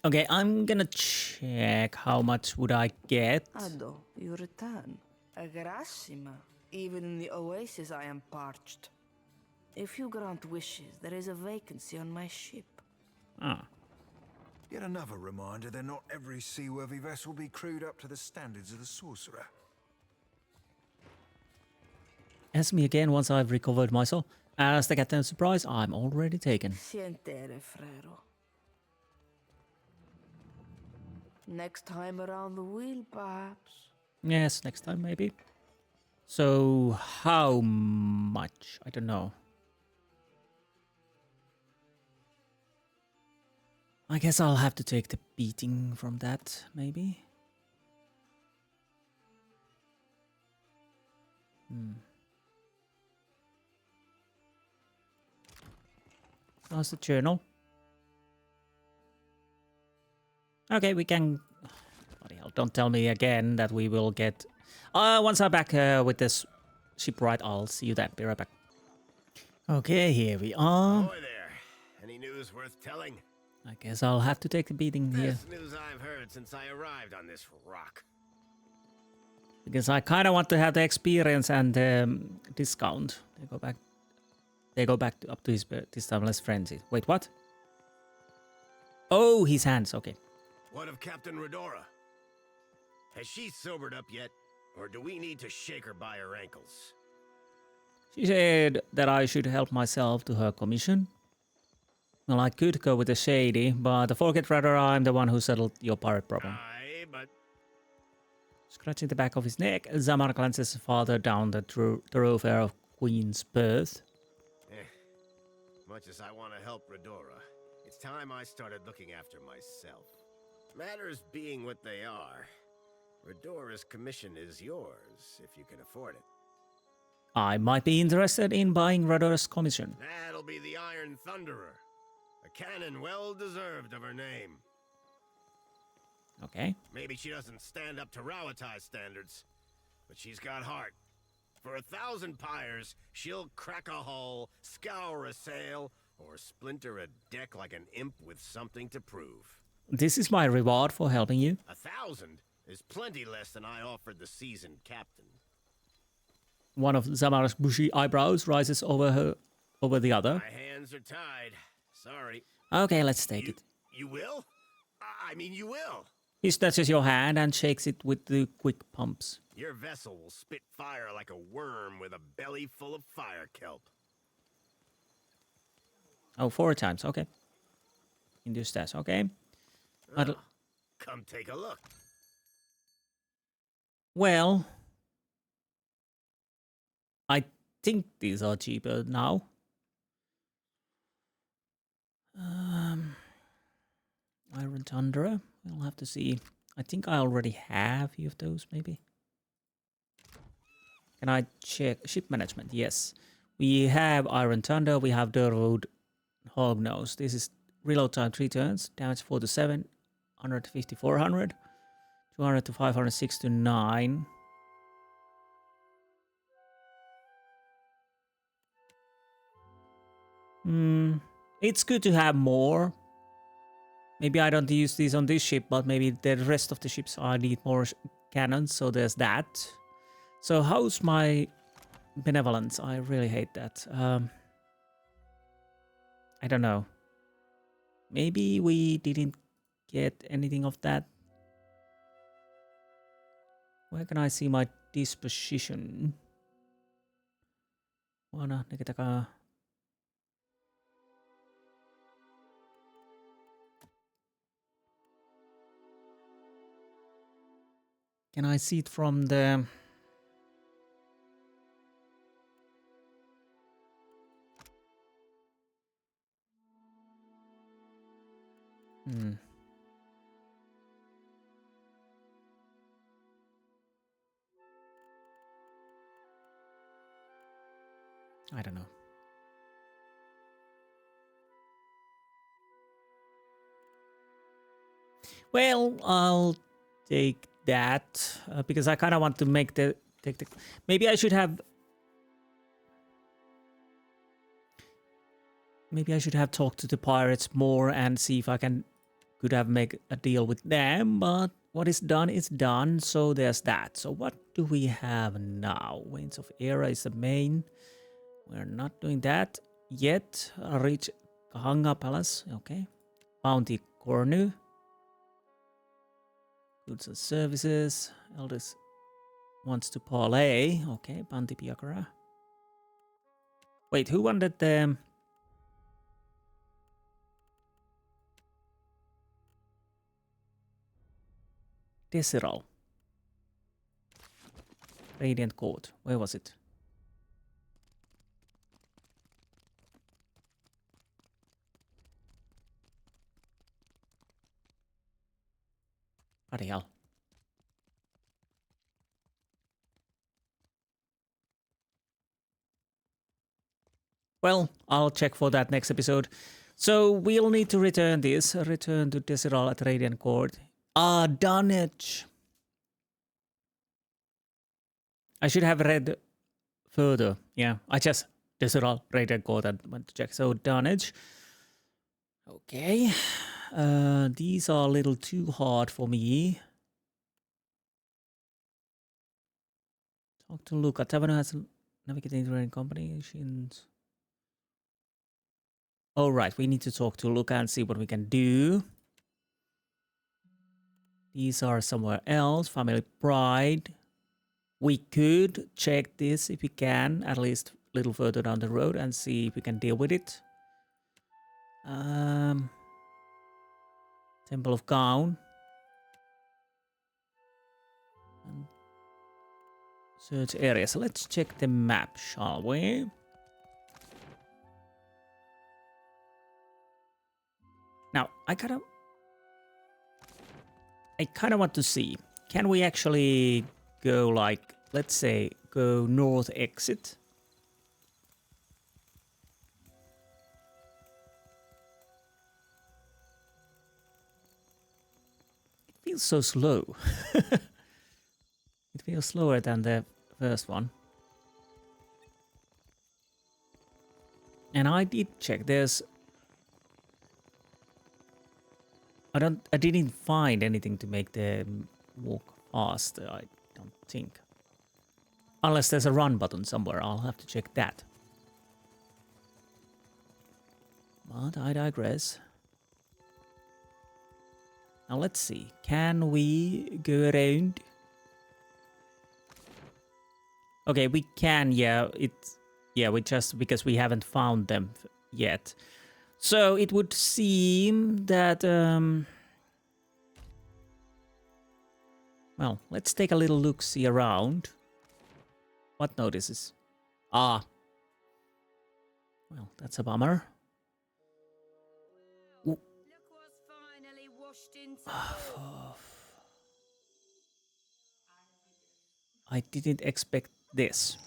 Okay, I'm gonna check how much would I get. Ado, you return. Agrasima. Even in the oasis I am parched. If you grant wishes, there is a vacancy on my ship. Yet another reminder that not every seaworthy vessel be crewed up to the standards of the sorcerer. Ask me again once I've recovered myself. As the captain's surprise, I'm already taken. Sientere, frero. Next time around the wheel, perhaps. Yes, next time maybe. So, how much? I don't know. I guess I'll have to take the beating from that, maybe. How's the journal? Okay, we can... Bloody hell, don't tell me again that we will get... once I'm back with this shipwright, I'll see you then. Be right back. Okay, here we are. Ahoy there. Any news worth telling? I guess I'll have to take the beating here. Best news I've heard since I arrived on this rock. Because I kind of want to have the experience and discount. They go back. They go back up to his this time less frenzy. Wait, what? Oh, his hands. Okay. What of Captain Redora? Has she sobered up yet? Or do we need to shake her by her ankles? She said that I should help myself to her commission. Well, I could go with the shady, but forget rather I'm the one who settled your pirate problem. Aye, but... Scratching the back of his neck, Zamar glances farther down the thoroughfare of Queen's Berth. Much as I want to help Redora, it's time I started looking after myself. Matters being what they are, Redora's commission is yours, if you can afford it. I might be interested in buying Redora's commission. That'll be the Iron Thunderer. A cannon well deserved of her name. Okay. Maybe she doesn't stand up to Rauatai standards, but she's got heart. For 1,000 pyres, she'll crack a hull, scour a sail, or splinter a deck like an imp with something to prove. This is my reward for helping you. 1,000 is plenty less than I offered the seasoned captain. One of Zamar's bushy eyebrows rises over the other. My hands are tied. Sorry. Okay, let's take it. You will? I mean, you will. He snatches your hand and shakes it with the quick pumps. Your vessel will spit fire like a worm with a belly full of fire kelp. Oh, 4 times. Okay. Induce that. Okay. Come take a look. Well, I think these are cheaper now. Iron Thunderer. We'll have to see. I think I already have a few of those, maybe. Can I check ship management? Yes. We have Iron Thunder. We have Durwood Hognose. This is reload time 3 turns. Damage 4 to 7. 150, 400. 200 to 500, 6 to 9. It's good to have more. Maybe I don't use these on this ship, but maybe the rest of the ships I need more cannons, so there's that. So how's my benevolence? I really hate that. I don't know. Maybe we didn't get anything of that. Where can I see my disposition? Wanna neketaka. Can I see it from the... I don't know. Well, I'll take that because I kind of want to make maybe I should have talked to the pirates more and see if I could have make a deal with them, but what is done is done, so there's that. So what do we have now? Wains of Era is the main. We're not doing that yet. Reach Kahanga Palace, okay. Bounty Cornu. Goods and services. Eldest wants to parlay. Okay, Panti Piakara. Wait, who wanted the... Desirol. Radiant Court. Where was it? Bloody hell. Well, I'll check for that next episode. So we'll need to return this. Return to Desirol at Radiant Court. Dunnage. I should have read further. Yeah, I just Desirol, Radiant Court and went to check. So Dunnage. Okay. These are a little too hard for me. Talk to Luca. Taverna has navigating trading combinations. All right, we need to talk to Luca and see what we can do. These are somewhere else. Family pride. We could check this if we can, at least a little further down the road, and see if we can deal with it. Temple of Gaun. And search area. So let's check the map, shall we? Now, I kind of want to see, can we actually go like, let's say, go north exit? It feels so slow. It feels slower than the first one. And I did check, there's I didn't find anything to make them walk faster, I don't think. Unless there's a run button somewhere, I'll have to check that. But I digress. Now let's see, can we go around? Okay, we can, we just, because we haven't found them yet. So it would seem that, well, let's take a little look-see around. What notices? Ah. Well, that's a bummer. Ooh. I didn't expect this.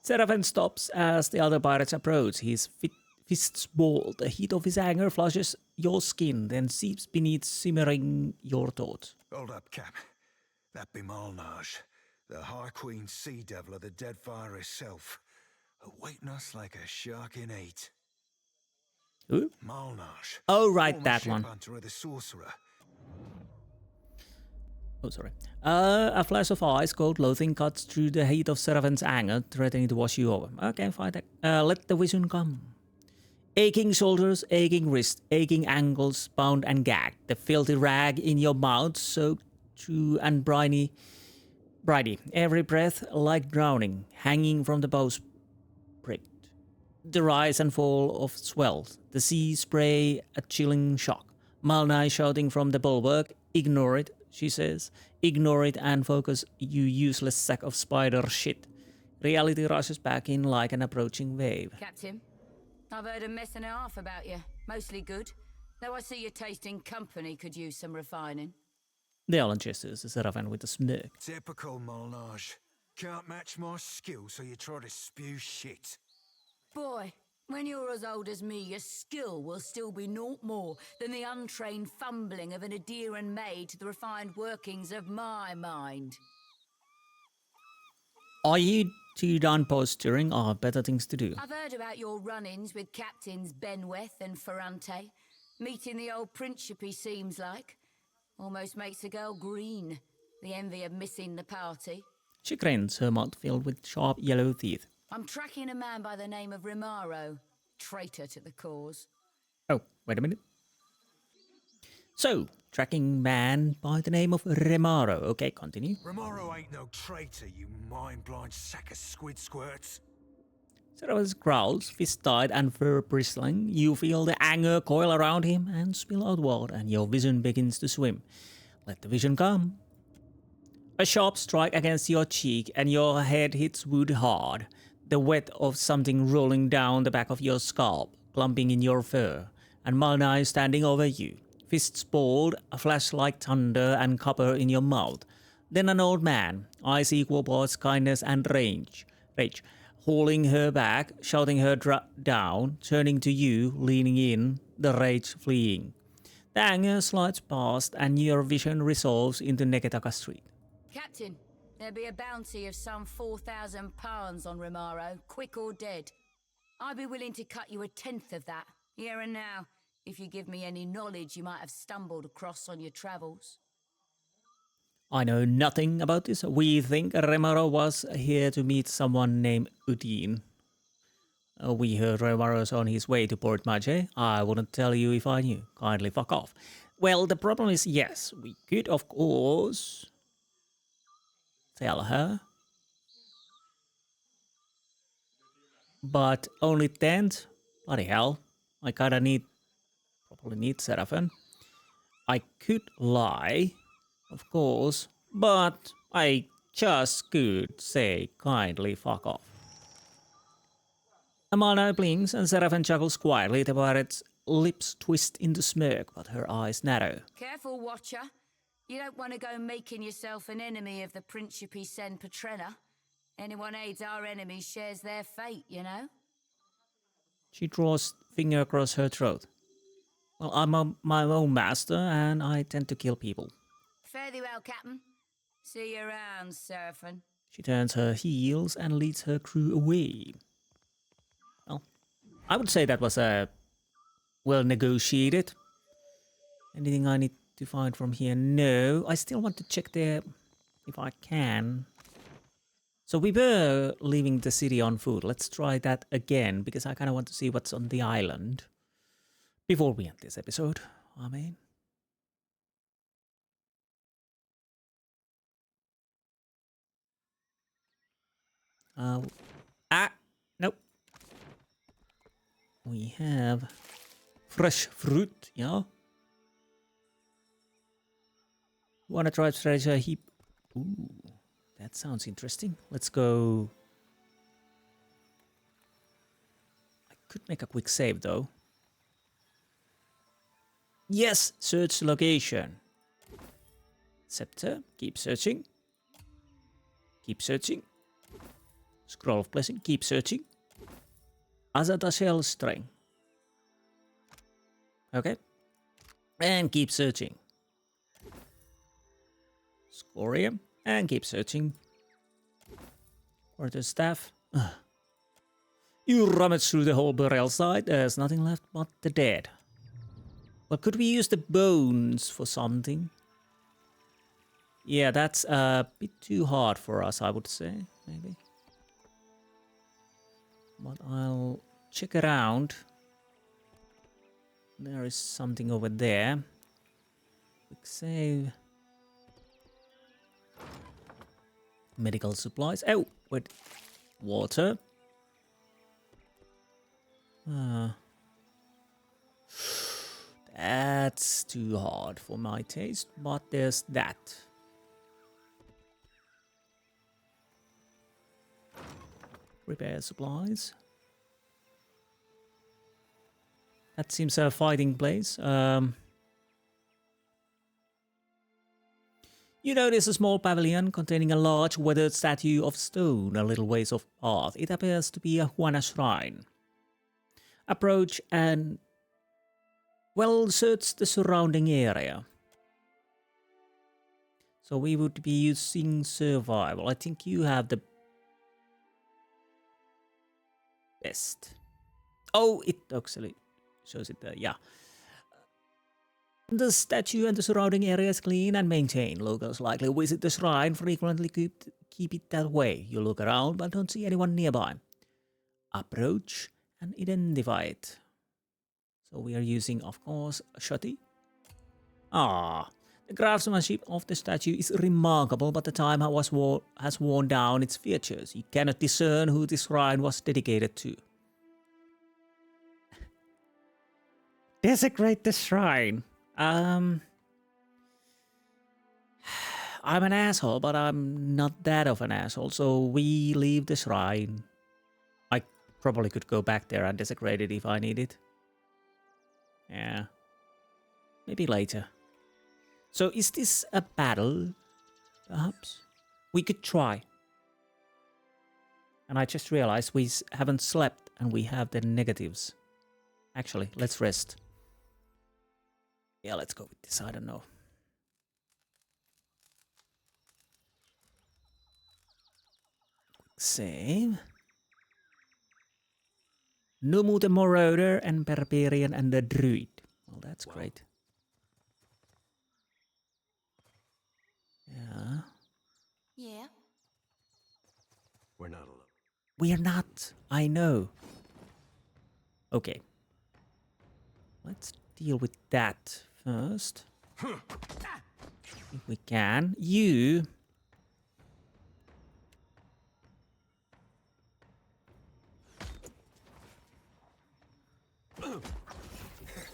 Seraphin stops as the other pirates approach. His fists ball. The heat of his anger flushes your skin, then seeps beneath, simmering your thoughts. Hold up, Cap. That be Malnaj, the High Queen Sea Devil of the Deadfire herself, awaiting us like a shark in heat. Who? Malnaj. Oh, right, that one. Hunter of the Sorcerer. Oh, sorry. A flash of ice cold loathing cuts through the heat of Seraphin's anger, threatening to wash you over. Okay, fine. Let the vision come. Aching shoulders, aching wrists, aching ankles, bound and gagged. The filthy rag in your mouth, soaked through and briny. Every breath like drowning, hanging from the bowsprit. The rise and fall of swells. The sea spray, a chilling shock. Malnaj shouting from the bulwark, ignore it, she says. Ignore it and focus, you useless sack of spider shit. Reality rushes back in like an approaching wave. Captain, I've heard a mess and a half about you. Mostly good. Though I see your tasting company could use some refining. The Alan gestures the Seraphin with a smirk. Typical Malnaj. Can't match my skill, so you try to spew shit. Boy, when you're as old as me, your skill will still be naught more than the untrained fumbling of an Adheran maid to the refined workings of my mind. Are you two done posturing or better things to do? I've heard about your run-ins with Captains Benweth and Ferrante. Meeting the old Principe seems like. Almost makes a girl green. The envy of missing the party. She grins, her mouth filled with sharp yellow teeth. I'm tracking a man by the name of Rimaro. Traitor to the cause. Oh, wait a minute. So, tracking man by the name of Rimaro. Okay, continue. Rimaro ain't no traitor, you mind-blind sack of squid squirts. Seraphin growls, fist tight and fur bristling. You feel the anger coil around him and spill outward, and your vision begins to swim. Let the vision come. A sharp strike against your cheek, and your head hits wood hard. The wet of something rolling down the back of your scalp, clumping in your fur, and Malnaj standing over you. Fists balled, a flash like thunder and copper in your mouth. Then an old man, eyes equal parts kindness and rage, hauling her back, shouting her down, turning to you, leaning in, the rage fleeing. The anger slides past, and your vision resolves into Neketaka Street. Captain, there'll be a bounty of some 4,000 pounds on Rimaro, quick or dead. I'd be willing to cut you 1/10 of that, here and now, if you give me any knowledge you might have stumbled across on your travels. I know nothing about this. We think Rimaro was here to meet someone named Udin. We heard Romaro's on his way to Port Maje. I wouldn't tell you if I knew. Kindly fuck off. Well, the problem is, yes, we could, of course, tell her. But only 10th? Bloody hell. I kinda probably need Seraphim. I could lie, of course, but I just could say kindly fuck off. Malnaj blinks and Seraphim chuckles quietly. The pirate's lips twist into smirk, but her eyes narrow. Careful, Watcher. You don't want to go making yourself an enemy of the Principe Sen Petrella. Anyone aids our enemies shares their fate, you know? She draws finger across her throat. Well, I'm my own master, and I tend to kill people. Fare thee well, Captain. See you around, Seraphim. She turns her heels and leads her crew away. Well, I would say that was well negotiated. Anything I need to find from here? No. I still want to check there if I can. So we were leaving the city on foot. Let's try that again, because I kind of want to see what's on the island before we end this episode. I mean. Nope. We have fresh fruit, yeah. Wanna try treasure heap? Ooh, that sounds interesting. Let's go. I could make a quick save though. Yes, search location. Scepter, keep searching. Keep searching. Scroll of Blessing, keep searching. Azada Shell String. Okay. And keep searching. Scorium, and keep searching. Quarter staff. Ugh. You rummage through the whole burial site. There's nothing left but the dead. Well, could we use the bones for something? Yeah, that's a bit too hard for us, I would say, maybe. But I'll check around. There is something over there. Quick save. Medical supplies. Oh, wait. Water. That's too hard for my taste, but there's that. Repair supplies. That seems a fighting place. You notice a small pavilion containing a large weathered statue of stone a little ways off path. It appears to be a Huana shrine. Approach and, well, search the surrounding area. So we would be using survival. I think you have the best. Oh, it actually shows it there, yeah. The statue and the surrounding area is clean and maintained. Locals likely visit the shrine, frequently keep it that way. You look around but don't see anyone nearby. Approach and identify it. So we are using, of course, Shutty. The craftsmanship of the statue is remarkable, but the time has worn down its features. You cannot discern who this shrine was dedicated to. Desecrate the shrine. I'm an asshole, but I'm not that of an asshole, so we leave the shrine. I probably could go back there and desecrate it if I need it. Yeah. Maybe later. So is this a battle? Perhaps? We could try. And I just realized we haven't slept and we have the negatives. Actually, let's rest. Yeah, let's go with this. I don't know. Save. Numu the Marauder and Barbarian and the Druid. Well, that's great. Yeah. Yeah. We're not alone. We are not. I know. Okay. Let's deal with that first. If we can. You...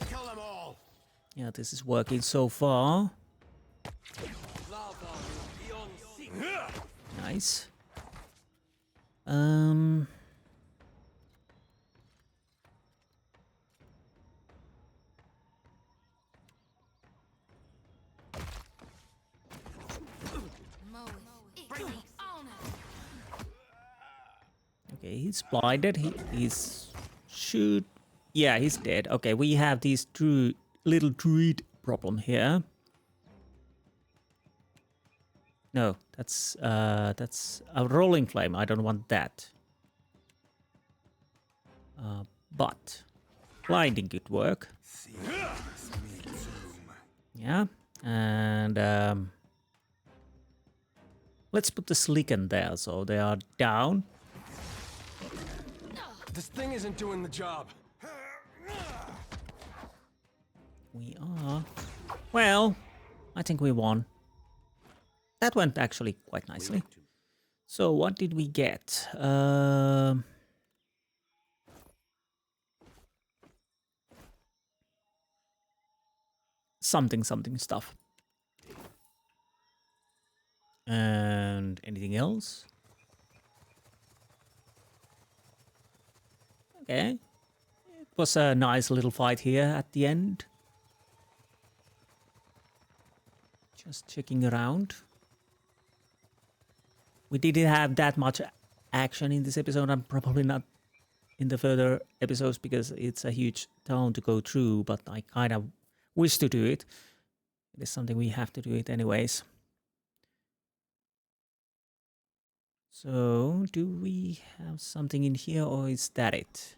Kill them all. Yeah, this is working so far. Nice. Okay, he's blinded. He's shoot. Yeah, he's dead. Okay, we have this little druid problem here. No, that's a rolling flame. I don't want that. But blinding could work. Yeah, and let's put the slicken there so they are down. This thing isn't doing the job. We are. Well, I think we won. That went actually quite nicely. So what did we get? Something stuff. And anything else? Okay. It was a nice little fight here at the end. Just checking around. We didn't have that much action in this episode, and probably not in the further episodes because it's a huge town to go through, but I kind of wish to do it. It is something we have to do it anyways. So, do we have something in here or is that it?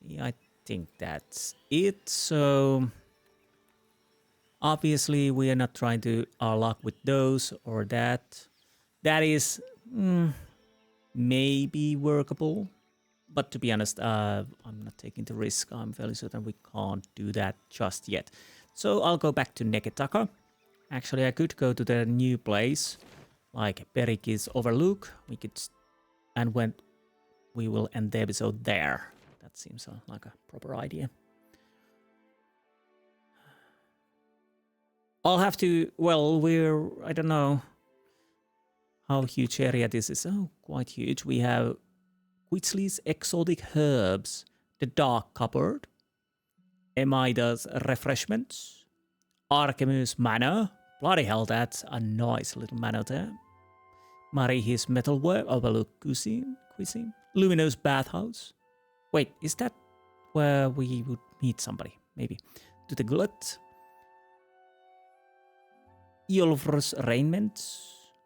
Yeah, I think that's it. So, obviously we are not trying to our luck with those or that. That is maybe workable. But to be honest, I'm not taking the risk. I'm fairly certain we can't do that just yet. So I'll go back to Neketaka. Actually, I could go to the new place, like Berik's Overlook. We could, and when we will end the episode there. That seems like a proper idea. I'll have to, well, I don't know how huge area this is. Oh, quite huge. We have Quitsley's Exotic Herbs, the Dark Cupboard, Emida's Refreshments, Archemus Manor. Bloody hell, that's a nice little manor there. Marihi's Metalwork, Overlook Cuisine, Luminous Bathhouse. Wait, is that where we would meet somebody? Maybe. To the Glut. Eolfr's Raiment,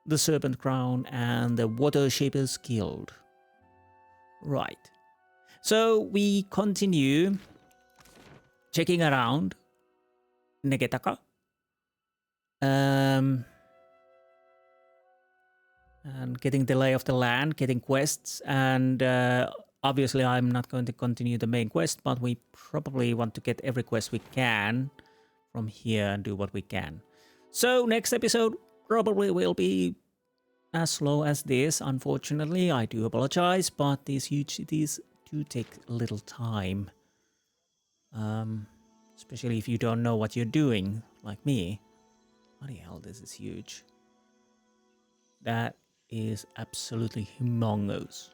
the Serpent Crown, and the Water Shapers Guild. Right. So we continue checking around Neketaka. And getting the lay of the land, getting quests, and obviously I'm not going to continue the main quest, but we probably want to get every quest we can from here and do what we can. So next episode probably will be as slow as this, unfortunately. I do apologize, but these huge cities do take a little time. Especially if you don't know what you're doing, like me. Bloody hell, this is huge. That is absolutely humongous.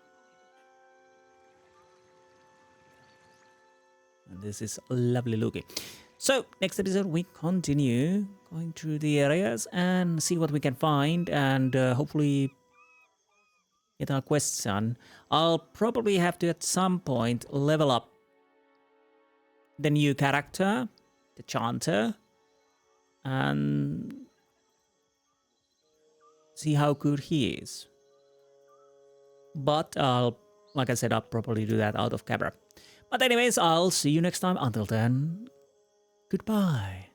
And this is lovely looking. So, next episode we continue going through the areas and see what we can find and hopefully get our quests done. I'll probably have to at some point level up the new character, the Chanter, and see how good he is. But like I said, I'll probably do that out of camera. But anyways, I'll see you next time. Until then, goodbye.